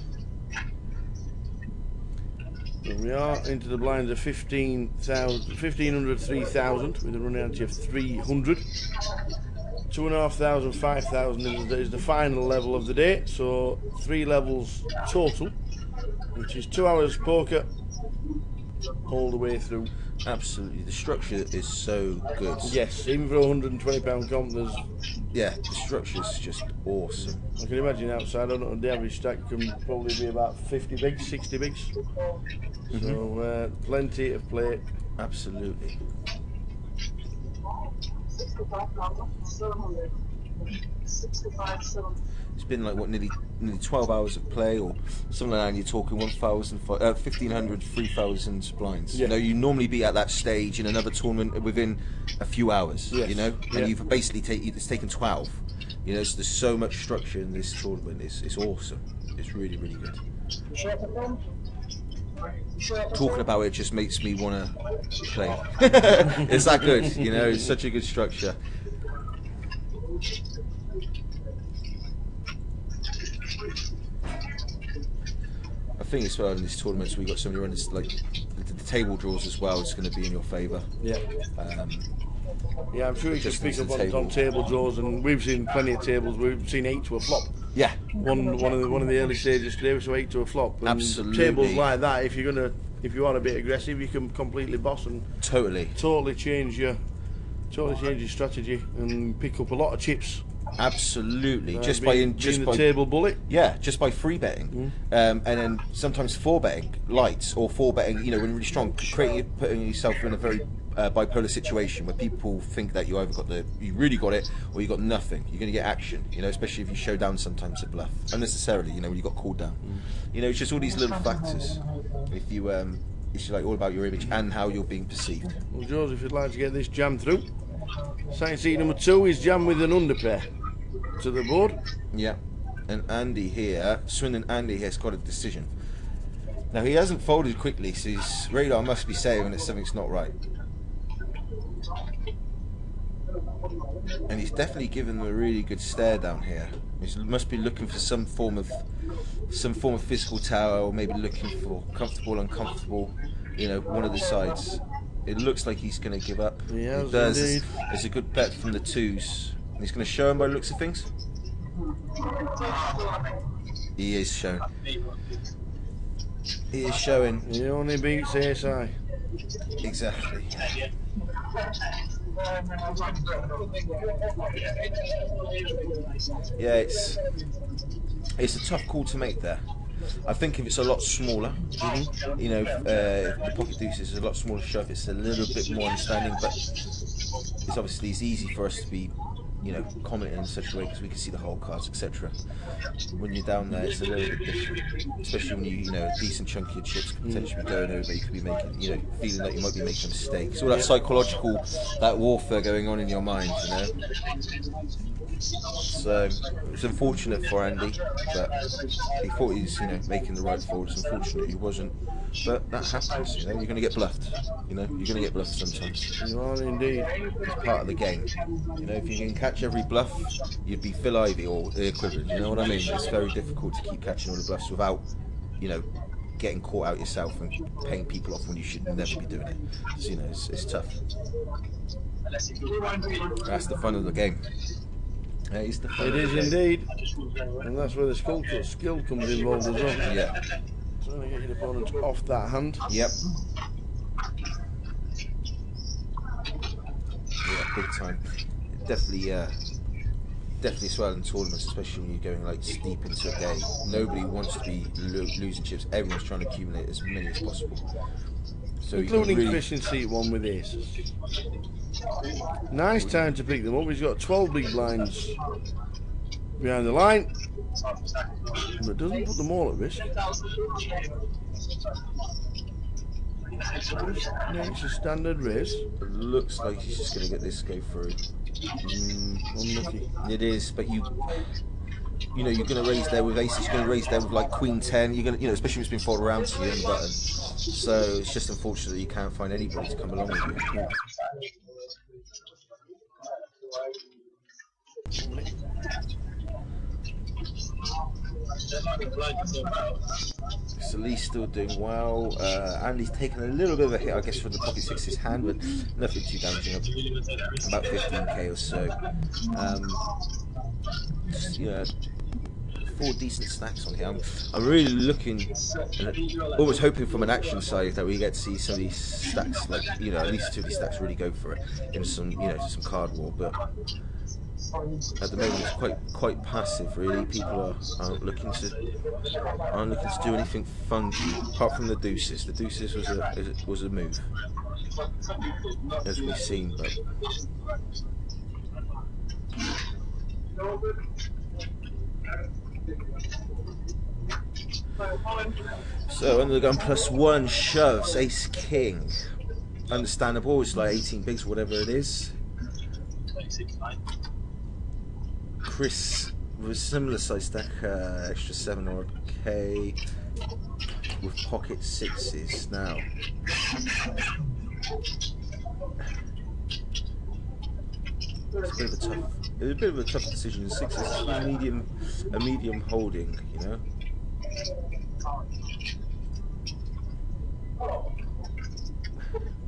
So we are into the blinds of 1,500, 3,000 with a running ante of 300. 2,500, 5,000 is the final level of the day. So 3 levels total, which is 2 hours poker all the way through. Absolutely, the structure is so good. Yes, even for a £120 comp, there's... Yeah, the structure is just awesome. I can imagine outside, I don't know, the average stack can probably be about 50 bigs, 60 bigs. So plenty of play. Absolutely. It's been like nearly 12 hours of play or something like that, and you're talking 1,500, 3,000 blinds. Yeah. You normally be at that stage in another tournament within a few hours. And you've basically it's taken 12. So there's so much structure in this tournament. It's awesome. It's really, really good. Talking about it just makes me want to play. It's that good, it's such a good structure. I think as well in these tournaments we've got somebody running like the table draws as well. It's going to be in your favour. Yeah, I'm sure you can pick up on table draws, and we've seen plenty of tables. We've seen 8 to a flop. Yeah, one of the early stages today, so 8 to a flop. And absolutely. Tables like that, if you are a bit aggressive, you can completely boss and totally change your strategy and pick up a lot of chips. Absolutely, just by table bullet. Yeah, just by free betting, and then sometimes 4 betting lights or 4 betting. When really strong, putting yourself in a very bipolar situation where people think that you either you really got it or you got nothing. You're going to get action, especially if you show down sometimes at bluff unnecessarily. When you got called down, it's just all these little factors. If you it's like all about your image and how you're being perceived. Well, George, if you'd like to get this jam through, second seat number 2 is jam with an underpair to the board. Yeah, and Andy here, Swindon Andy has got a decision. Now he hasn't folded quickly, so his radar must be saying that something's not right. And he's definitely given them a really good stare down here. He must be looking for some form of physical tower, or maybe looking for comfortable, uncomfortable. One of the sides. It looks like he's going to give up. He has, indeed. It's a good bet from the 2s. And he's going to show him by the looks of things. He is showing. He is showing. He only beats ASI. Exactly. Yeah, it's a tough call to make there. I think if it's a lot smaller, the pocket deuce is a lot smaller shove, it's a little bit more understanding, but it's easy for us to be commenting in such a way because we can see the whole cards, etc. When you're down there, it's a little bit different, especially when a decent chunk of your chips could potentially be going over. You could be making, feeling like you might be making a mistake. It's all that psychological, that warfare going on in your mind, So it's unfortunate for Andy, but he thought he was, making the right fold. It's unfortunate he wasn't, but that happens. You're going to get bluffed. You're going to get bluffed sometimes. You are indeed. It's part of the game. If you can catch every bluff, you'd be Phil Ivey or the equivalent. You know what I mean? It's very difficult to keep catching all the bluffs without, getting caught out yourself and paying people off when you should never be doing it. So, it's tough. That's the fun of the game. It is the fun. It is indeed, and that's where the skill comes involved as well. Yeah. Trying to get your opponent off that hand. Yep. Yeah, big time. Definitely swell in tournaments, especially when you're going like deep into a game. Nobody wants to be losing chips. Everyone's trying to accumulate as many as possible. So including fish in seat 1 with aces. Nice time to pick them up. He's got 12 big blinds behind the line, but doesn't put them all at risk. Just makes a standard raise. It looks like he's just going to get this go through. Unlucky. It is, but you're going to raise there with aces. You're going to raise there with like Queen 10. You're going to, especially if it's been folded around to you on the button. So it's just unfortunate that you can't find anybody to come along with you. So Lee's still doing well. Andy's taken a little bit of a hit, I guess, from the pocket sixes hand, but nothing too damaging. About 15k or so. Yeah, 4 decent stacks on here. I'm really looking, almost hoping from an action side that we get to see some of these stacks, like at least 2 of these stacks really go for it in some some card war. But at the moment, it's quite passive. Really, people aren't looking to do anything funky apart from the deuces. The deuces was a move, as we've seen, but. So under the gun +1 shoves ace king. Understandable, it's like 18 bigs, whatever it is. Chris with a similar size stack, extra 7 or K with pocket sixes now. It's a bit of a tough decision. 6 is a medium holding,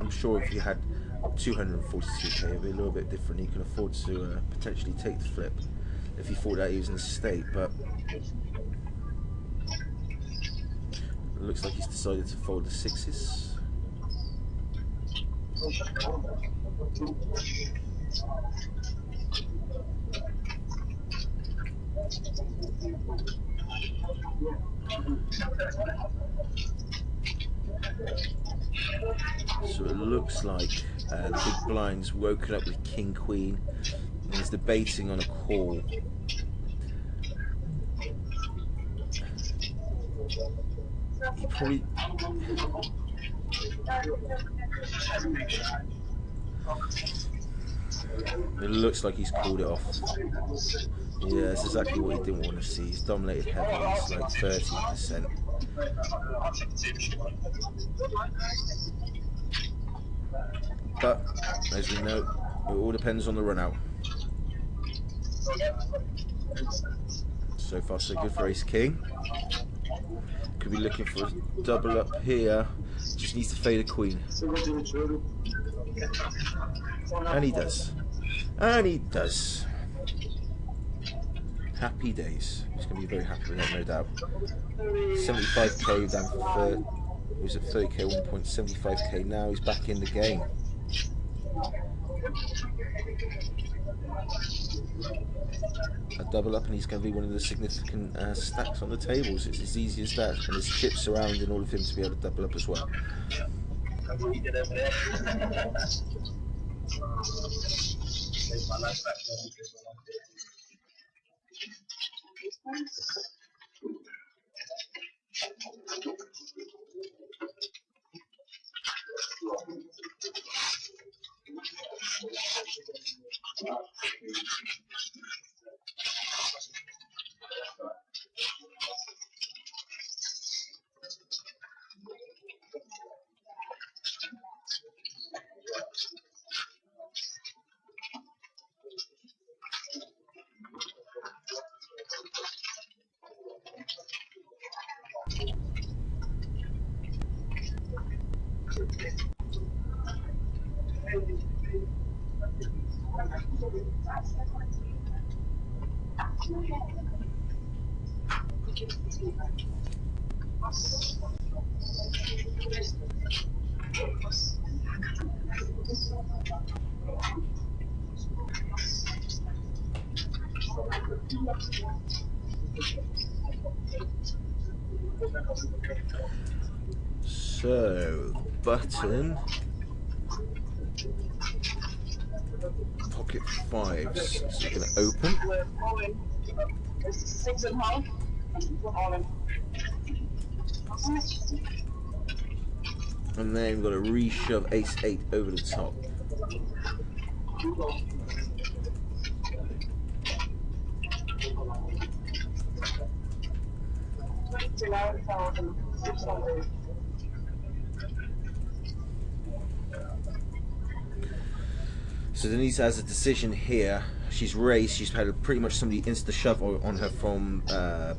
I'm sure if you had 242k, it'd be a little bit different. You can afford to potentially take the flip if he thought that he was in a state, but it looks like he's decided to fold the 6s. So it looks like the big blind's woken up with king queen and is debating on a call. He probably it looks like he's called it off. Yeah, that's exactly what he didn't want to see. He's dominated heavily. It's like 30%. But as we know, it all depends on the run out. So far so good for ace king. Could be looking for a double up here. Just needs to fade a queen. And he does. And he does. Happy days. He's going to be very happy with that, no doubt. 75k down for he was at 30k 1.75k now. He's back in the game. A double up and he's going to be one of the significant stacks on the tables. It's as easy as that, and there's chips surrounding all of him to be able to double up as well. So, button, pocket fives. So we're going to open. It's 6.5. All in. And then we've got to reshove ace 8 over the top. So Denise has a decision here. She's raised. She's had pretty much somebody insta shove on her from the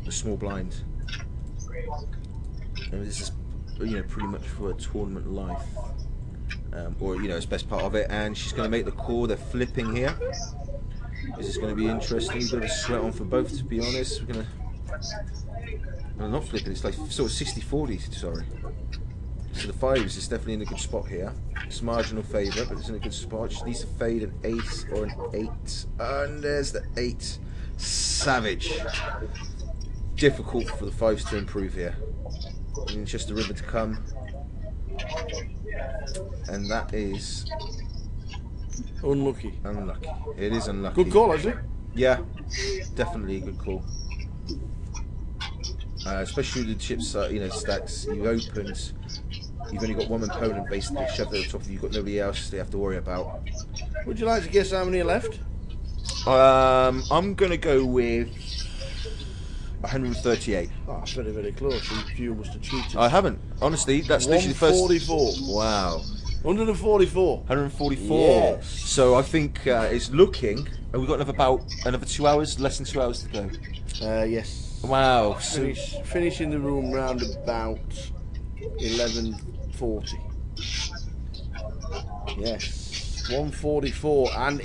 small blind. And this is, you know, pretty much for a tournament life, or you know, it's best part of it. And she's going to make the call. They're flipping here. This is going to be interesting. A bit of a sweat on for both, to be honest. We're going to. No, not flipping. It's like sort of 60-40. Sorry. So the fives is definitely in a good spot here. It's marginal favourite, but it's in a good spot. She needs to fade an ace or an 8. And there's the 8. Savage. Difficult for the fives to improve here. And just a river to come. And that is unlucky. Unlucky. It is unlucky. Good call, actually. Yeah, definitely a good call. Especially with the chips, you know, stacks. You opened. You've only got one opponent basically shoved at the top of you. You've got nobody else they have to worry about. Would you like to guess how many are left? I'm gonna go with 138. Oh, that's very, very close. You must have cheated. I haven't. Honestly, that's literally the first. 144. Wow. 144. 144. Yes. So I think it's looking. And we've got another 2 hours, less than 2 hours to go. Yes. Wow. Finish in the room round about 11:40. Yes. 144 and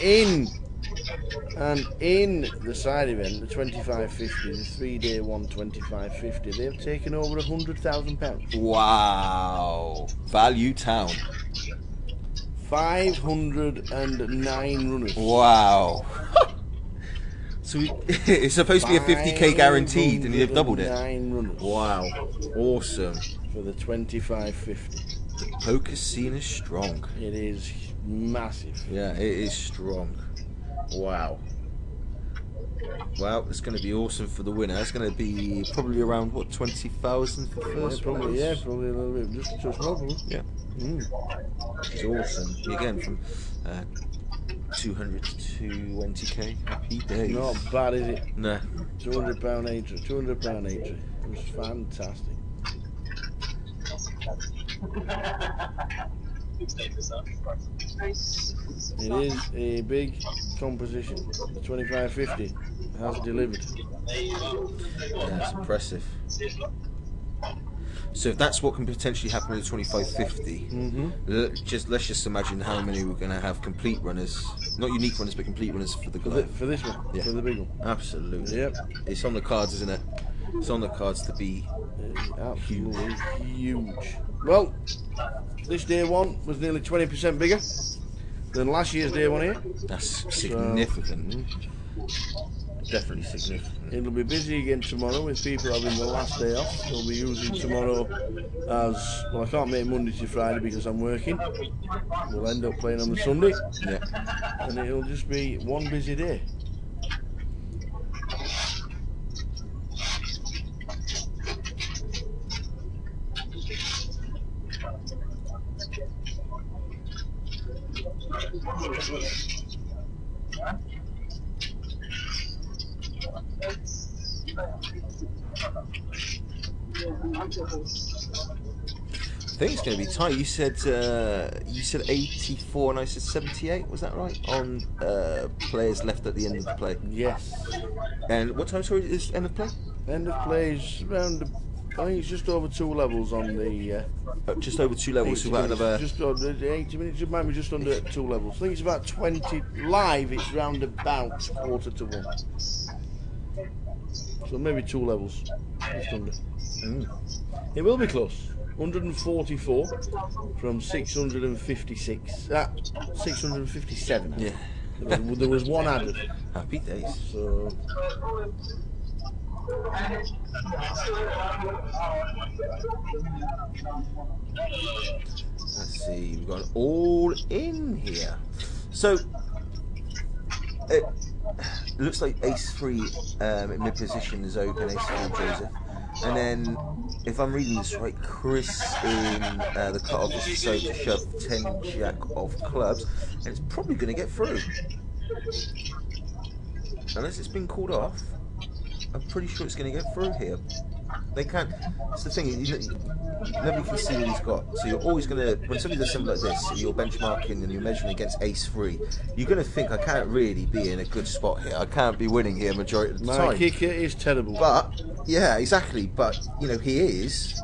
in the side event, the 2550, the 3-day one 2550, they've taken over £100,000. Wow. Value town. 509 runners. Wow. So it's supposed to be a 50k guaranteed, and they've doubled it. 9 runners. Wow. Awesome. For the 2550. The poker scene is strong. It is massive. Yeah, it is strong. Wow. Well, it's going to be awesome for the winner. It's going to be probably around, what, 20,000 for the first one? Probably a little bit. Just probably. Yeah. It's awesome. Again, from 200 to 20k. Happy days. Not bad, is it? Nah. £200 entry. £200 entry. It was fantastic. It is a big composition. The 2550 has delivered. Yeah, it's impressive. So if that's what can potentially happen with the 2550, let's just imagine how many we're going to have complete runners, not unique runners, but complete runners for the Goliath. For this one, yeah. For the big one. Absolutely. Yep. It's on the cards, isn't it? It's on the cards to be absolutely huge. Well, this day one was nearly 20% bigger than last year's day one here. That's significant. Definitely significant. It'll be busy again tomorrow with people having the last day off. They'll be using tomorrow as, well, I can't make Monday to Friday because I'm working. We'll end up playing on the Sunday. Yeah. And it'll just be one busy day. I think it's going to be tight. You said 84 and I said 78. Was that right? On players left at the end of the play. Yes. And what time, sorry, is end of play? End of play is around I think it's just over 2 levels on the. Just over 2 levels. 80 So we've got minutes, another. just under 80 minutes. It might be just under 2 levels. I think it's about 20 live. It's round about 1:45. So maybe 2 levels, just under. It will be close. 144 from 656. 657. Yeah. There was one added. Happy days. So. Let's see, we've got all in here. So it looks like ace 3 in mid position is open, ace 3 Joseph. And then, if I'm reading this right, Chris in the cutoff is decided to shove 10 jack of clubs, and it's probably going to get through. Unless it's been called off, I'm pretty sure it's going to get through here. They can't. It's the thing. Nobody can see what he's got. So you're always going to, when somebody does something like this, and you're benchmarking and you're measuring against ace 3, you're going to think, I can't really be in a good spot here. I can't be winning here majority of the time. My kicker is terrible. But yeah, exactly. But you know he is.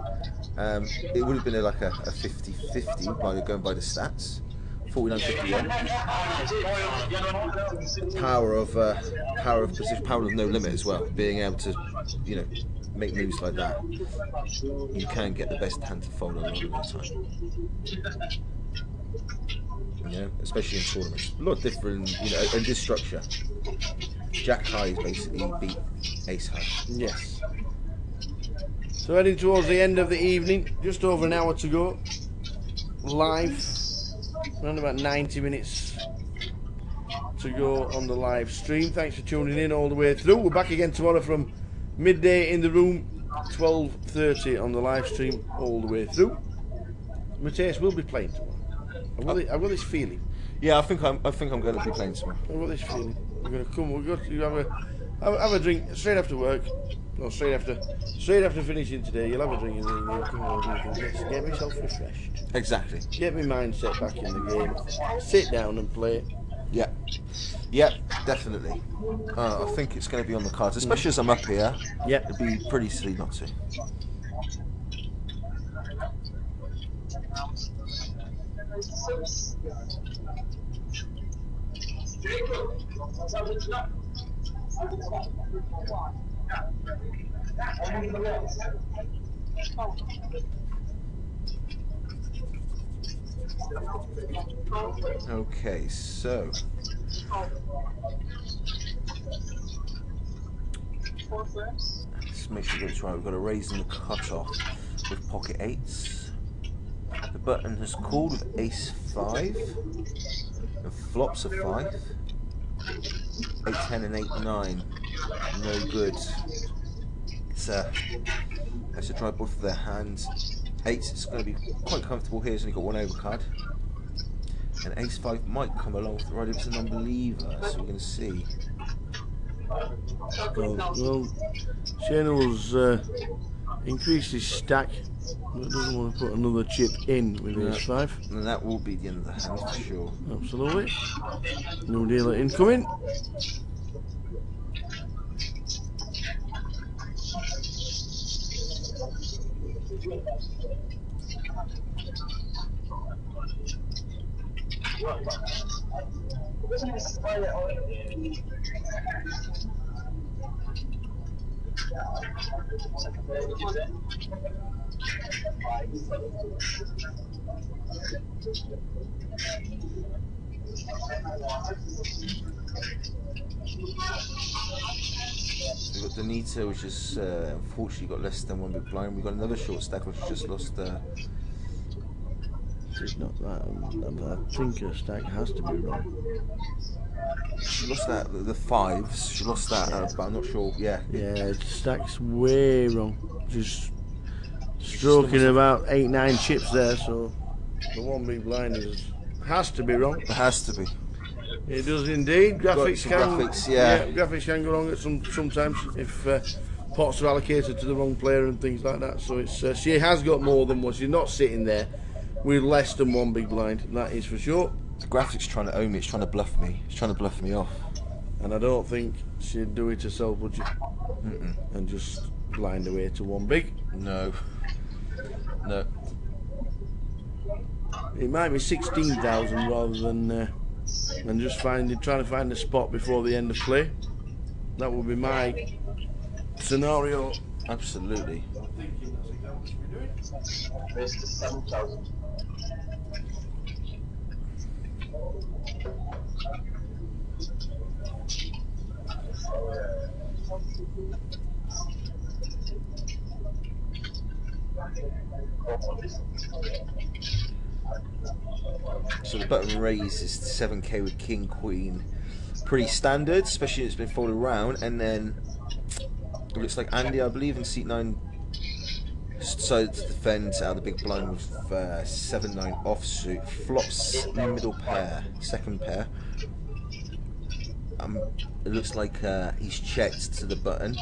It would have been like a 50-50 by going by the stats. 49-51. Power of position, power of no limit as well. Being able to, you know, make moves like that. You can get the best hand to fold a lot of the time. You know, especially in tournaments. A lot different, you know, in this structure. Jack high is basically beat ace high. Yes. So heading towards the end of the evening, just over an hour to go. Live. Around about 90 minutes to go on the live stream. Thanks for tuning in all the way through. We're back again tomorrow from midday in the room, 12:30 on the live stream all the way through. Matthias will be playing tomorrow. I've got this feeling. Yeah, I think I'm going to be playing tomorrow. I've got this feeling. We're going to come. We're going to have a drink straight after work. No, straight after finishing today. You'll have a drink and then you'll come over and you can get myself refreshed. Exactly. Get my mindset back in the game. Sit down and play. Yeah. Yep, definitely. I think it's going to be on the cards, especially as I'm up here. Yeah. It'd be pretty silly not to. Okay, so let's make sure it's right. We've got a raise in the cutoff with pocket 8s. The button has called with ace 5 and flops a 5. 8, 10 and 8, 9. No good. It's a try both of their hands. 8 is going to be quite comfortable here. He's only got one overcard. And ace 5 might come along with the right. It's a non-believer, so we're going to see. Well, Shannell's increased his stack, but doesn't want to put another chip in with ace 5. And that will be the end of the hand for sure. Absolutely. No dealer incoming. We've got Donito, which is unfortunately got less than one big blind. We've got another short stack, which just lost. It's not that. I think her stack has to be wrong. She lost that the 5s. She lost that, but I'm not sure. Yeah. Yeah, stack's way wrong. Just stroking about 8, 9 chips there. So the one big blind has to be wrong. It has to be. It does indeed. Graphics yeah. Graphics can go wrong at sometimes if pots are allocated to the wrong player and things like that. So it's she has got more than one. She's not sitting there with less than one big blind. That is for sure. The graphics trying to own me. It's trying to bluff me. It's trying to bluff me off. And I don't think she'd do it to sell budget and just blind away to one big. No. No. It might be 16,000 rather than just trying to find a spot before the end of play. That would be my scenario. Absolutely. I'm thinking that's exactly what we should be doing. Raise to 7,000. So the button raise is 7k with king, queen. Pretty standard, especially it's been folded around. And then it looks like Andy, I believe, in seat 9 decided to defend out of the big blind with 7-9 offsuit. Flops middle pair, second pair. It looks like he's checked to the button.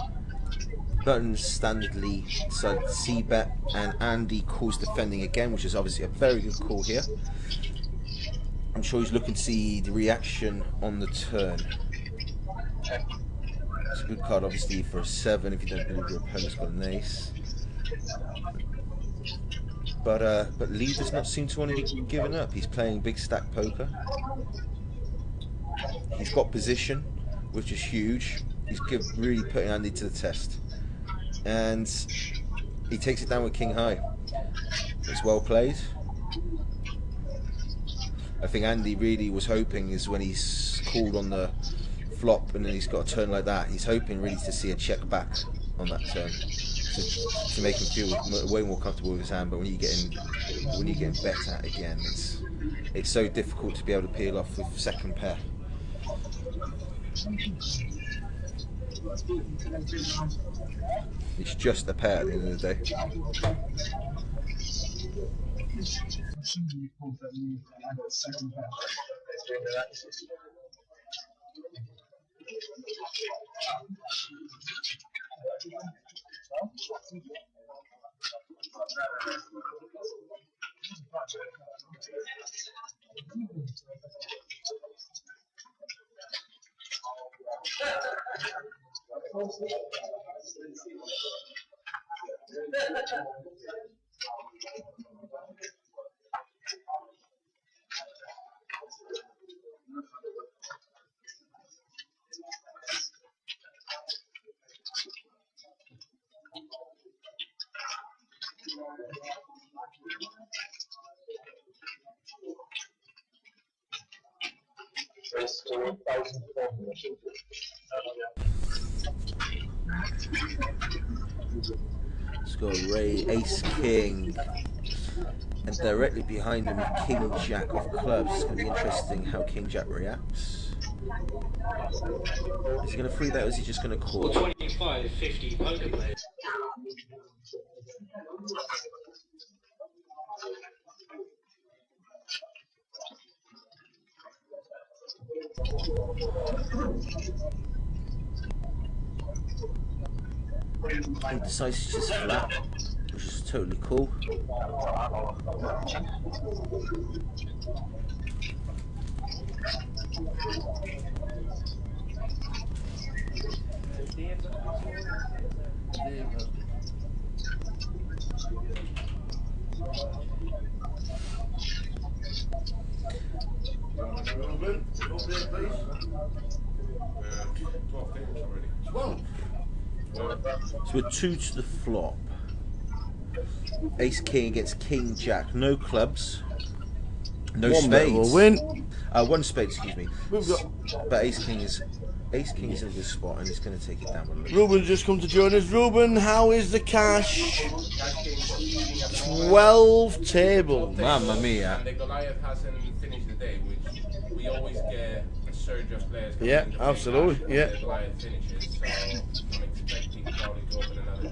Button's standardly decided to c-bet, and Andy calls defending again, which is obviously a very good call here. I'm sure he's looking to see the reaction on the turn. It's a good card, obviously, for a 7 if you don't believe your opponent's got an ace. But Lee does not seem to want to be given up. He's playing big stack poker. He's got position, which is huge. He's really putting Andy to the test. And he takes it down with king high. It's well played. I think Andy really was hoping is when he's called on the flop and then he's got a turn like that, he's hoping really to see a check back on that turn to make him feel way more comfortable with his hand. But when you get in bet at again, it's so difficult to be able to peel off with second pair. It's just a pair at the end of the day. Raise to 1,400. Let's go Ray, ace king, and directly behind him king jack of clubs. It's going to be interesting how king jack reacts. Is he going to free that or is he just going to call? 25-50 poker players. He decides to just flat, which is totally cool. Ruben, update please. 12 tables already. 12. So we're 2 to the flop. Ace king against king jack. No clubs. No One bet spades. will win. One spade, excuse me. We've got But ace king is in a good spot and he's going to take it down with a little. Ruben's just come to join us. Ruben, how is the cash? 12 tables. Mamma mia. And the Goliath hasn't finished the day, which we always get a surge of players coming Yeah, in to play absolutely, cash yeah. when the Goliath finishes, so I'm expecting probably to open another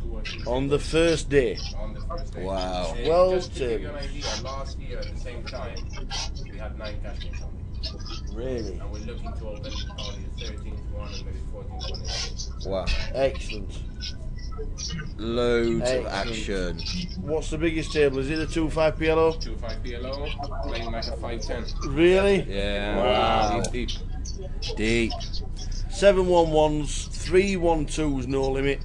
2 or 3 On the first day. on the first day. Wow. Well, just to give you an tables. idea, last year at the same time, we had 9 cash games on it. Really? And we're looking to open probably the 13th one and maybe 14th one. Wow. Excellent. Loads of Excellent. action. What's the biggest table? Is it a 2-5 PLO? 2-5 PLO, playing like a 5-10. Really? Yeah. Wow. Deep. Deep. 7 1-1s, 3 1-2s, no limit.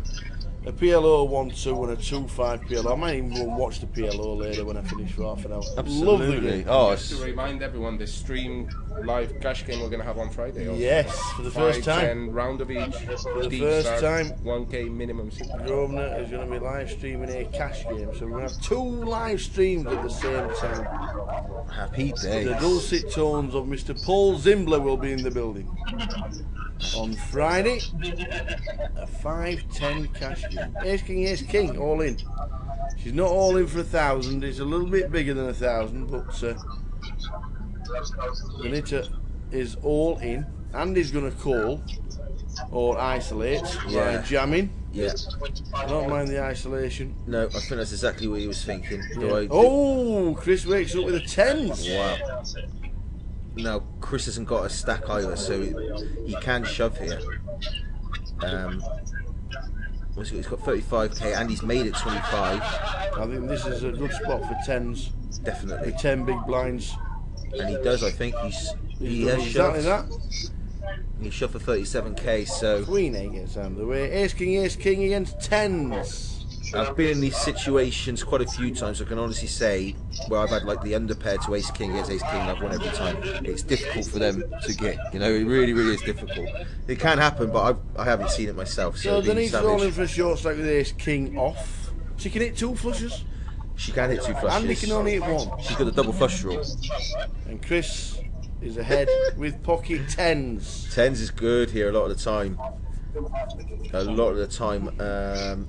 a PLO 1-2 and a 2-5 PLO. I might even go and watch the PLO later when I finish for half an hour. Love the game. Oh, Just to remind everyone, the stream live cash game we're going to have on Friday. Also. Yes, for the first 5, time. 10 round of each. For the Deep first start, time. 1k minimum. Grosvenor is going to be live streaming a cash game, so we're going to have 2 live streams at the same time. Happy days. The dulcet tones of Mr. Paul Zimbler will be in the building. On Friday, a 5-10 cash game. Ace King, all in. She's not all in for 1,000. It's a little bit bigger than 1,000, but Benita is all in. Andy's going to call or isolate by jamming. Yeah. I don't mind the isolation. No, I think that's exactly what he was thinking. Oh, Chris wakes up with a 10s. Wow. Now, Chris hasn't got a stack either, so he can shove here. What's he got? He's got 35k and he's made it 25. I think this is a good spot for 10s. Definitely. The 10 big blinds. And he does, I think. He has exactly shoved. that. He shoved for 37k, so... Queen 8 gets out of the way. Ace King against 10s. I've been in these situations quite a few times. I can honestly say where I've had like the underpair to Ace King against Ace King, I've won every time. It's difficult for them to get, you know, it really, really is difficult. It can happen, but I haven't seen it myself. So Denise rolling for a short stack with Ace King off. She can hit 2 flushes. She can hit 2 flushes. Andy can only hit 1. She's got the double flush draw. And Chris is ahead with pocket 10s. 10s is good here a lot of the time. A lot of the time.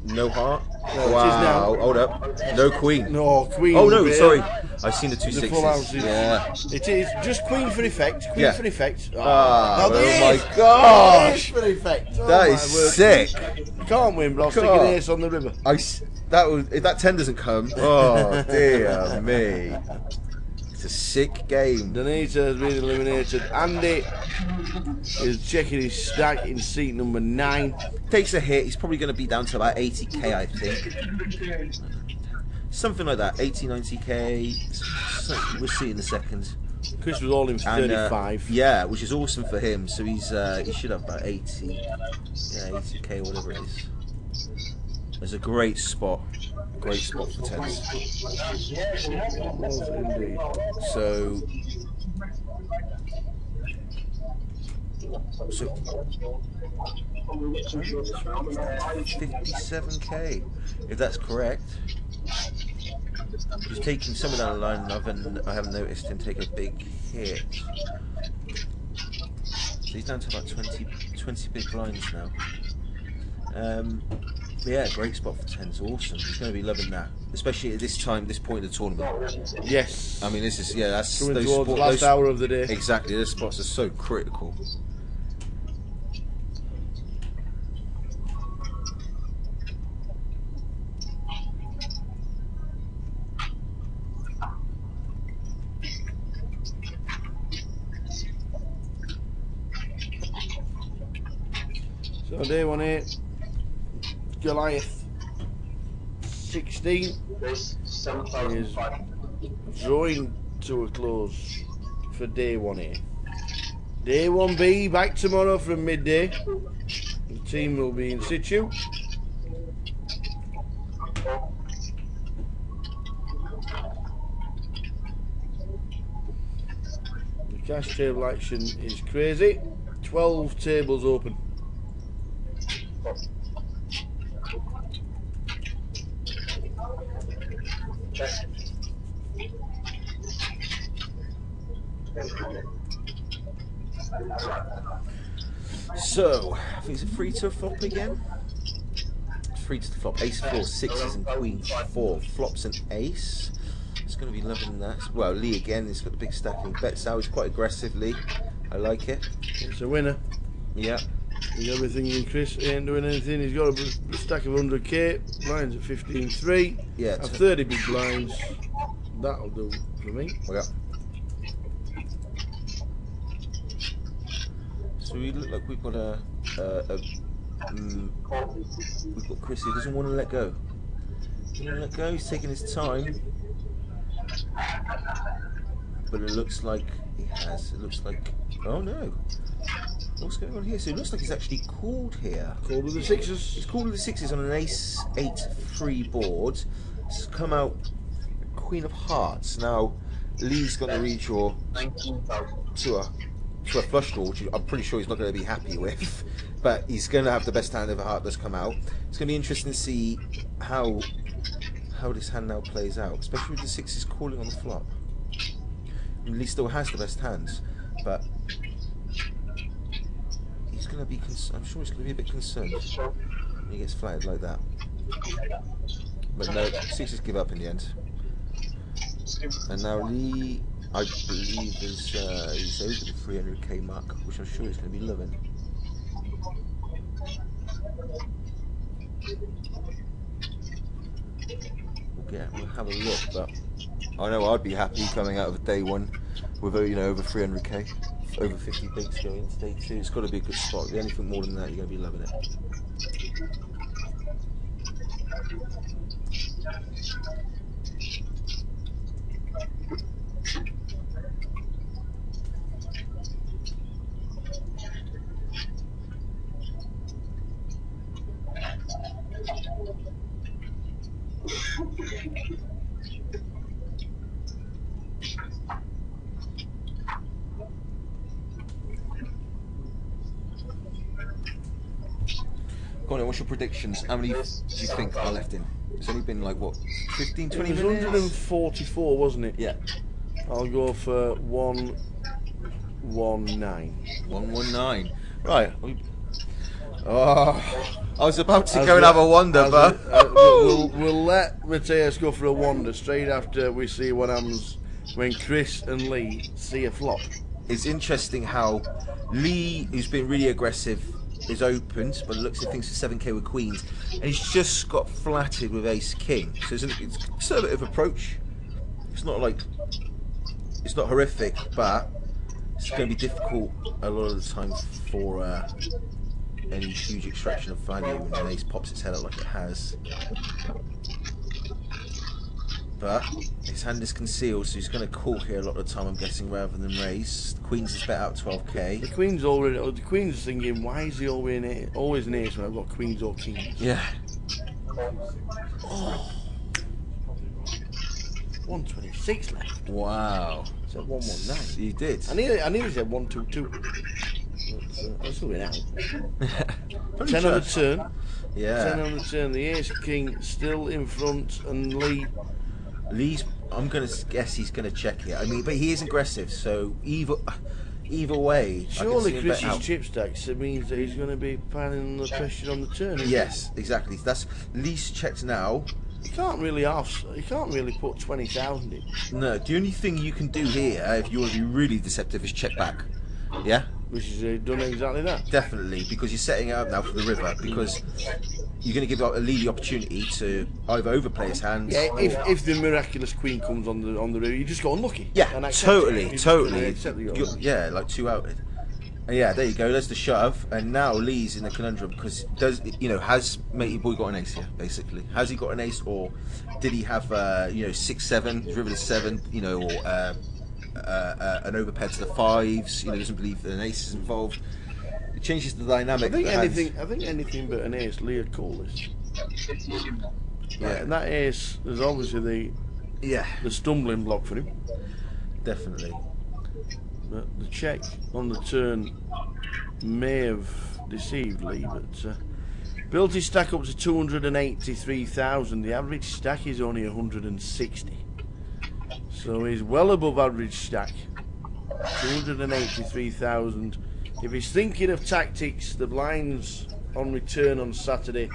No heart. No, Wow. it is now. Hold up. No queen. No, queen. Oh no, sorry. I've seen the 2 The 6s. full houses. Yeah. It is just queen for effect. Queen for effect. Ah, now the oh ace. my gosh. Ace for effect. Oh That my is word. sick. You can't win, but I'll stick an ace on the river. If that 10 doesn't come, oh dear me. It's a sick game. Denita has been eliminated. Andy is checking his stack in seat number 9. Takes a hit. He's probably going to be down to about 80k, I think. Something like that. 80, 90k. So we'll see in a second. Chris was all in for 35. Yeah, which is awesome for him. So he should have about 80. Yeah, 80k, whatever it is. It's a great spot. Great spot for 10s. Indeed. So 57k, if that's correct. He's taking some of that line, and I haven't noticed him take a big hit. So he's down to about 20 big blinds now. Yeah, great spot for 10s. Awesome. He's going to be loving that, especially at this point of the tournament. Yes. I mean, this is that's coming towards the last hour of the day. Exactly. Those spots are so critical. So day 1-8. Goliath 16 is drawing to a close for day 1A. Day 1B back tomorrow from midday. The team will be in situ. The cash table action is crazy. 12 tables open. So, I think it's a free to flop again. Free to flop. Ace 4, 6s and queen 4. Flops an ace. It's going to be loving that. Well, Lee again. He's got the big stack and bets out. He's quite aggressively. I like it. It's a winner. Yeah. He's everything in Chris. He ain't doing anything. He's got a stack of 100k. Blinds at 15.3. Yeah. Have 30 big blinds. That'll do for me. Okay. So we look like we've got we've got Chris who doesn't want to let go. Doesn't want to let go. He's taking his time, but it looks like he has. It looks like, oh no, What's going on here? So it looks like he's actually called here. Called with the sixes. He's called with the sixes on an ace 8 free board. It's come out Queen of Hearts. Now Lee's going to redraw 19,000. to a flush draw, which I'm pretty sure he's not going to be happy with. But he's going to have the best hand if a heart does come out. It's going to be interesting to see how this hand now plays out, especially with the sixes calling on the flop. Lee still has the best hands, but he's going to be. I'm sure he's going to be a bit concerned when he gets flattered like that. But no, sixes give up in the end. And now Lee, I believe, is he's over the 300k mark, which I'm sure he's going to be loving. We'll have a look, but I know I'd be happy coming out of day one with over 300k, over 50 bigs going into day two. It's got to be a good spot. If anything more than that, you're going to be loving it. Go on, what's your predictions? How many do you think are left in? It's only been like, what, 15, 20 minutes? 144, wasn't it? Yeah. I'll go for 119. 119. Right. Oh, I was about to go and have a wander, but we'll let Mateus go for a wander straight after we see what happens when Chris and Lee see a flop. It's interesting how Lee, who's been really aggressive, is opened, but looks at things for 7k with queens, and he's just got flatted with ace king. So it's a conservative approach. It's not horrific, but it's going to be difficult a lot of the time for any huge extraction of value when an ace pops its head out like it has. But his hand is concealed, so he's going to call here a lot of the time, I'm guessing, rather than raise. The queens is bet out 12k. The queen's thinking, why is he always an ace when I've got queens or kings? Yeah. Oh. 126 left. Wow. Said 119. You did. I nearly said 122. That's still been out. 10 on the turn. Yeah. 10 on the turn. The ace king still in front, and Lee's. I'm gonna guess he's gonna check it. I mean, but he is aggressive, so either way. Surely Chris's chip stacks. It means that he's going to be piling the pressure on the turn. Yes, exactly. That's Lee's checked now. You can't really put 20,000 in. No, the only thing you can do here, if you want to be really deceptive, is check back. Yeah. Which is done exactly that. Definitely, because you're setting it up now for the river, because you're going to give Lee the opportunity to either overplay his hands. Yeah, if the miraculous queen comes on the river, you just got unlucky. Yeah, totally. Yeah, like two outed. And yeah, there you go. There's the shove, and now Lee's in a conundrum because has Matey Boy got an ace here? Basically, has he got an ace, or did he have 6-7, river to 7, or an overpair to the 5s? Doesn't believe that an ace is involved. It changes the dynamic. I think anything but an ace, Lee would call this. Yeah, and that ace is obviously the stumbling block for him. Definitely. But the check on the turn may have deceived Lee, but built his stack up to 283,000. The average stack is only 160, so he's well above average stack. 283,000. If he's thinking of tactics, the blinds on return on Saturday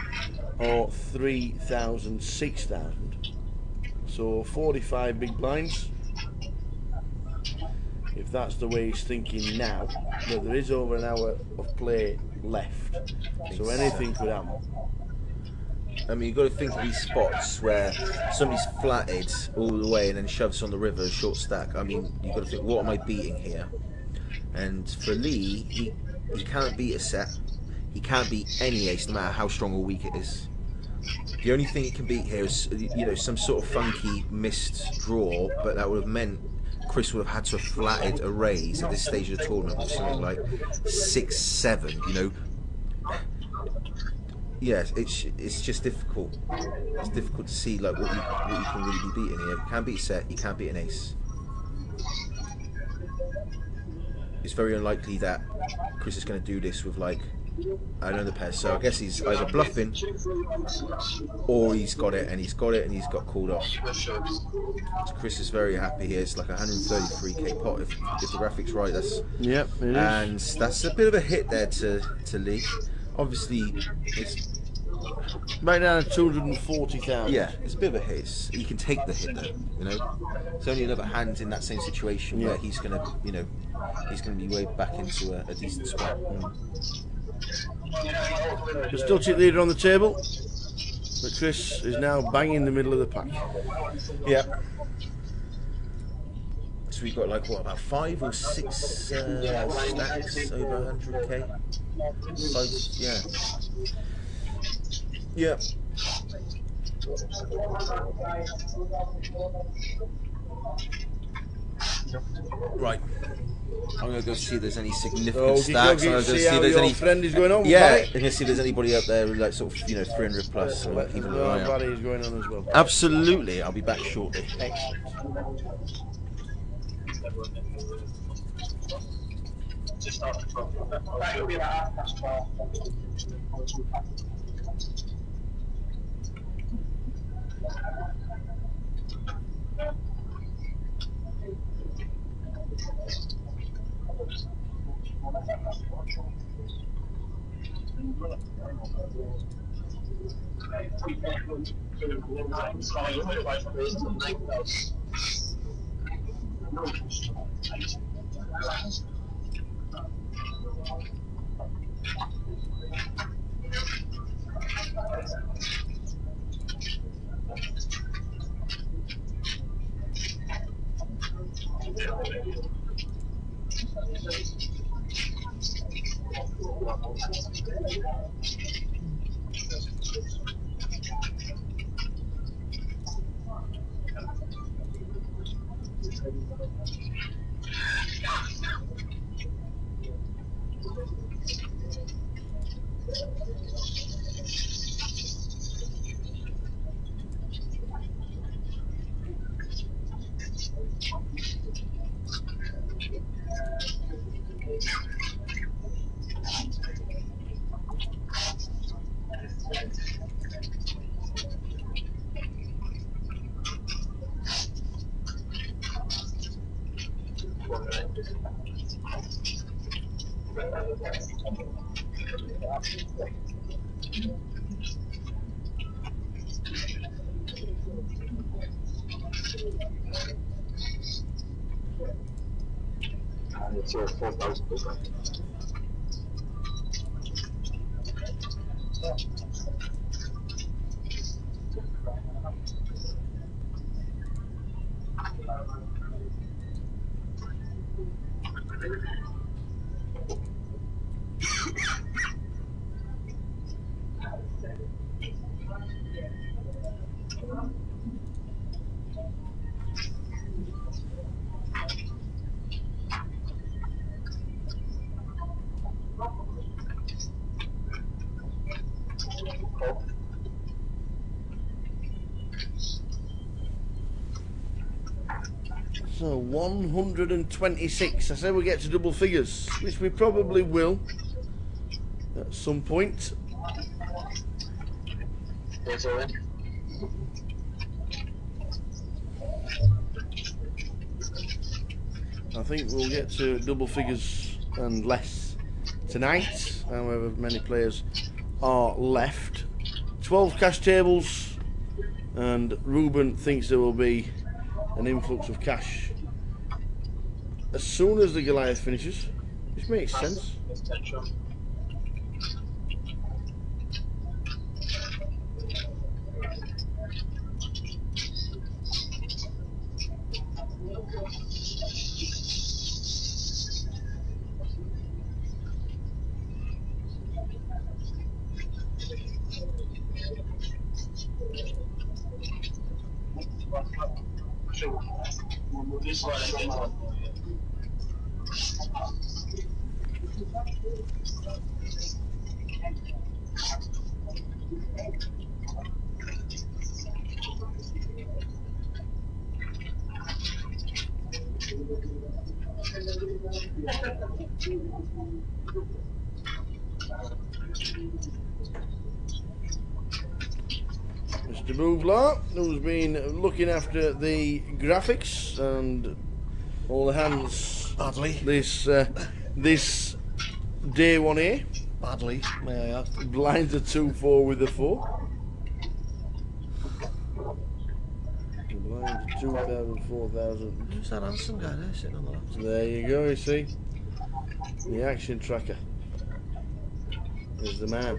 are 3,000, 6,000. So 45 big blinds. If that's the way he's thinking now, but there is over an hour of play left, so anything could happen. I mean, you've got to think of these spots where somebody's flatted all the way and then shoves on the river, short stack. I mean, you've got to think, what am I beating here? And for Lee, he can't beat a set. He can't beat any ace, no matter how strong or weak it is. The only thing he can beat here is, some sort of funky missed draw, but that would have meant Chris would have had to have flatted a raise at this stage of the tournament with something like 6-7. You know, yes, it's just difficult. It's difficult to see like what you can really be beating here. You can beat a set, you can beat an ace. It's very unlikely that Chris is going to do this with like another pair. So I guess he's either bluffing or he's got it and he's got called off. So Chris is very happy here. It's like 133k pot if the graphics right. That's yep, it is. And that's a bit of a hit there to Lee. Obviously, it's right down to 240,000. Yeah, it's a bit of a hit. You can take the hit though, you know. It's only another hand in that same situation where he's gonna, you know, he's gonna be way back into a decent spot. The still chip leader on the table, but Chris is now bang in the middle of the pack. Yeah. So we've got like what, about 5 or 6 stacks over 100k. 5, yeah. Yeah. Right. I'm going to go see if there's any significant stacks. I'm going to see how your friend is going on. Yeah, I'm going to see if there's anybody up there with like sort of, you know, 300 plus. Let them know how bad he's going on as well. Absolutely. I'll be back shortly. Just after 12. That'll be about 12:30. It's your 4,000 book. So 126. I said we'll get to double figures, which we probably will at some point. I think we'll get to double figures and less tonight, however many players are left. 12 cash tables, and Ruben thinks there will be an influx of cash as soon as the Goliath finishes, which makes sense. Mr. Bouvlar, who's been looking after the graphics and all the hands Badly. this day one here. Badly, may I ask. Blinds a 2-4 with a 4. Blinds a 2,000, 4,000. Who's that handsome guy there sitting on the left? There you go, you see. The action tracker is the man.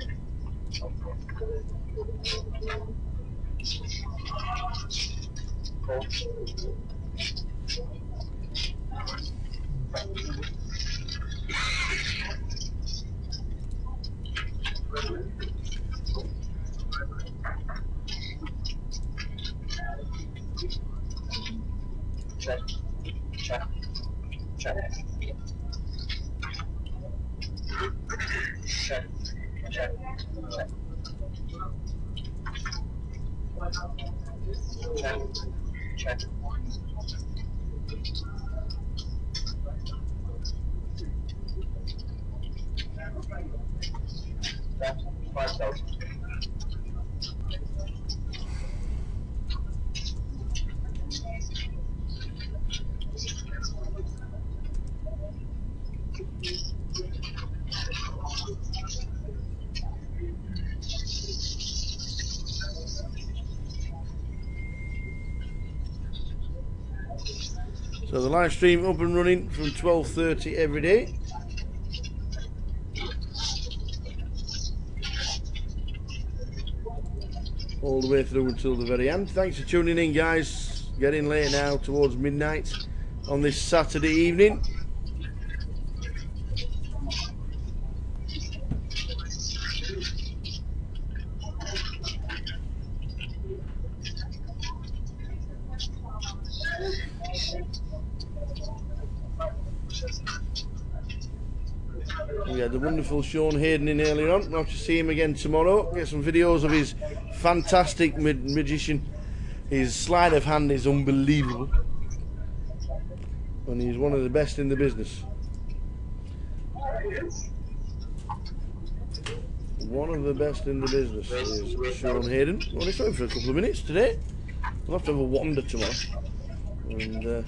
Check. Check. Check. Check. Check. Check. Check. Check. That's 5,000. So the live stream up and running from 12:30 every day. All the way through until the very end. Thanks for tuning in, guys. Getting late now, towards midnight on this Saturday evening. We had the wonderful Sean Hayden in earlier on. We'll have to see him again tomorrow. Get some videos of his fantastic magician. His sleight of hand is unbelievable. And he's one of the best in the business. One of the best in the business is Sean Hayden. Only saw him for a couple of minutes today. We'll have to have a wander tomorrow. And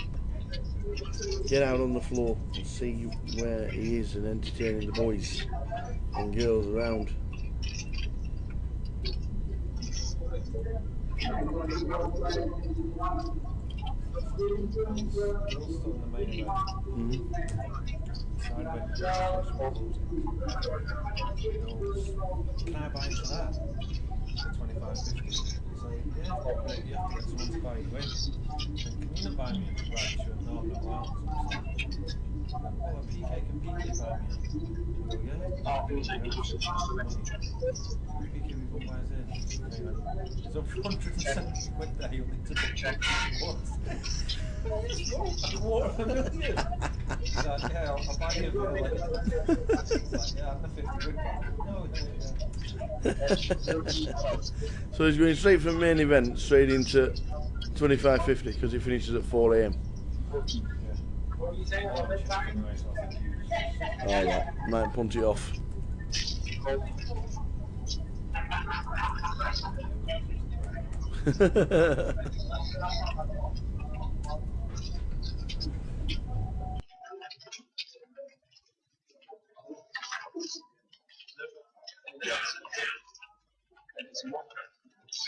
get out on the floor and see where he is and entertaining the boys and girls around. Can I buy into that? For 25.50. He's like, yeah, but you have to get someone to buy you in. Can you not buy me in? Right, sure, no, I'm not allowed. Well, a PK can PK buy me in. I go, yeah. PK we go buy us in. Anyway, it's up for 170 quid there, you'll need to book once. A quarter of a million. He's like, yeah, I'll buy you a bill later. He's like, yeah, I'm the 50 quid back. No, So he's going straight from main event straight into 25.50 because he finishes at 4 AM. Alright, might punt it off.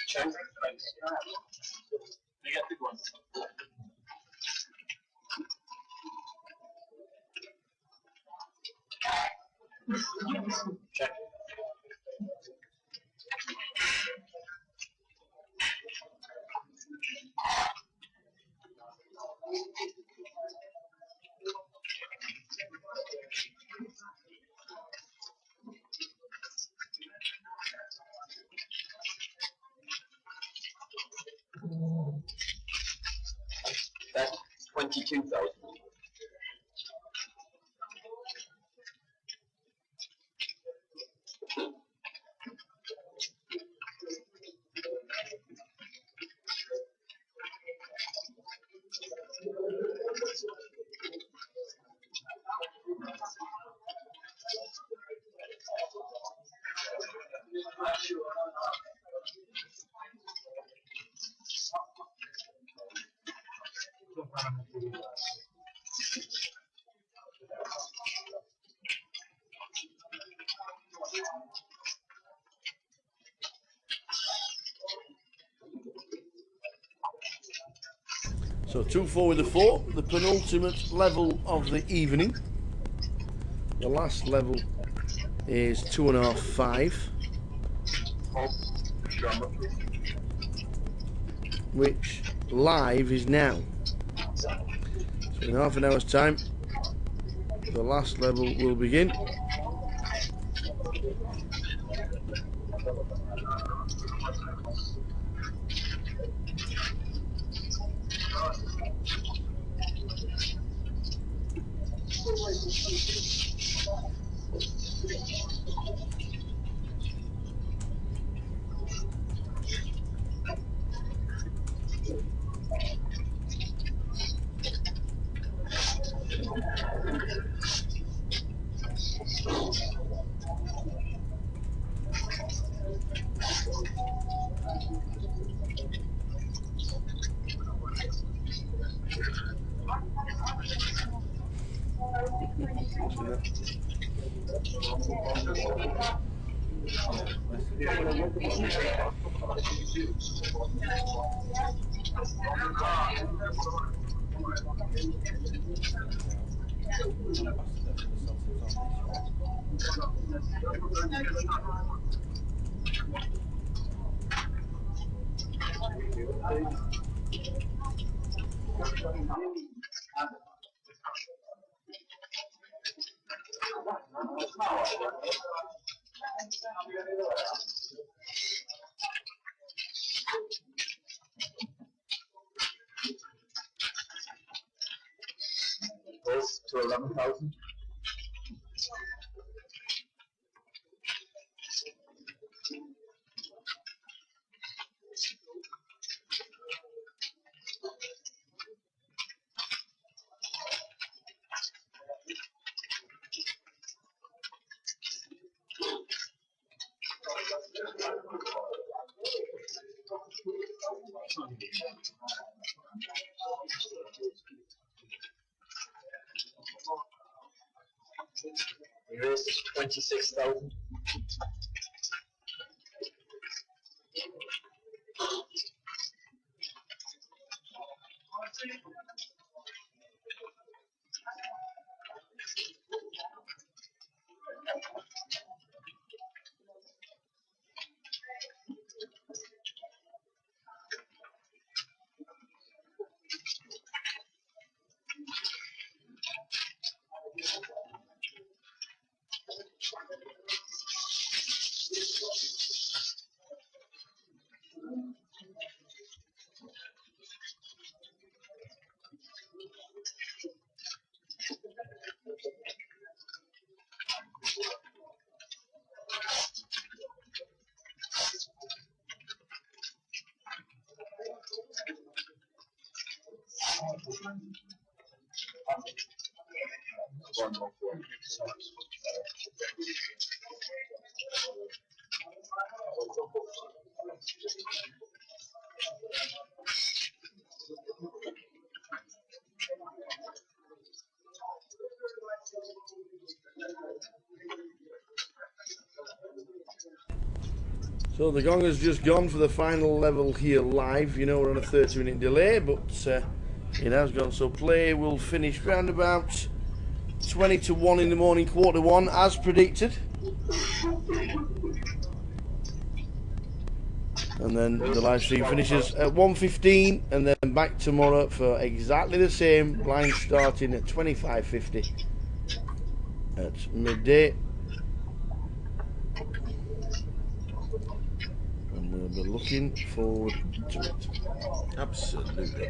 Check. You get big ones. Check. That's 22,000. So 2-4 with the 4, the penultimate level of the evening. The last level is 2.5, 5, which live is now. So in half an hour's time, the last level will begin. Yeah, message. Ambassador for the Celtic Foundation. Goes to 11,000. Here's 26,000. So the gong has just gone for the final level here live. You know we're on a 30-minute delay, but it has gone. So play will finish round about 20 to 1 in the morning, 1:15 as predicted. And then the live stream finishes at 1:15, and then back tomorrow for exactly the same, line starting at 25:50 at midday. And we'll be looking forward to it. Absolutely.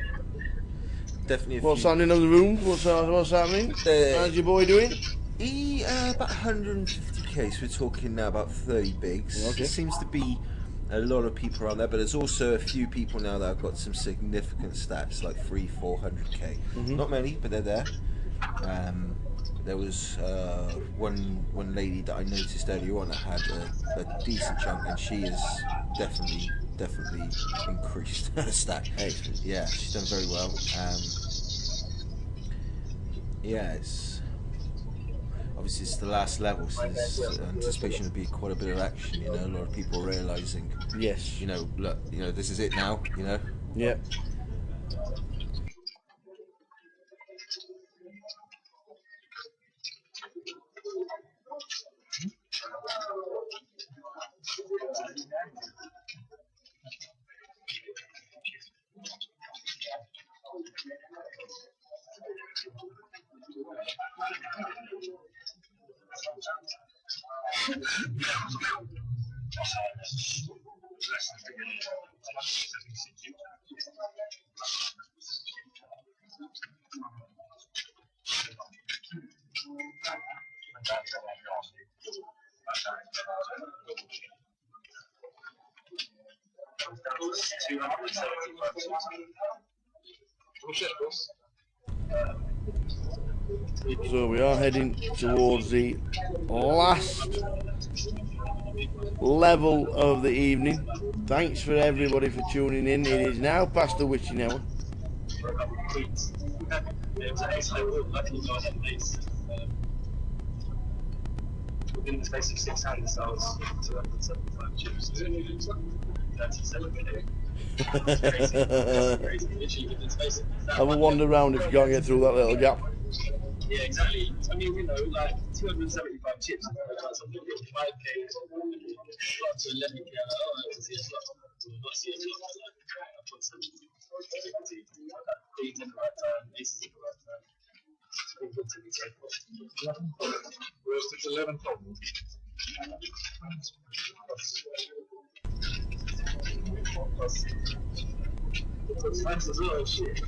Definitely. What's happening in the room? What's happening? How's your boy doing? He about 150k. So we're talking now about 30 bigs. Okay. There seems to be a lot of people around there, but there's also a few people now that have got some significant stats, like 300-400k. Not many, but they're there. there was one lady that I noticed earlier on that had a decent chunk, and she has definitely increased her stack. Excellent. Yeah, she's done very well. Yeah, it's obviously it's the last level, so there's anticipation to be quite a bit of action. You know, a lot of people realizing, Yes. you know, look, you know, this is it now. You know. Yep. So we are heading towards the last level of the evening. Thanks for everybody for tuning in. It is now past the witching hour. Within the space of 6 hands, I was 275 chips. 37 minutes. Have a wander around if you can't get through that little gap. Yeah, exactly. I mean, you know, like 275 chips. That's something like 5K up to 11K. Oh, I see a slot. Not see a slot. I put some queens in the right time, aces in the right time. It's been good to be taken. Where's this 11 total? It's nice as well, shit.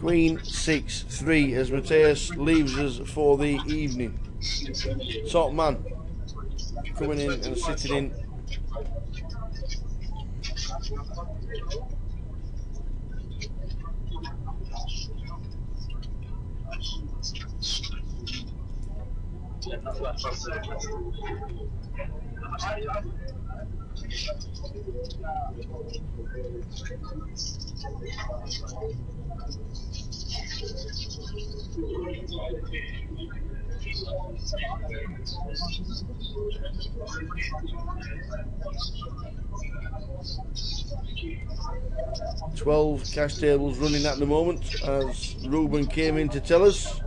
6-3 as Mateus leaves us for the evening. Top man coming in and sitting in. $12 cash tables running at the moment as Ruben came in to tell us.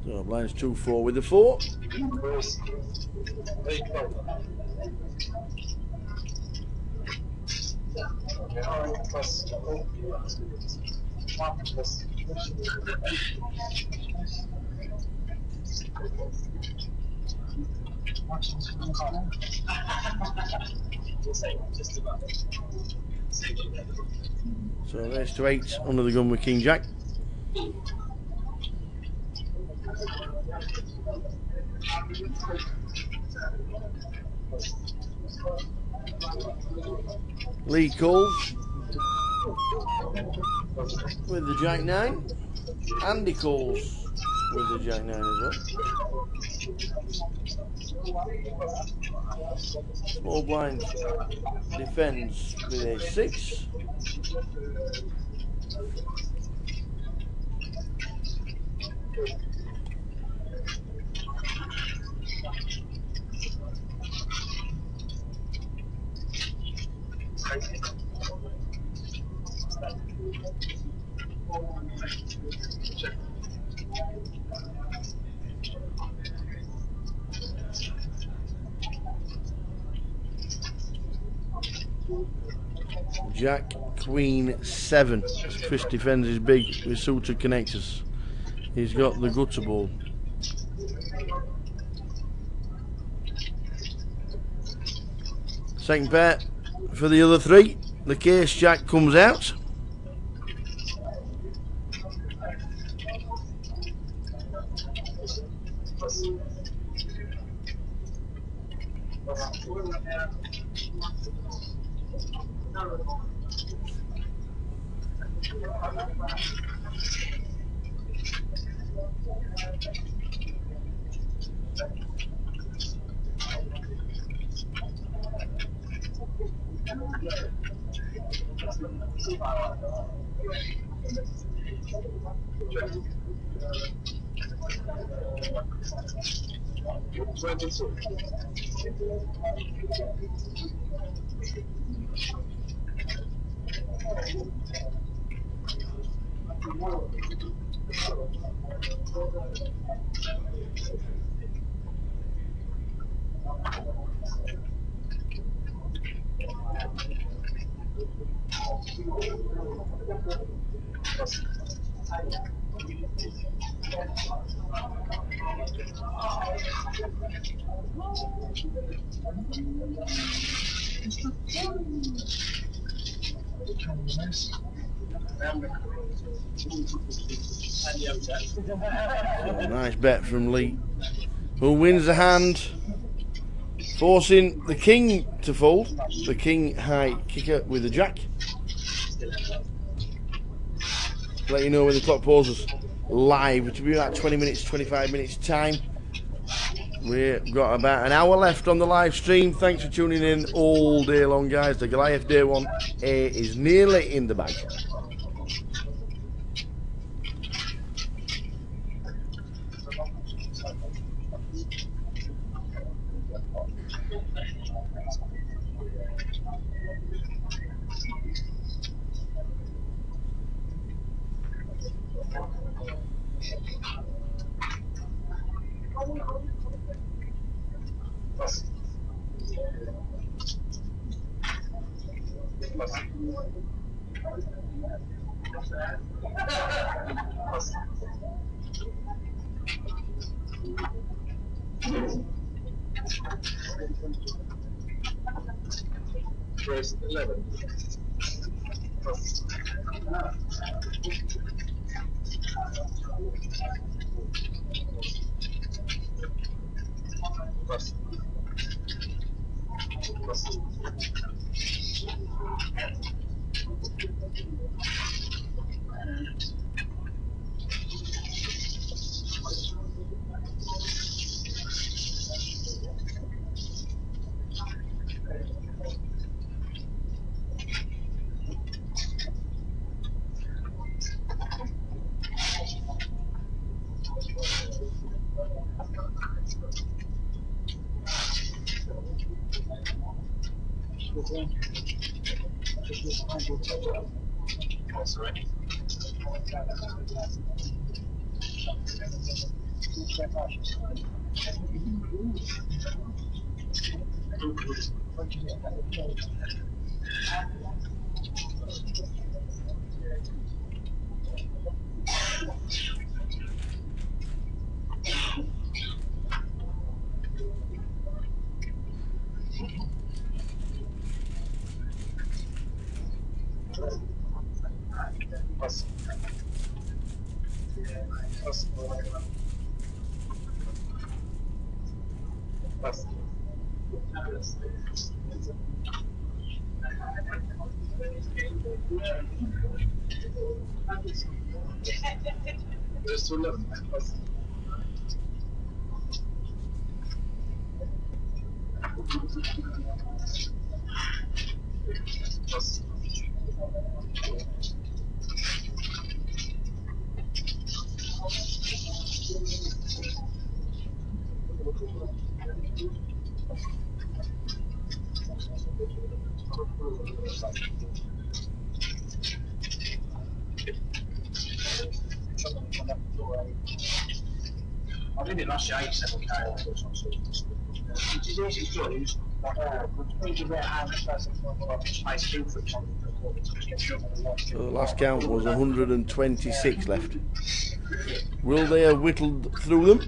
So blinds 2-4 with the 4. So raise to 8 under the gun with King Jack. Lee calls with the Jack 9. Andy calls with the Jack 9 as well. Small blind defends with a 6. Jack, Queen, 7. Chris defends his big with suited connectors. He's got the gutter ball. Second pair for the other three. The case Jack comes out. So nice bet from Lee, who wins the hand, forcing the king to fold. The king high kicker with the jack. Let you know when the clock pauses live, which will be about 20 minutes, 25 minutes time. We've got about an hour left on the live stream. Thanks for tuning in all day long, guys. The Goliath Day 1A is nearly in the bag. Race 11. That's right. There's 2 left. I did it last year, 87k. Which is easy to use. So the last count was 126 left. Will they have whittled through them?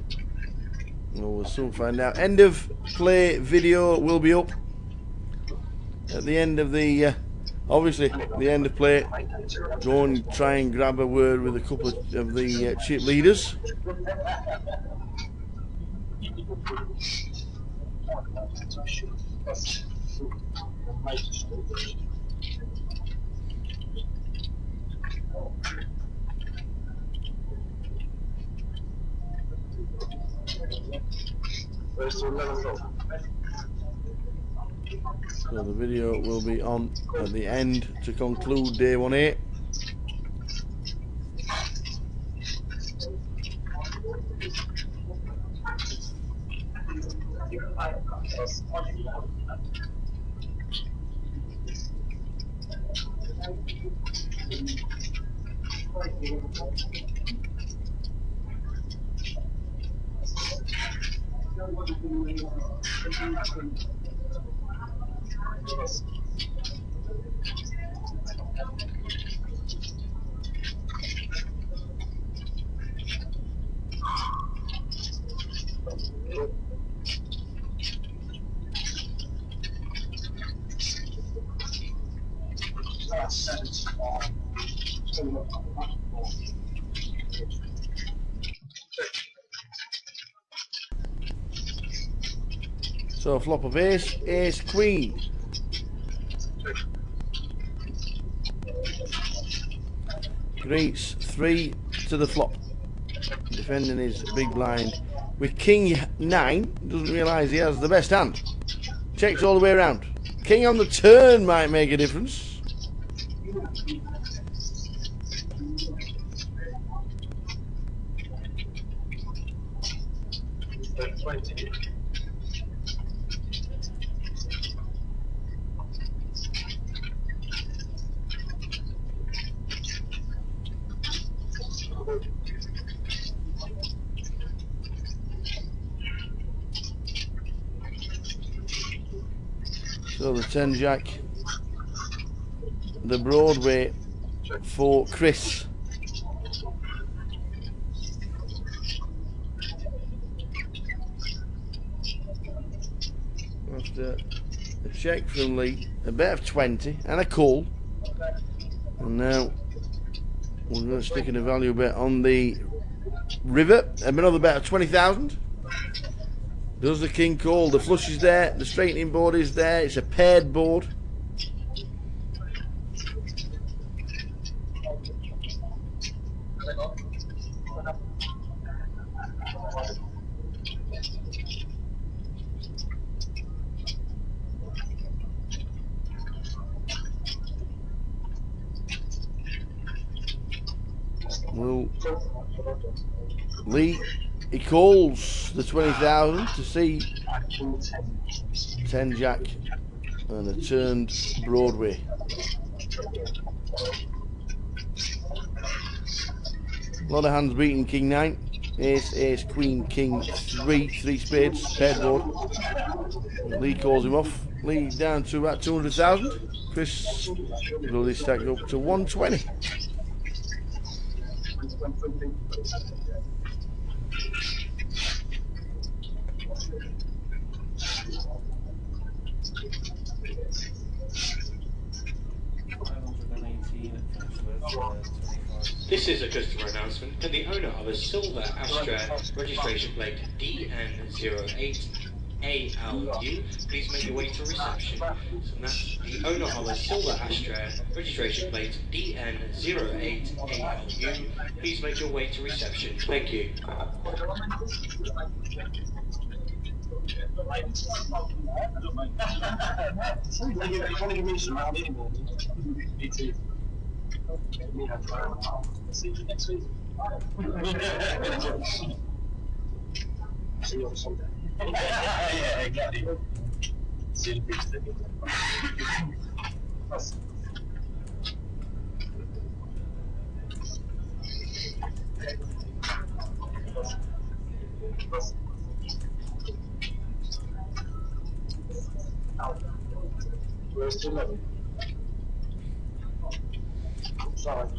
Well, we'll soon find out. End of play video will be up at the end of the obviously the end of play. Go and try and grab a word with a couple of the chip leaders. So the video will be on at the end to conclude day 1A. So flop of ace, ace, queen. Greets 3 to the flop. Defending his big blind with king 9. Doesn't realise he has the best hand. Checks all the way around. King on the turn might make a difference. So the 10 jack, the Broadway for Chris. After a check from Lee, a bet of 20 and a call. And now we're going to stick in a value bet on the river. Another bet of 20,000. Does the king call? The flush is there, the straightening board is there, it's a paired board. Well, Lee, he calls the 20,000 to see 10 jack and a turned Broadway. A lot of hands beating king 9, ace, ace, queen, king 3, 3 spades, paired board. Lee calls him off. Lee down to about 200,000. Chris really stacked up to 120. This is a customer announcement. Can the owner of a silver Astra registration plate DN08ALU please make your way to reception? So that's the owner of a silver Astra registration plate DN08ALU. Please make your way to reception. Thank you. See you next week. See you on Sunday. Yeah, exactly. See the picture. Where's the level? Sorry.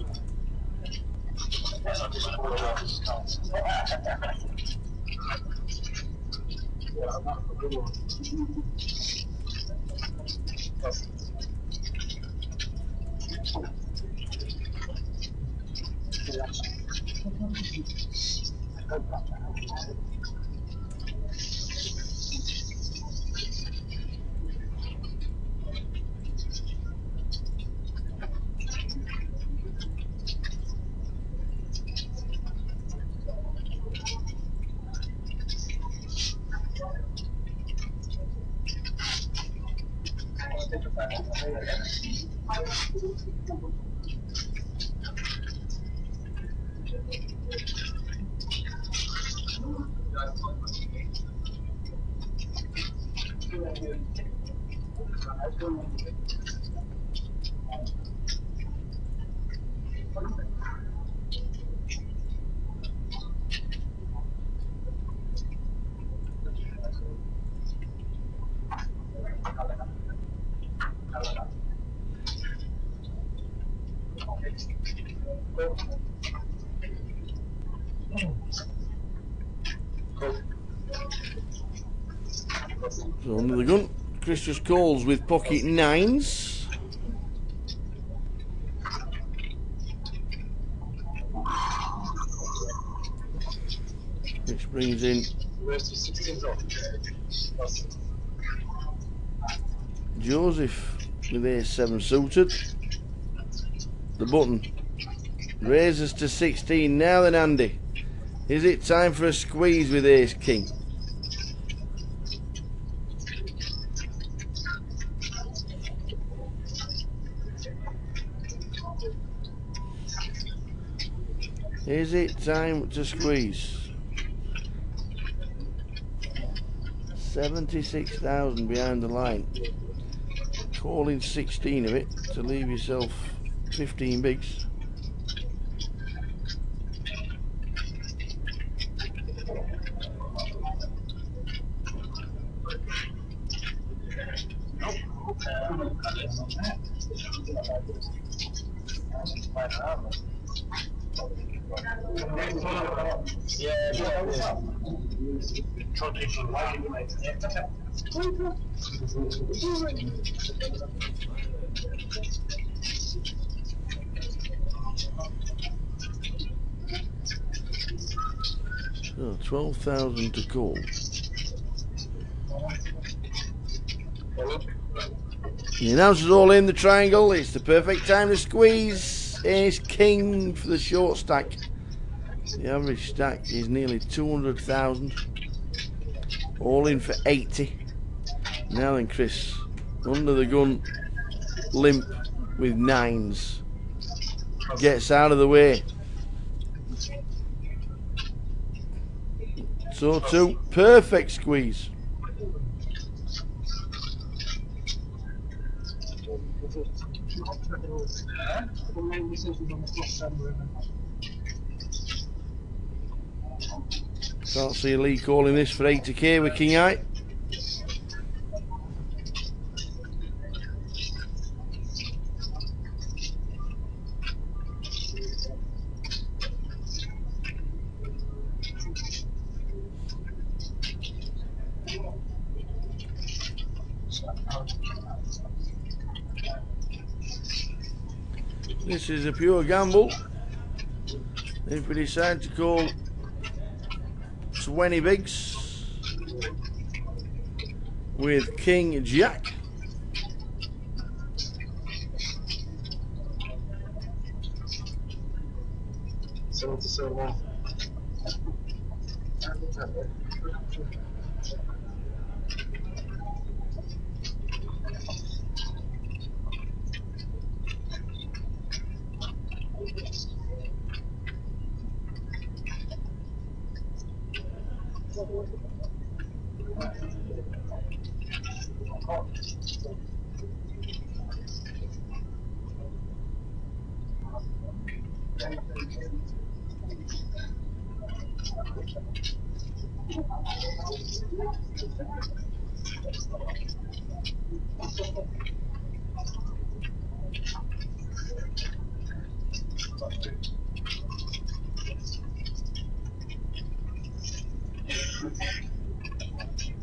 So under the gun, Chris just calls with pocket 9s. Which brings in Joseph with ace-7 suited. The button raises to 16. Now then, Andy, is it time for a squeeze with ace-king? Is it time to squeeze? 76,000 behind the line. Calling 16 of it to leave yourself 15 bigs. So 12,000 to call. The announcer's all in the triangle. It's the perfect time to squeeze. Ace king for the short stack. The average stack is nearly 200,000. All in for 80. Now then, Chris, under the gun, limp with 9s. Gets out of the way. So two, perfect squeeze. Can't see Lee calling this for 80k with King Eye. This is a pure gamble. If we decide to call 20 bigs with King Jack.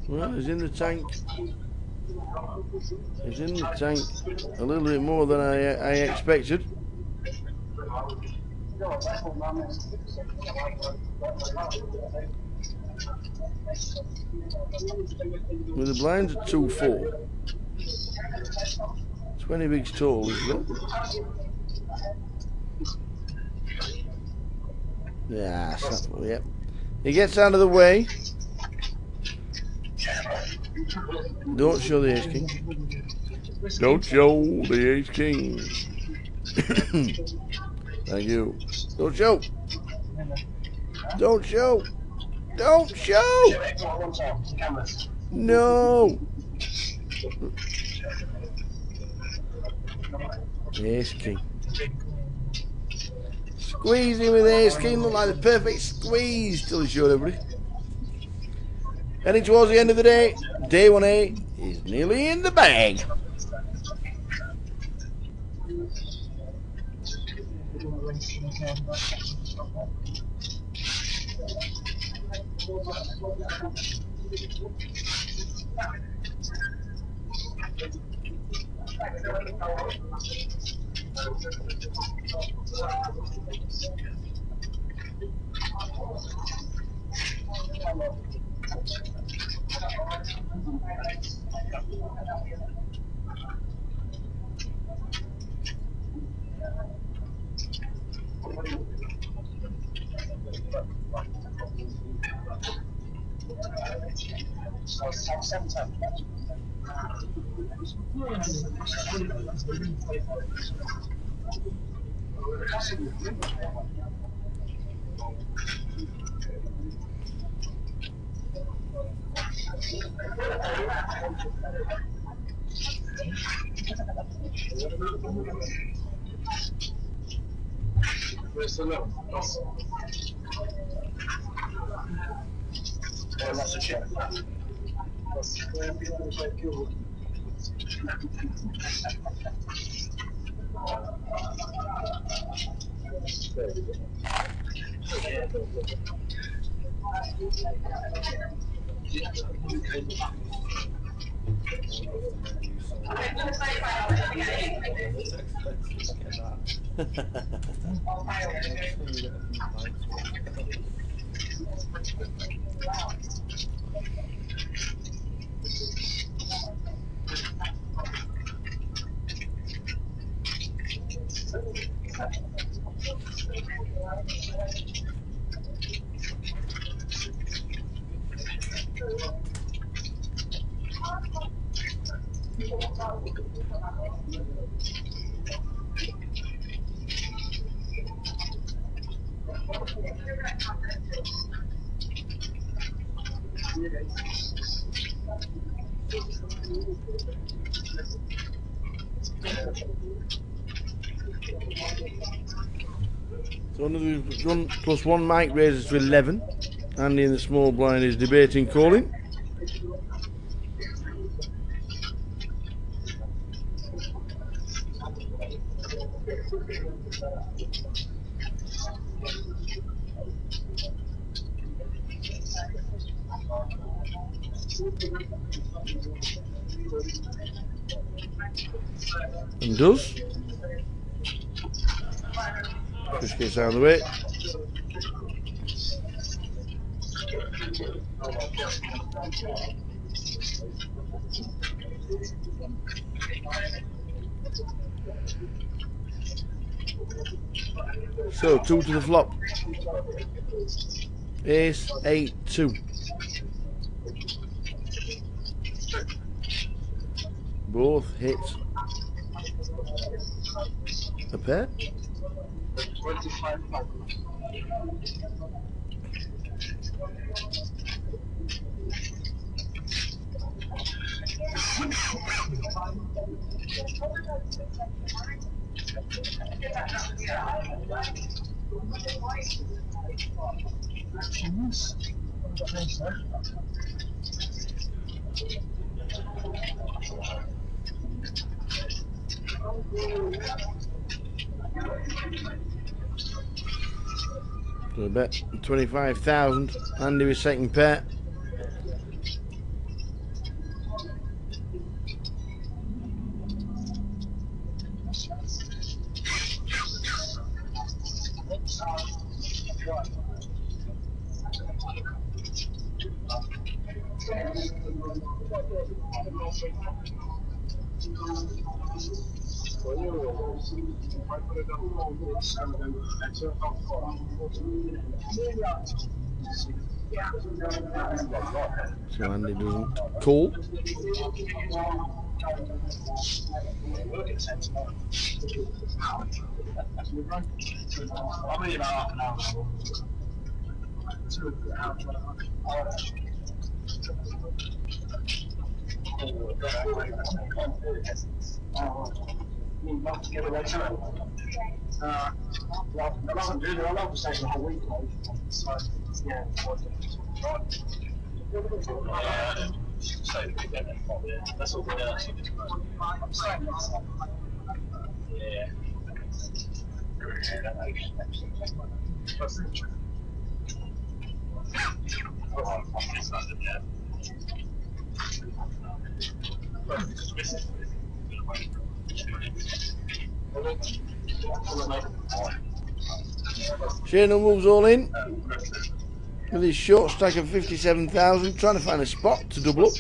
Well, he's in the tank. He's in the tank a little bit more than I expected. With the blinds at 2-4. 20 bigs tall, is there? Yeah, snap, yep. He gets out of the way. Don't show the ace king. Don't show the ace king. Thank you. Don't show. Don't show. Don't show. No. Ace king. Squeezing with ace king. Looked like the perfect squeeze till he showed everybody. Heading towards the end of the day. Day 1A is nearly in the bag. So another 1+1 mic raises to 11. Andy in the small blind is debating calling. And does. Chris gets out of the way. So 2 to the flop. Ace 8-2. Both hit a pair. So I bet 25,000. Andy was second pair. So Andy doesn't call. That's all good. Shane moves all in with his short stack of 57,000, trying to find a spot to double up.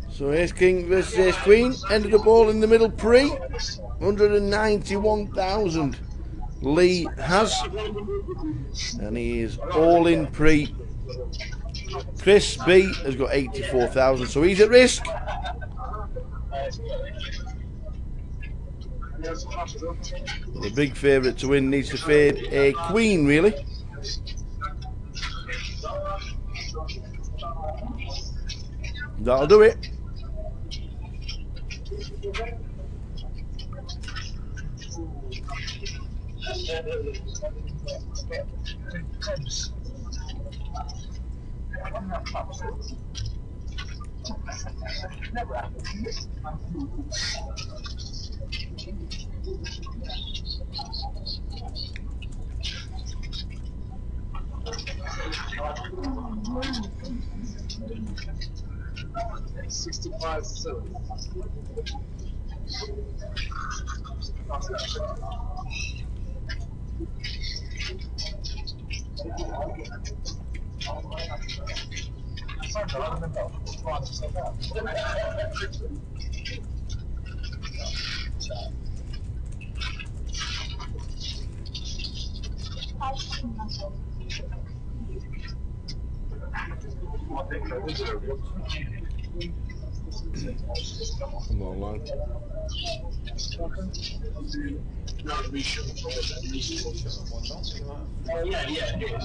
So Ace King versus Ace Queen ended up all in the middle pre 191,000. Lee has, and he is all in pre. Chris B has got 84,000, so he's at risk. The big favourite to win needs to fade a queen, really. That'll do it. 65 7. Come on, man. Shut that one down. You might have Oh, yeah, yeah, yeah.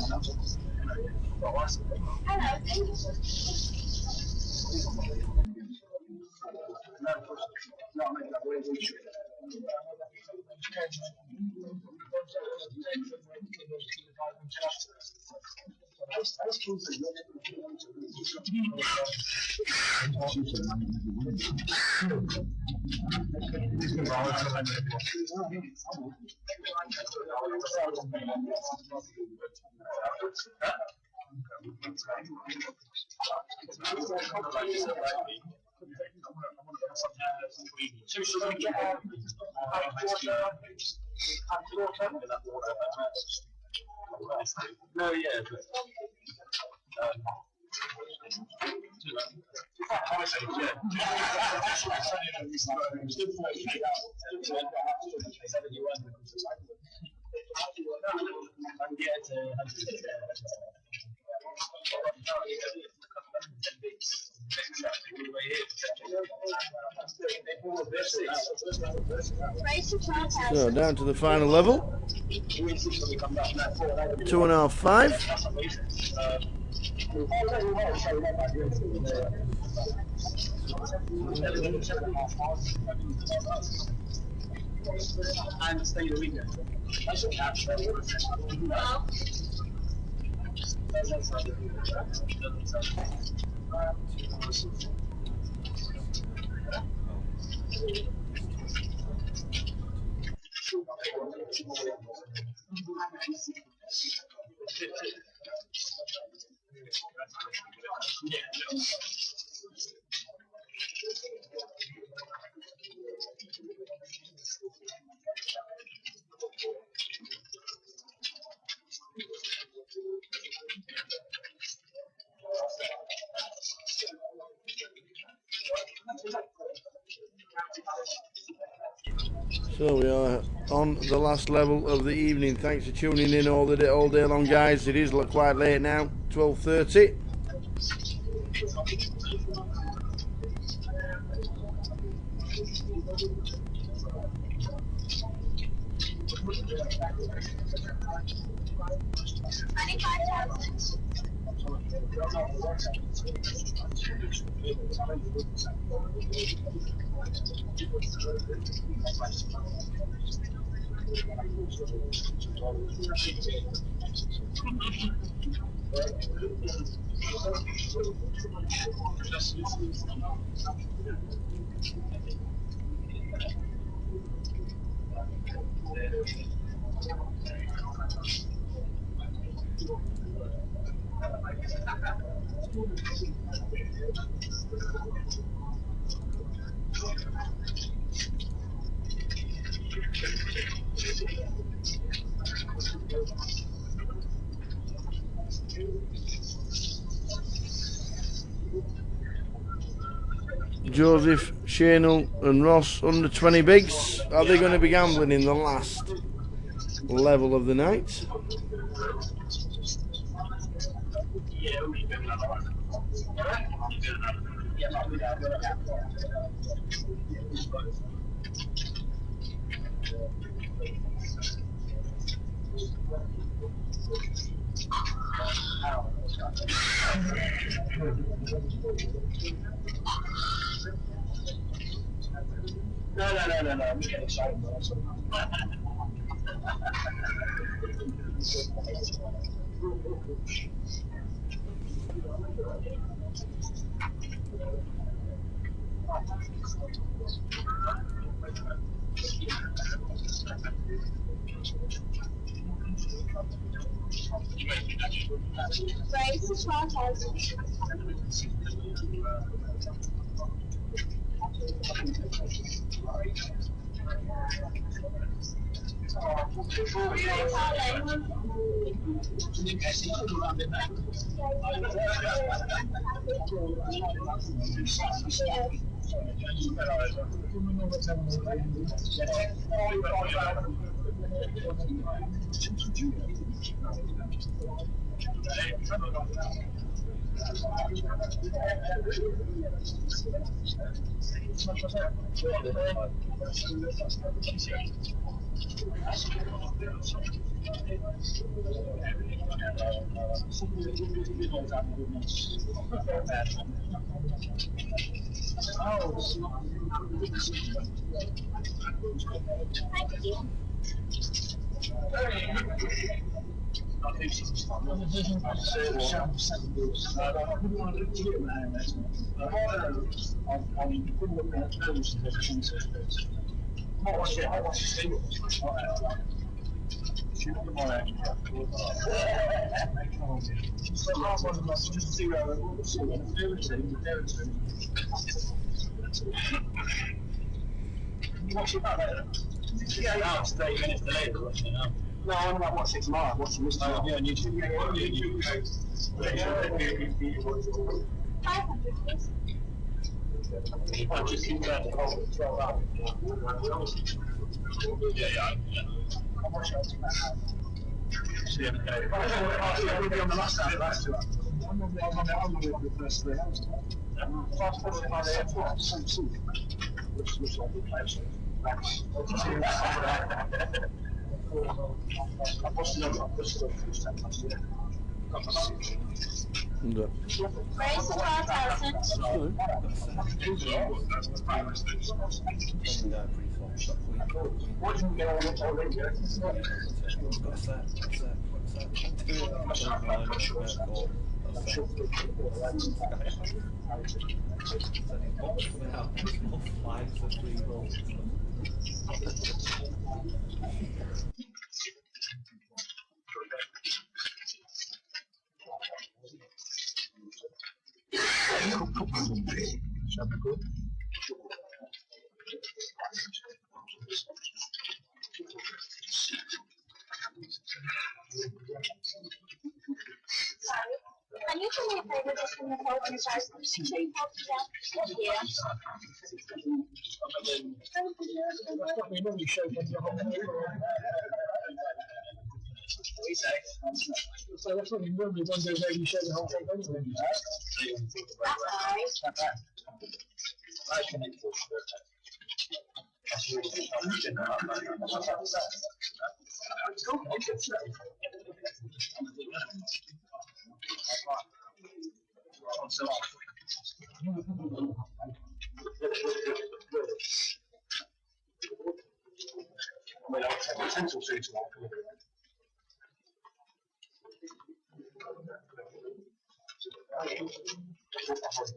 No, yeah, but So down to the final level. 2.5, 5. and stay the weekend. So we are on the last level of the evening. Thanks for tuning in all day long, guys. It is quite late now, 12:30. Joseph, Shanel and Ross under 20 bigs. Are they going to be gambling in the last level of the night? No, I'm getting excited. Raise 12,000. Now it's 30 minutes delayed. No, I'm about watching it tomorrow. I'm watching this tomorrow. Yeah, on YouTube. I just keep that the whole 12 hours. Yeah. I'm watching it tomorrow. Yeah, okay. We'll be on the last hour. I'm on the first 3 hours. Fast forward by the airport. Which looks like a place. Raise 12,000. Can you do me a favor just from the phone and start speaking? Yeah. So that's what we normally one day you show the whole thing anyway.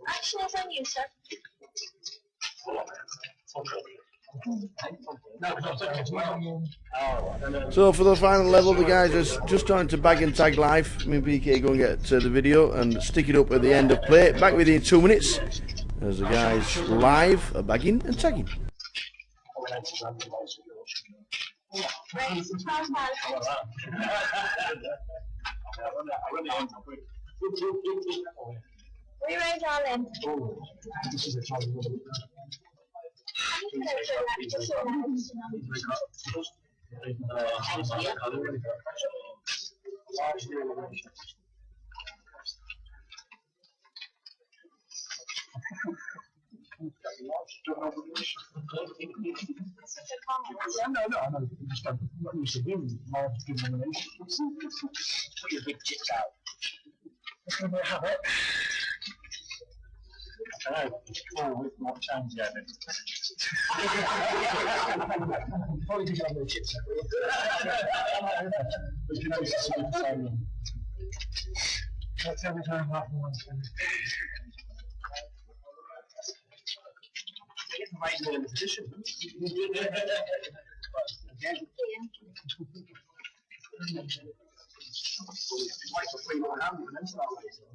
Actually, it's on you, sir. So for the final level, the guys are just trying to bag and tag live. Me and BK go and get the video and stick it up at the end of play. Back with you in 2 minutes as the guys live are bagging and tagging. Raise 12,000. We raise all in. No. I'm not used to doing nomination. Put your big chips out. Can we have it? I know. Oh, we've not changed yet. Probably because I'm the chips out. But you know, that's every time I have one. Make more position. Again. Wait for 3 more rounds and then start racing.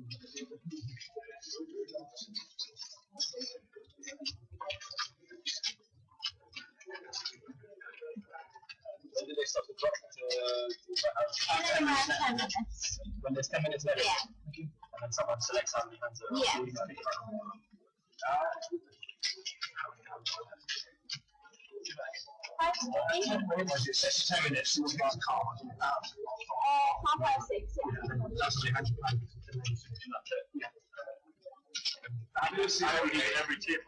When did they stop the clock? 10 minutes. When there's 10 minutes left? Yeah. And then someone selects how many hands are Yeah. It says 10 minutes, it's about card. 6:30. Yeah. That's the 100 pounds. Every tip.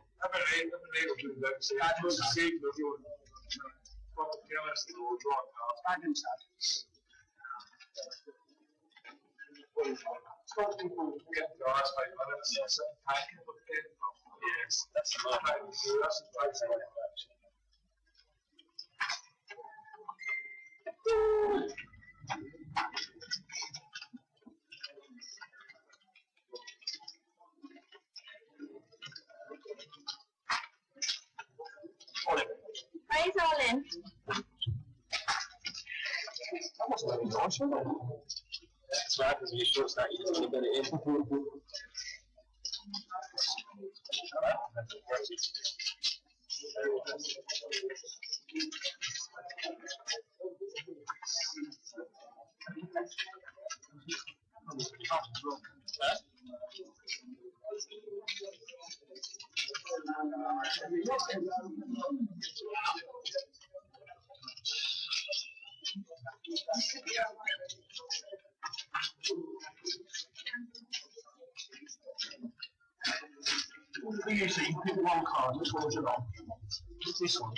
Yes, that's a lot. Raise all in. That wasn't very nice, was it? That's what happens when you short stack, you just want to get it in. Usually you pick one card, which one would you like? This one.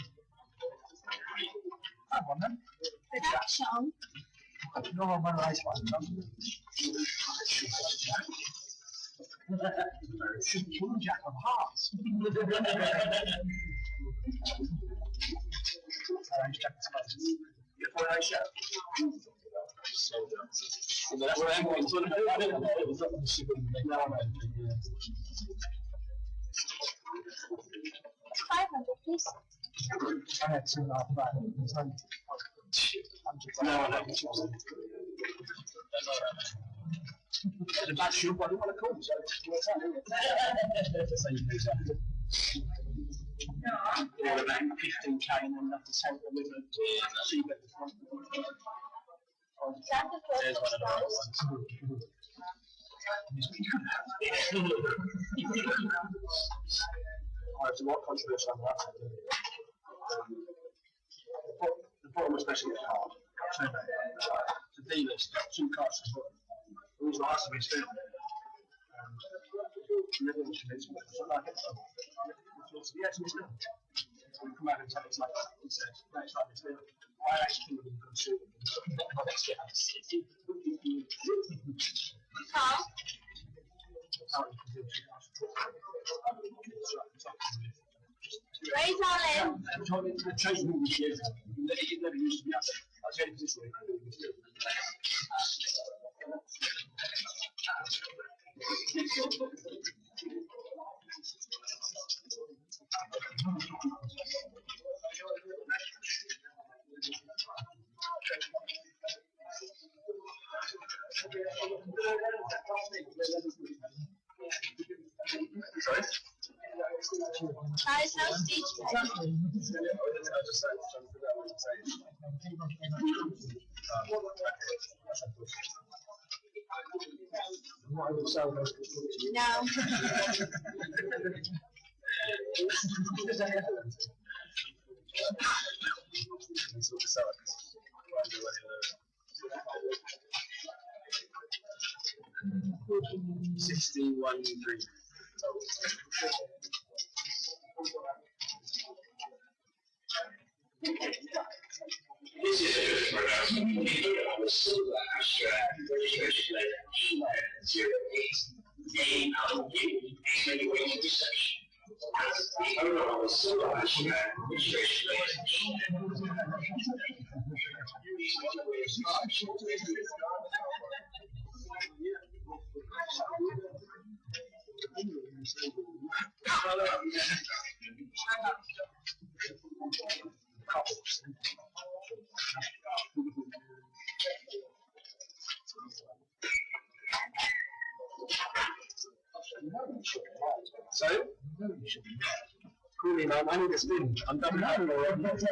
That one then. That's Sean. No one will raise one. Should be one jack of hearts. Orange jack of spades. Before I show. That's what I'm going to do. 500, please. I had 2.5 back. No, I don't. The back shoe, but I don't want to call, so what's that? All about 15k and then have to take them with a sheep at the front. There's one of the other ones. So what controversy on that? The bottom especially the card. So the dealers, 2 cards to put. It was nice to be still. Never was convinced of it. So like it. Yes, it's still. We come out and tell it's like that. He said, no, it's like it's still. I actually would have been consumed. Carl. Raise all in. The change movie years ago. It never used to be us. I'll tell you this way. Sorry? Guys, no speech. No. $61.3. This is a good pronouncement. The silver abstract registration letter 08 graduating reception. The owner of the silver abstract registration So? Cool, man. I need a spin. I'm done now. 10 minutes.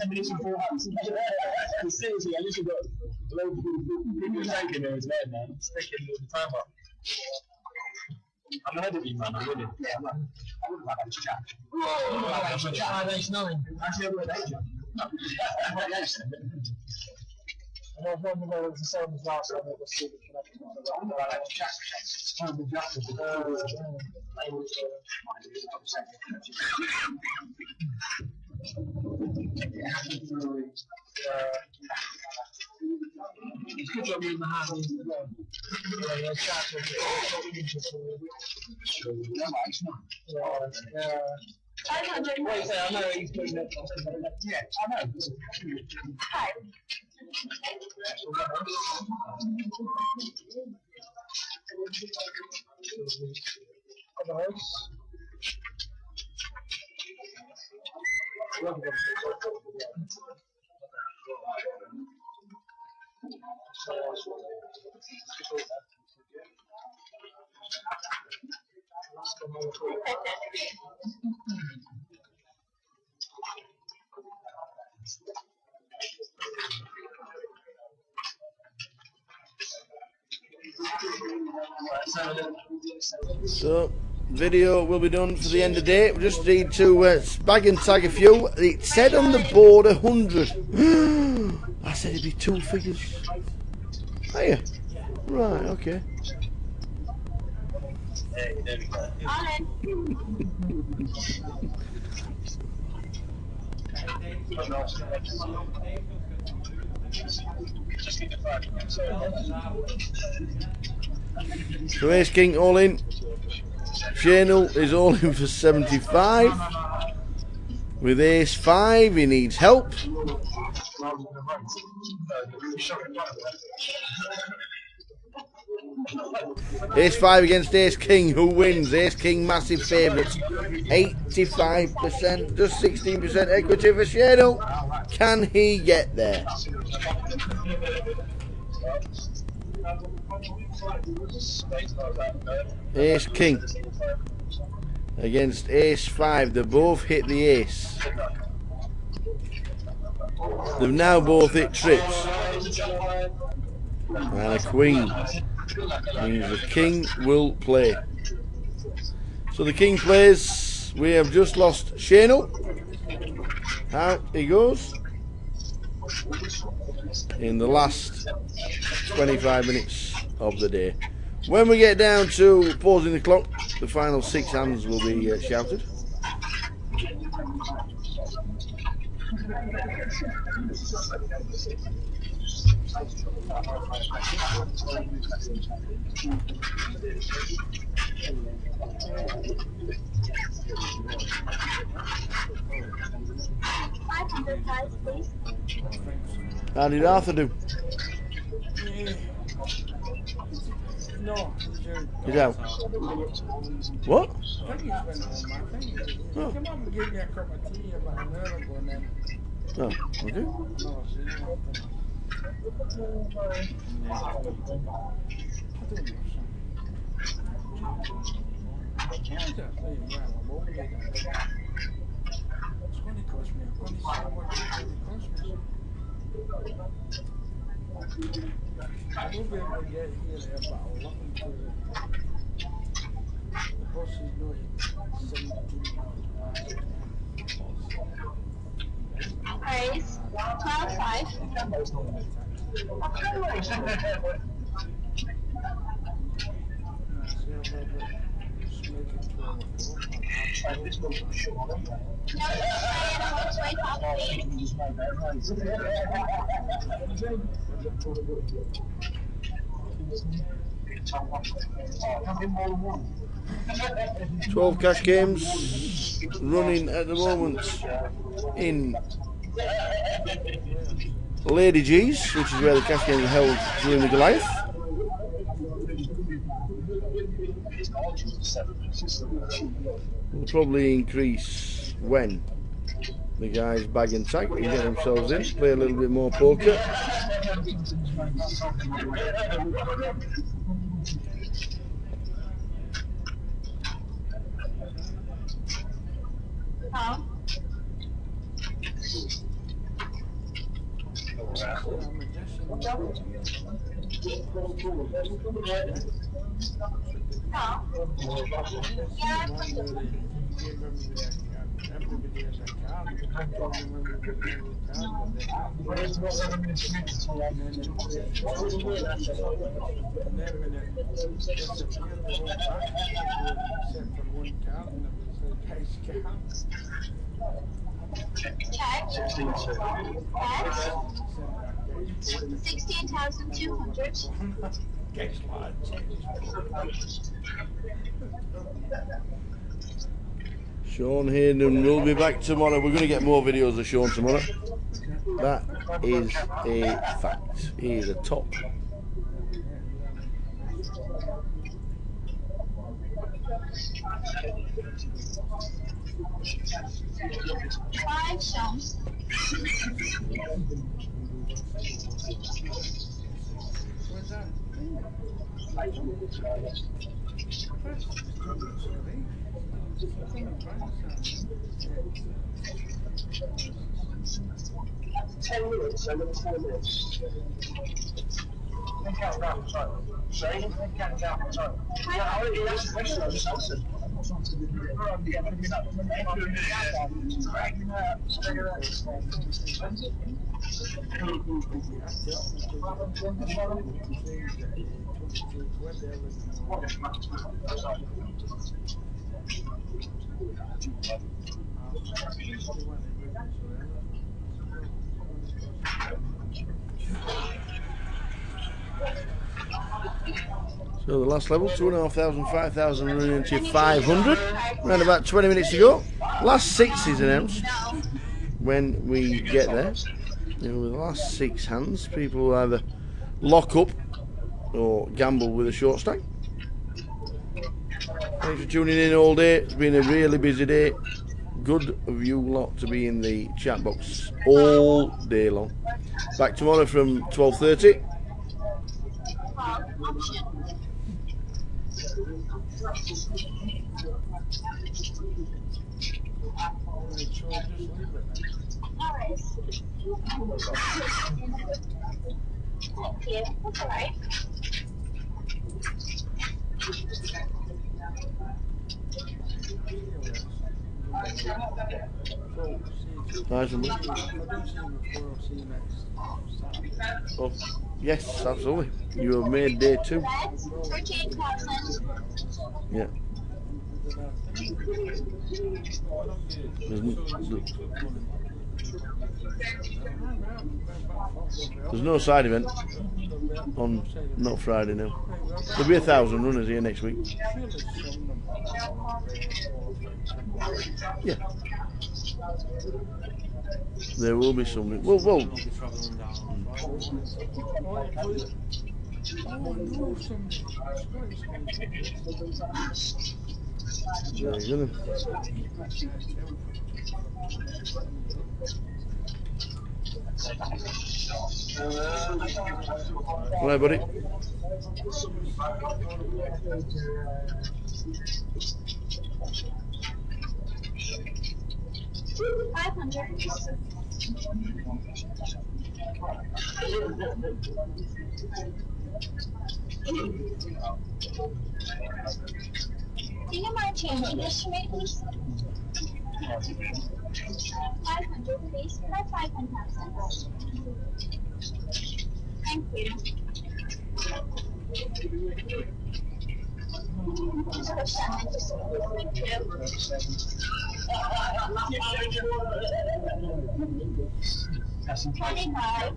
10 minutes and 4 hands. Seriously, I literally got loads of people taking there as well, man. It's taking all the time up. I'm ahead of you, man. I'm winning. Yeah, man. I wouldn't have had a chat. Whoa! 5-8-9. Actually, I'm with Adrian. No. And I was wondering whether it was the same as last time. It was super connected. I'm not allowed to chat. It's time to just it's good job you're in the hand as well. Yeah, chat with interesting. I know he's putting it. Yeah, I know. Hi. Otherwise, So, video will be done for the end of the day. We just need to bag and tag a few. It said on the board 100. I said it'd be 2 figures. Are you? Right, okay. Hey, there we go. So Ace King all in. Chanel is all in for 75. With Ace 5, he needs help. Ace 5 against Ace King, who wins? Ace King, massive favourites. 85%, just 16% equity for Chanel. Can he get there? Ace King against Ace 5. They both hit the ace. They've now both hit trips. And a queen means the king will play. So the king plays. We have just lost Chanel. Out he goes in the last 25 minutes of the day. When we get down to pausing the clock, the final 6 hands will be shouted. How did Arthur do? No, He's out. What? I think he's been on my thing. He came up and gave me a cup of tea about an hour ago and then... Oh, okay. No, she didn't want to. I don't know. It's going to cost me. It's going to see how much it's going to cost me. I will be able to get here about 11 to the bus is going 17 miles. Praise. 12-5. No. 12 cash games running at the moment in Lady G's, which is where the cash game is held during the Goliath. Will probably increase when the guys bag and tag and get themselves in, play a little bit more poker. Check. 16,200. Sean Hayden will be back tomorrow. We're going to get more videos of Sean tomorrow. That is a fact. He is a top. Five shows. So the last level, 2,500, 5,000 running into 500. Around about 20 minutes to go. Last six is announced when we get there. You know, with the last six hands, people will either lock up or gamble with a short stack. Thanks for tuning in all day. It's been a really busy day. Good of you lot to be in the chat box all day long. Back tomorrow from 12:30. Yeah, that's alright. Nice one. Oh, yes, absolutely. You have made day 2. 13,000. Yeah. There's no side event on not Friday now. There'll be 1,000 runners here next week. Yeah. There will be some. Well. There you go then. Right, buddy. Do you mind changing this to me, please? 500, please. Can I have 500 cents? Thank you. Thank you. 25.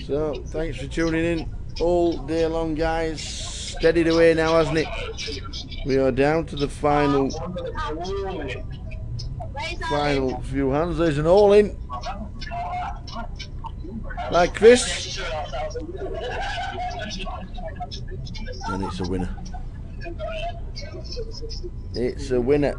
So, thanks for tuning in all day long, guys. Steadied away now, hasn't it? We are down to the final few hands. There's an all in. Right, Chris. And it's a winner. It's a winner.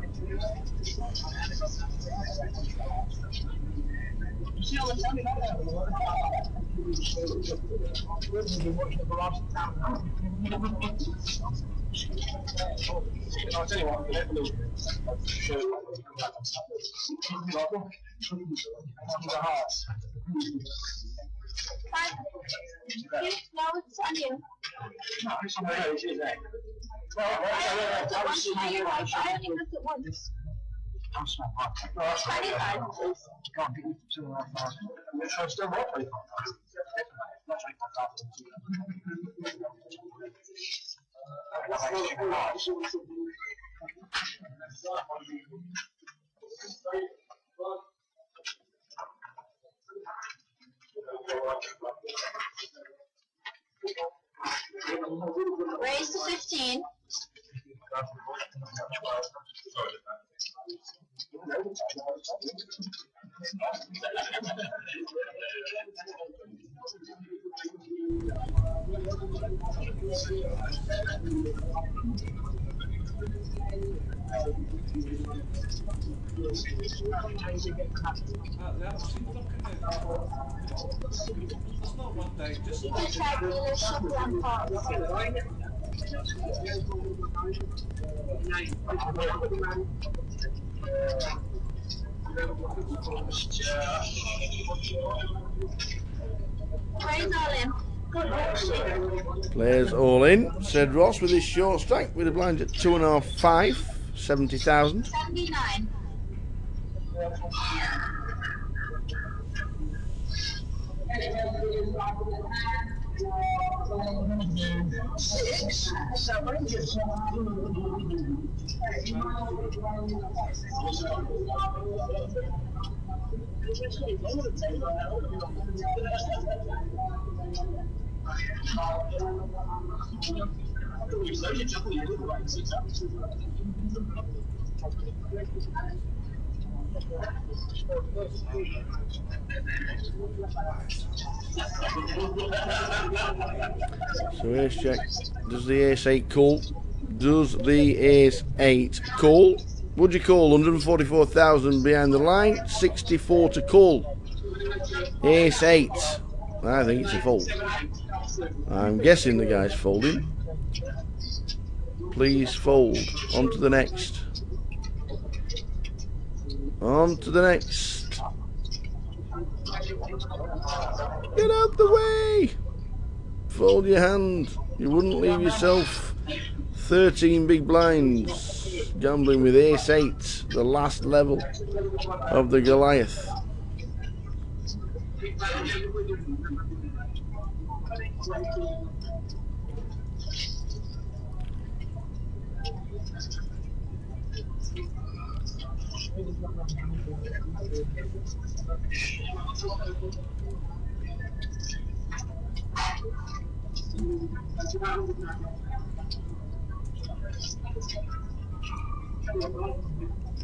Raise to 15. That was it. Look at it. That's not what they just. You can check the shuffle and pause. Praise all in. Players all in, said Ross with his short strike with a blind at 2.5, 5, 70,000. 79. So ace check. Does the ace 8 call? Does the ace 8 call? Would you call? 144,000 behind the line, 64 to call. Ace 8. I think it's a fold. I'm guessing the guy's folding. Please fold. On to the next. On to the next. Get out the way! Fold your hand. You wouldn't leave yourself 13 big blinds gambling with ace 8, the last level of the Goliath.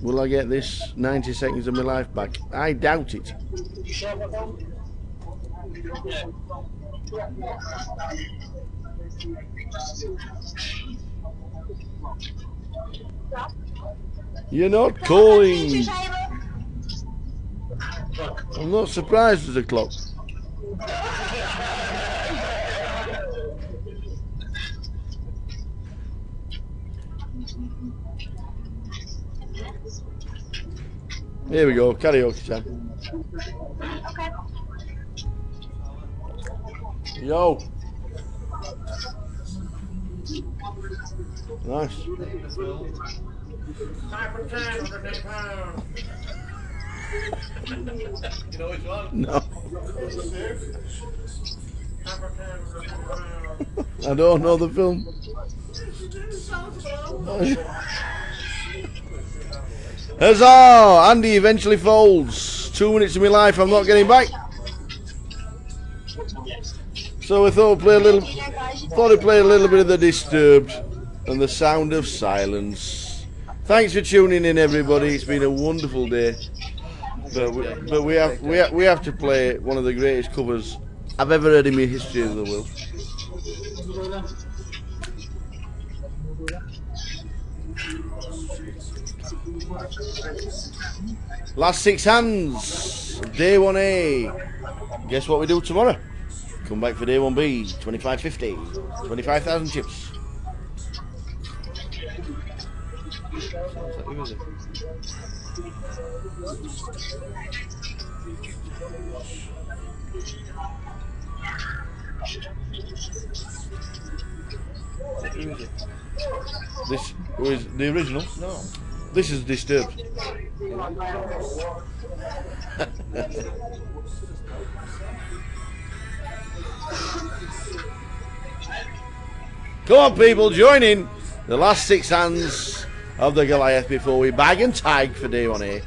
Will I get this 90 seconds of my life back? I doubt it. You're not calling. I'm not surprised there's a clock. Here we go, karaoke time. Yo. Nice. You know which one? No. I don't know the film. Huzzah! Andy eventually folds. last 2 minutes of my life I'm not getting back. So I thought I'd play a little bit of the Disturbed and the Sound of Silence. Thanks for tuning in, everybody. It's been a wonderful day. But we have to play one of the greatest covers I've ever heard in my history of the world. Last 6 hands, day 1A. Guess what we do tomorrow? Come back for day 1B, 2550, 25,000 chips. Who is it? Who is it? This is the original? No. This is Disturbed. Come on, people, join in. The last 6 hands of the Goliath before we bag and tag for day 1A.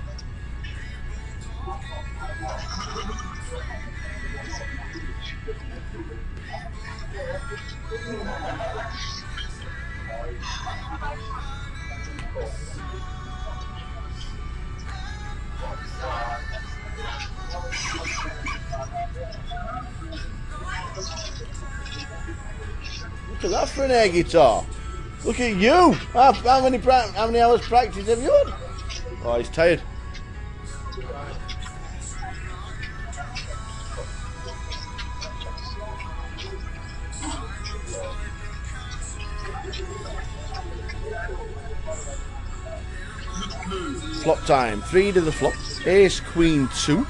Look at that for an air guitar. Look at you. How many hours practice have you had? Oh, he's tired. Flop time. 3 to the flop. Ace, Queen, 2.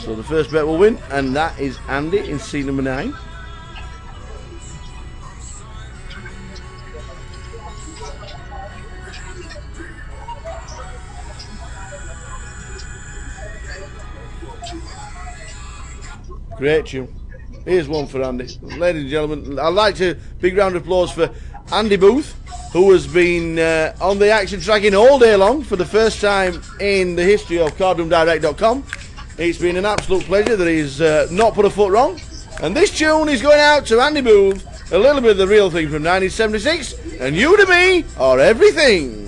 So the first bet will win, and that is Andy in seat number 9. Great tune. Here's one for Andy. Ladies and gentlemen, I'd like to big round of applause for Andy Booth, who has been on the action tracking all day long for the first time in the history of cardroomdirect.com. It's been an absolute pleasure that he's not put a foot wrong. And this tune is going out to Andy Booth, a little bit of the real thing from 1976, and You to Me are everything.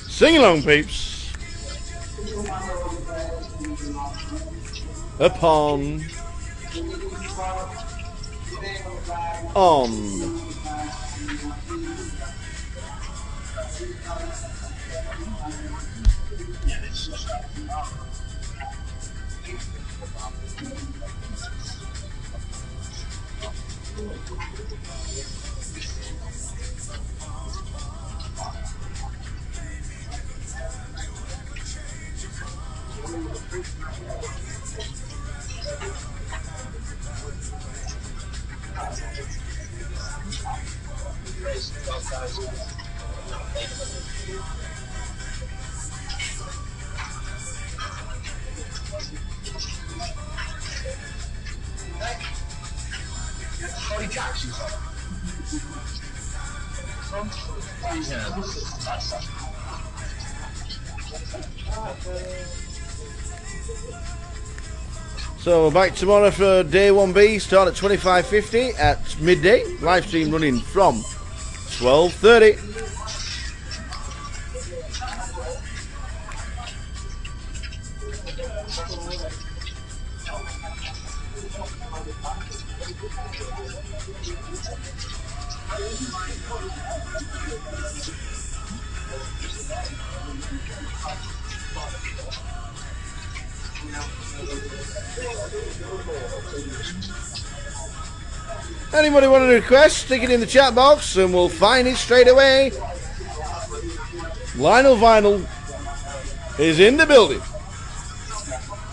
Sing along, peeps. Upon. On. So we're back tomorrow for day 1B, start at 25:50 at midday. Live stream running from 12:30. Anybody want a request, stick it in the chat box and we'll find it straight away. Lionel Vinyl is in the building.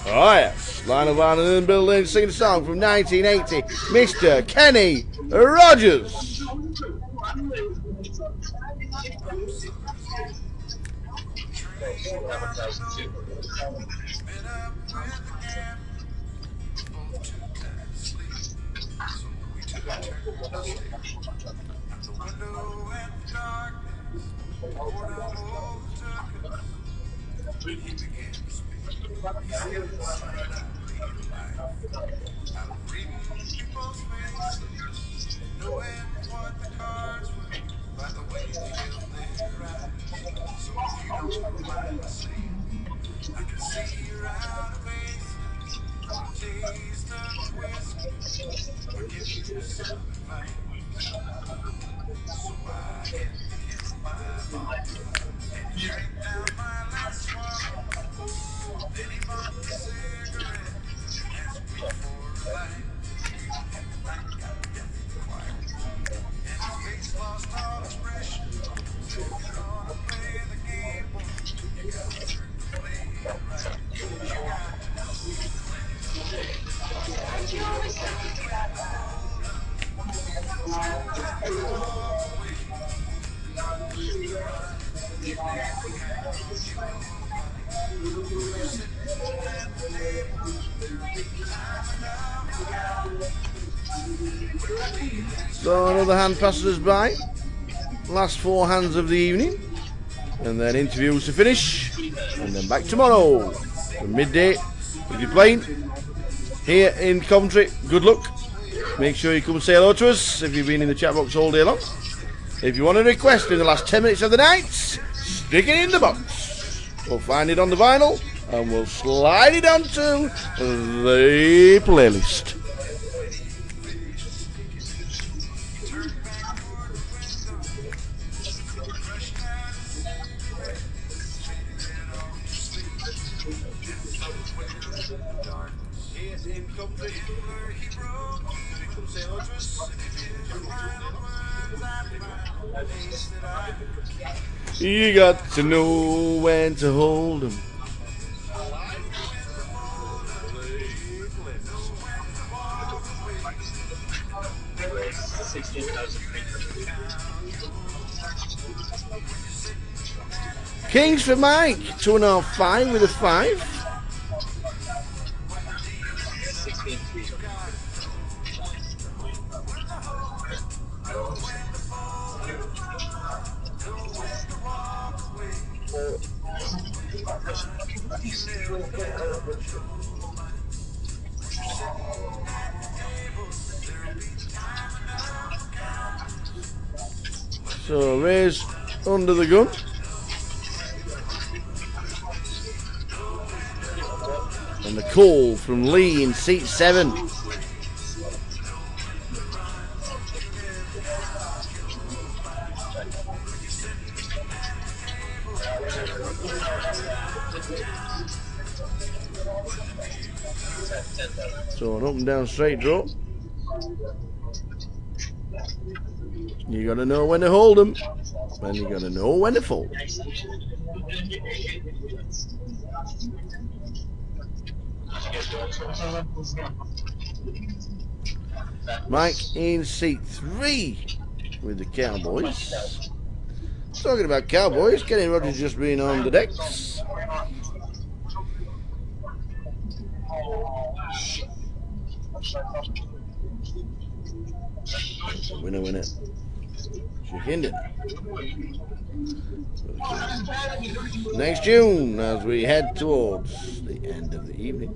Oh yes, Lionel Vinyl in the building, singing a song from 1980, Mr. Kenny Rogers. So another hand passes us by. Last 4 hands of the evening. And then interviews to finish. And then back tomorrow from midday. If you're playing here in Coventry, good luck. Make sure you come and say hello to us if you've been in the chat box all day long. If you want a request in the last 10 minutes of the night, stick it in the box. We'll find it on the vinyl and we'll slide it onto the playlist. You got to know when to hold 'em. Kings for Mike, 2.5 with a 5. So Ray's under the gun. And the call from Lee in seat 7. So an up and down straight draw. You gotta know when to hold them, and you gotta know when to fold. Mike in seat 3 with the Cowboys. Talking about Cowboys, Kenny Rogers just been on the decks. Winner, winner. chicken dinner. Next tune as we head towards the end of the evening.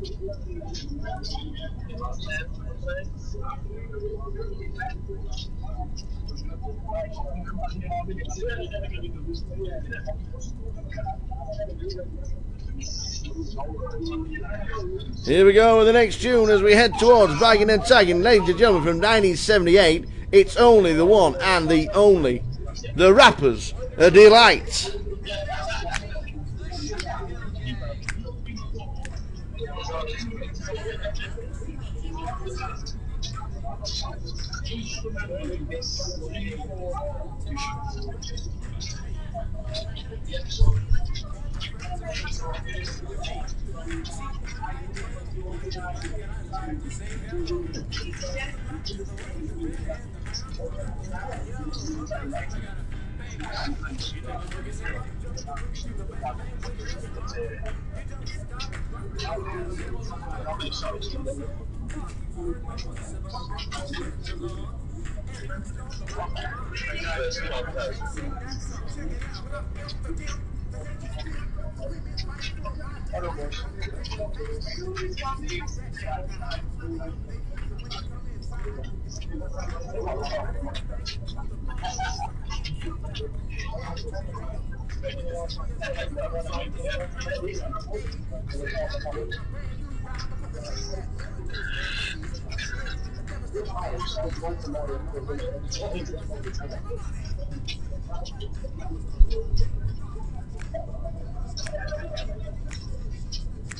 Here we go with the next tune as we head towards Bagging and Tagging. Ladies and gentlemen, from 1978, it's only the one and the only, the Rappers A Delight.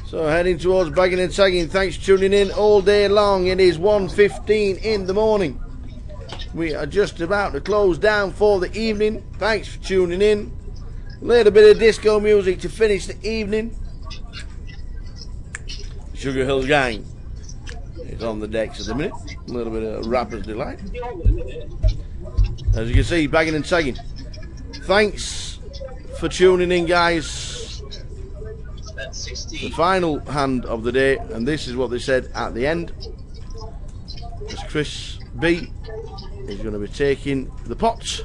So heading towards Bagging and Tagging. Thanks for tuning in all day long. It is 1:15 in the morning. We are just about to close down for the evening. Thanks for tuning in. A little bit of disco music to finish the evening. Sugar Hills Gang is on the decks at the minute. A little bit of Rapper's Delight. As you can see, Bagging and Tagging. Thanks for tuning in, guys. The final hand of the day, and this is what they said at the end, as Chris B is going to be taking the pot.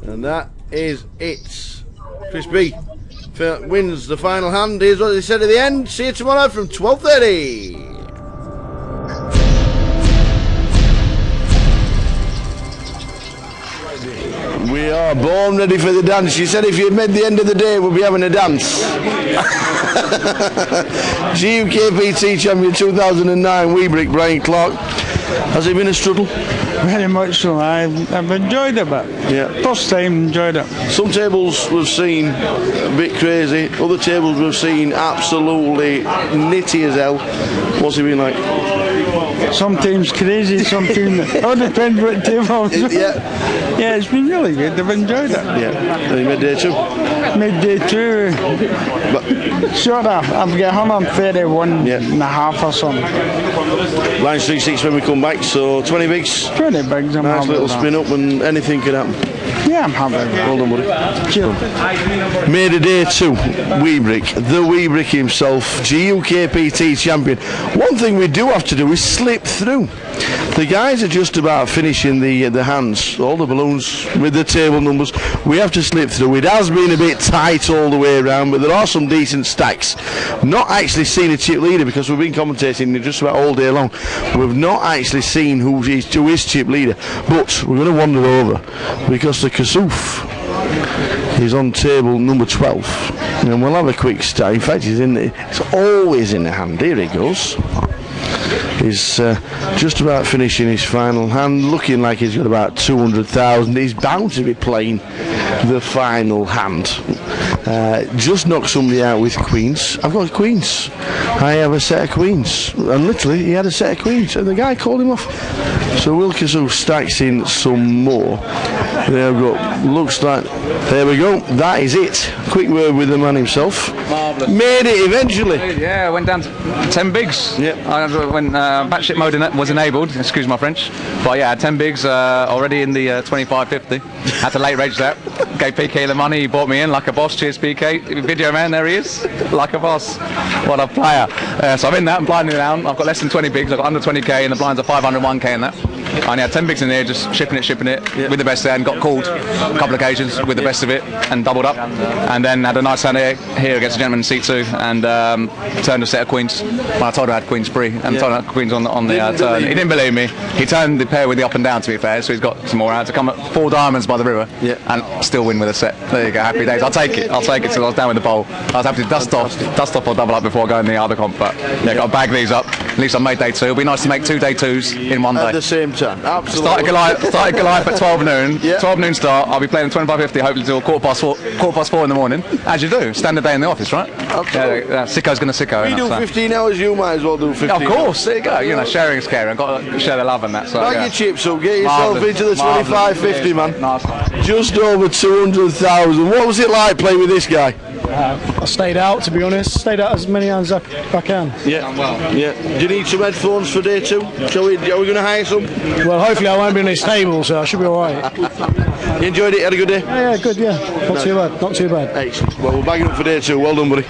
And that is it. Chris B wins the final hand. Here's what they said at the end. See you tomorrow from 12:30. We are born ready for the dance. She said if you had made the end of the day, we'll be having a dance. GUKPT champion 2009, Weebrick, Brian Clark. Has it been a struggle? Very much so. I've enjoyed it, but first time enjoyed it. Some tables we've seen a bit crazy. Other tables we've seen absolutely nitty as hell. What's it been like? Sometimes crazy, sometimes all depends what table. Yeah, it's been really good. I've enjoyed it. Yeah. Are you midday too? Midday too. But sort of. I've got 131 and a half or something. Line's 3-6 when we come back, so 20 bigs. 20 bigs, I'm nice little spin up and anything could happen. Yeah, I'm happy. Well done, buddy. Cheers. Made a day too. Weebrick, the Weebrick himself, GUKPT champion. One thing we do have to do is slip through. The guys are just about finishing the hands, all the balloons with the table numbers. We have to slip through. It has been a bit tight all the way around, but there are some decent stacks. Not actually seen a chip leader because we've been commentating just about all day long. We've not actually seen who is chip leader, but we're going to wander over because the Kasoof is on table number 12, and we'll have a quick start. In fact, it's always in the hand. Here he goes. He's just about finishing his final hand, looking like he's got about 200,000. He's bound to be playing the final hand. Just knocked somebody out with queens. I've got queens. I have a set of queens. And literally, he had a set of queens, and the guy called him off. So Wilkinson stacks in some more. There we go. Looks like, there we go. That is it. Quick word with the man himself. Marvellous. Made it eventually. Yeah, went down to 10 bigs. Yeah. When batshit mode was enabled, excuse my French. But yeah, 10 bigs already in the 25.50. Had to late rage that. Gave PK the money, he bought me in like a boss. Cheers, PK video man. There he is, like a boss. What a player. So I'm in that. I'm blinding down. I've got less than 20 bigs. I've got under 20k, and the blinds are 501k in that. I only had 10 bigs in there, just shipping it with the best there, and got called a couple of occasions with the best of it, and doubled up, and then had a nice hand here against a gentleman in seat 2, and turned a set of queens. Well, I told him I had queens pre, and told him I had queens on the turn. He didn't believe me. He turned the pair with the up and down, to be fair, so he's got some more out to come at 4 diamonds by the river, and still win with a set. There you go, happy days. I'll take it. So I was down with the bowl. I was happy to dust off or double up before going the other comp, but yeah, got to bag these up. At least I made day 2. It'll be nice to make 2 day 2s in one day. At the same time, absolutely. Started Goliath at 12 noon. 12 noon start. I'll be playing at 25:50, hopefully till quarter past 4 in the morning. As you do, standard day in the office, right? Absolutely. Sicko's going to sicko. We do 15 hours, you might as well do 15 Of course, there you go. You know, sharing is caring. Got to share the love and that. So, Bag your chips up, get yourself into the 25.50, man. Nice. Just over 200,000. What was it like playing with this guy? I stayed out, to be honest. Stayed out as many hands as I can. Yeah. Do you need some headphones for day 2? Are we going to hire some? Well, hopefully I won't be in this table, so I should be alright. You enjoyed it? Had a good day? Yeah, good, yeah. Not too bad. Excellent. Well, we're bagging up for day 2. Well done, buddy.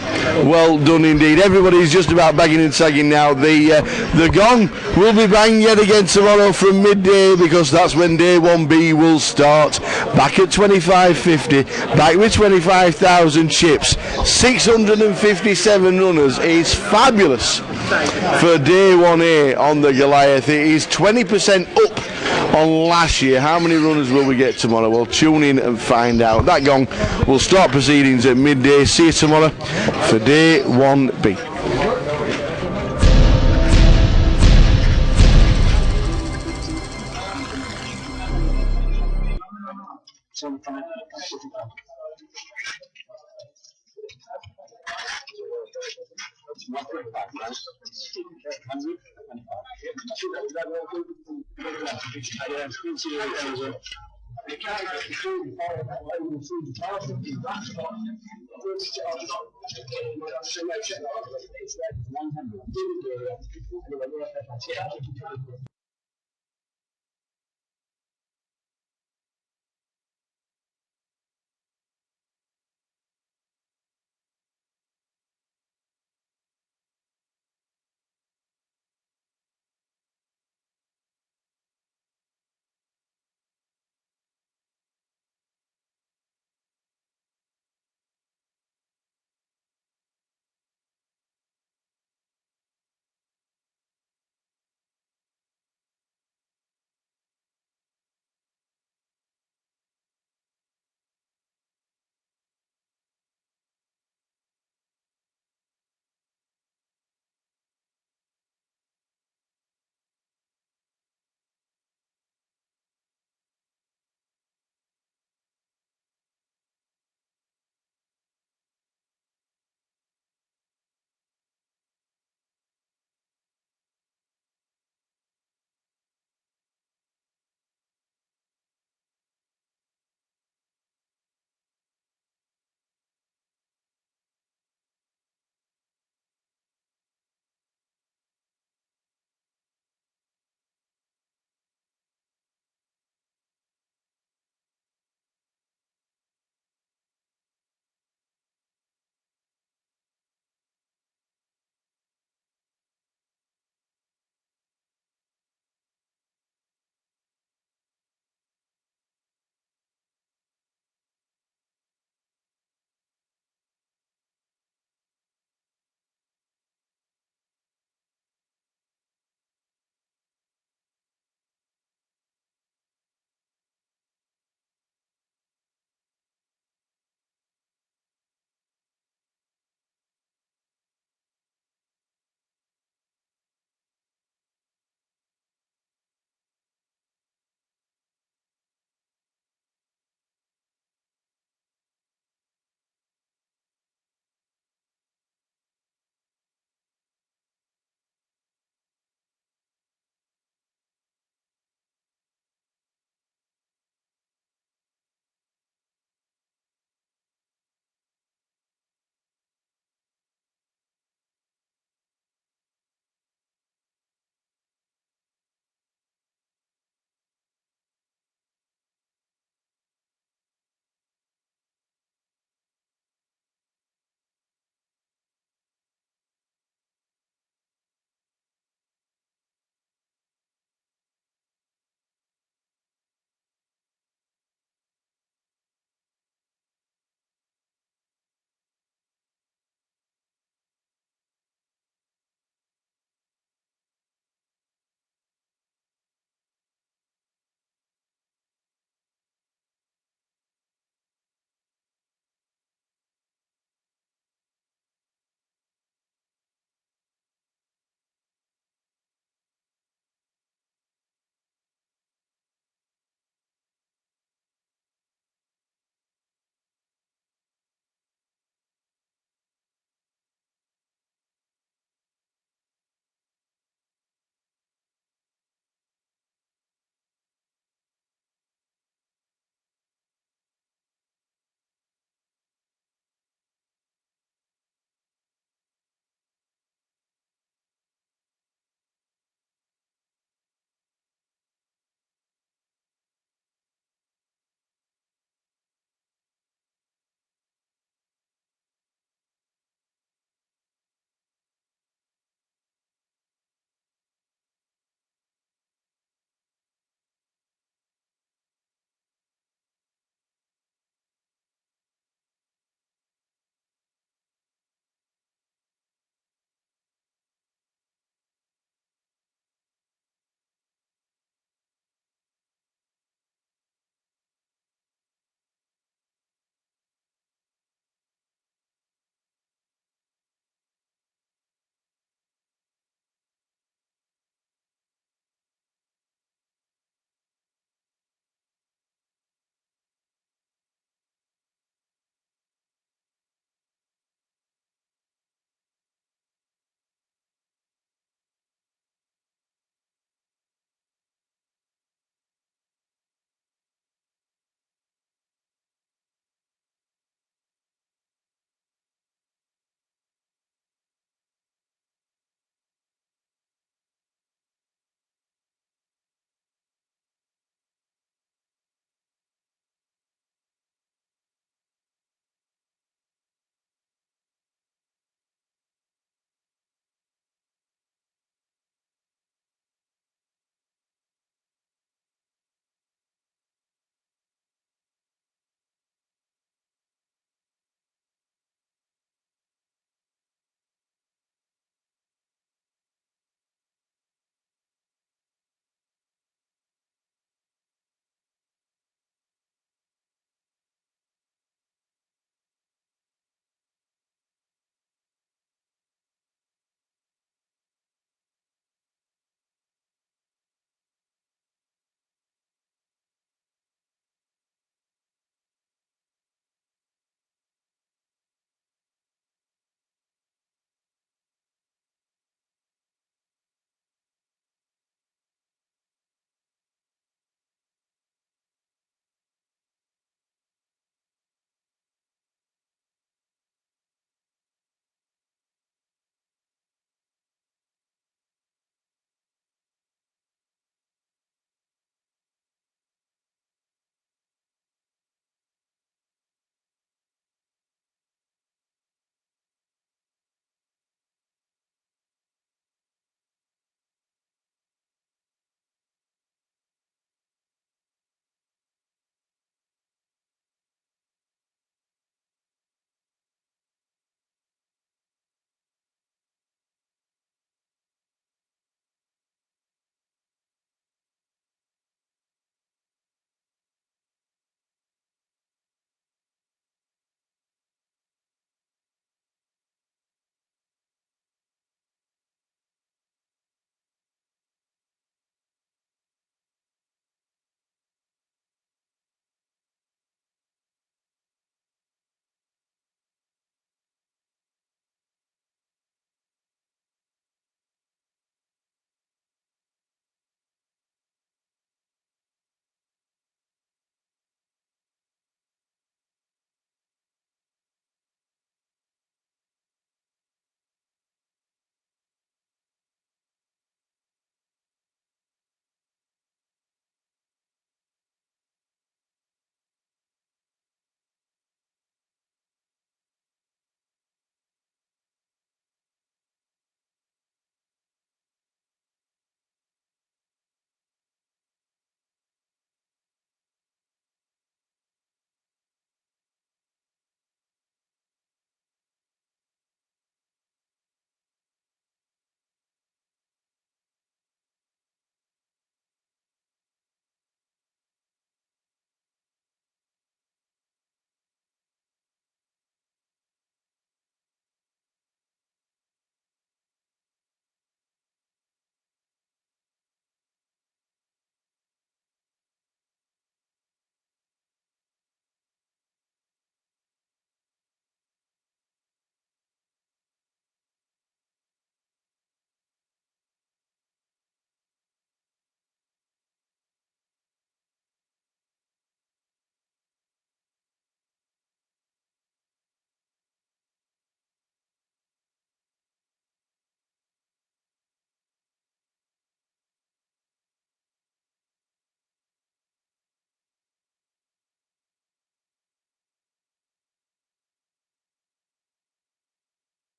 Well done indeed. Everybody's just about bagging and tagging now. The gong will be banged yet again tomorrow from midday, because that's when day 1B will start. Back at 25.50, back with 25,000 chips. 657 runners is fabulous for day 1A on the Goliath. It is 20% up on last year. How many runners will we get tomorrow? Well, tune in and find out. That gong will start proceedings at midday. See you tomorrow for day 1B.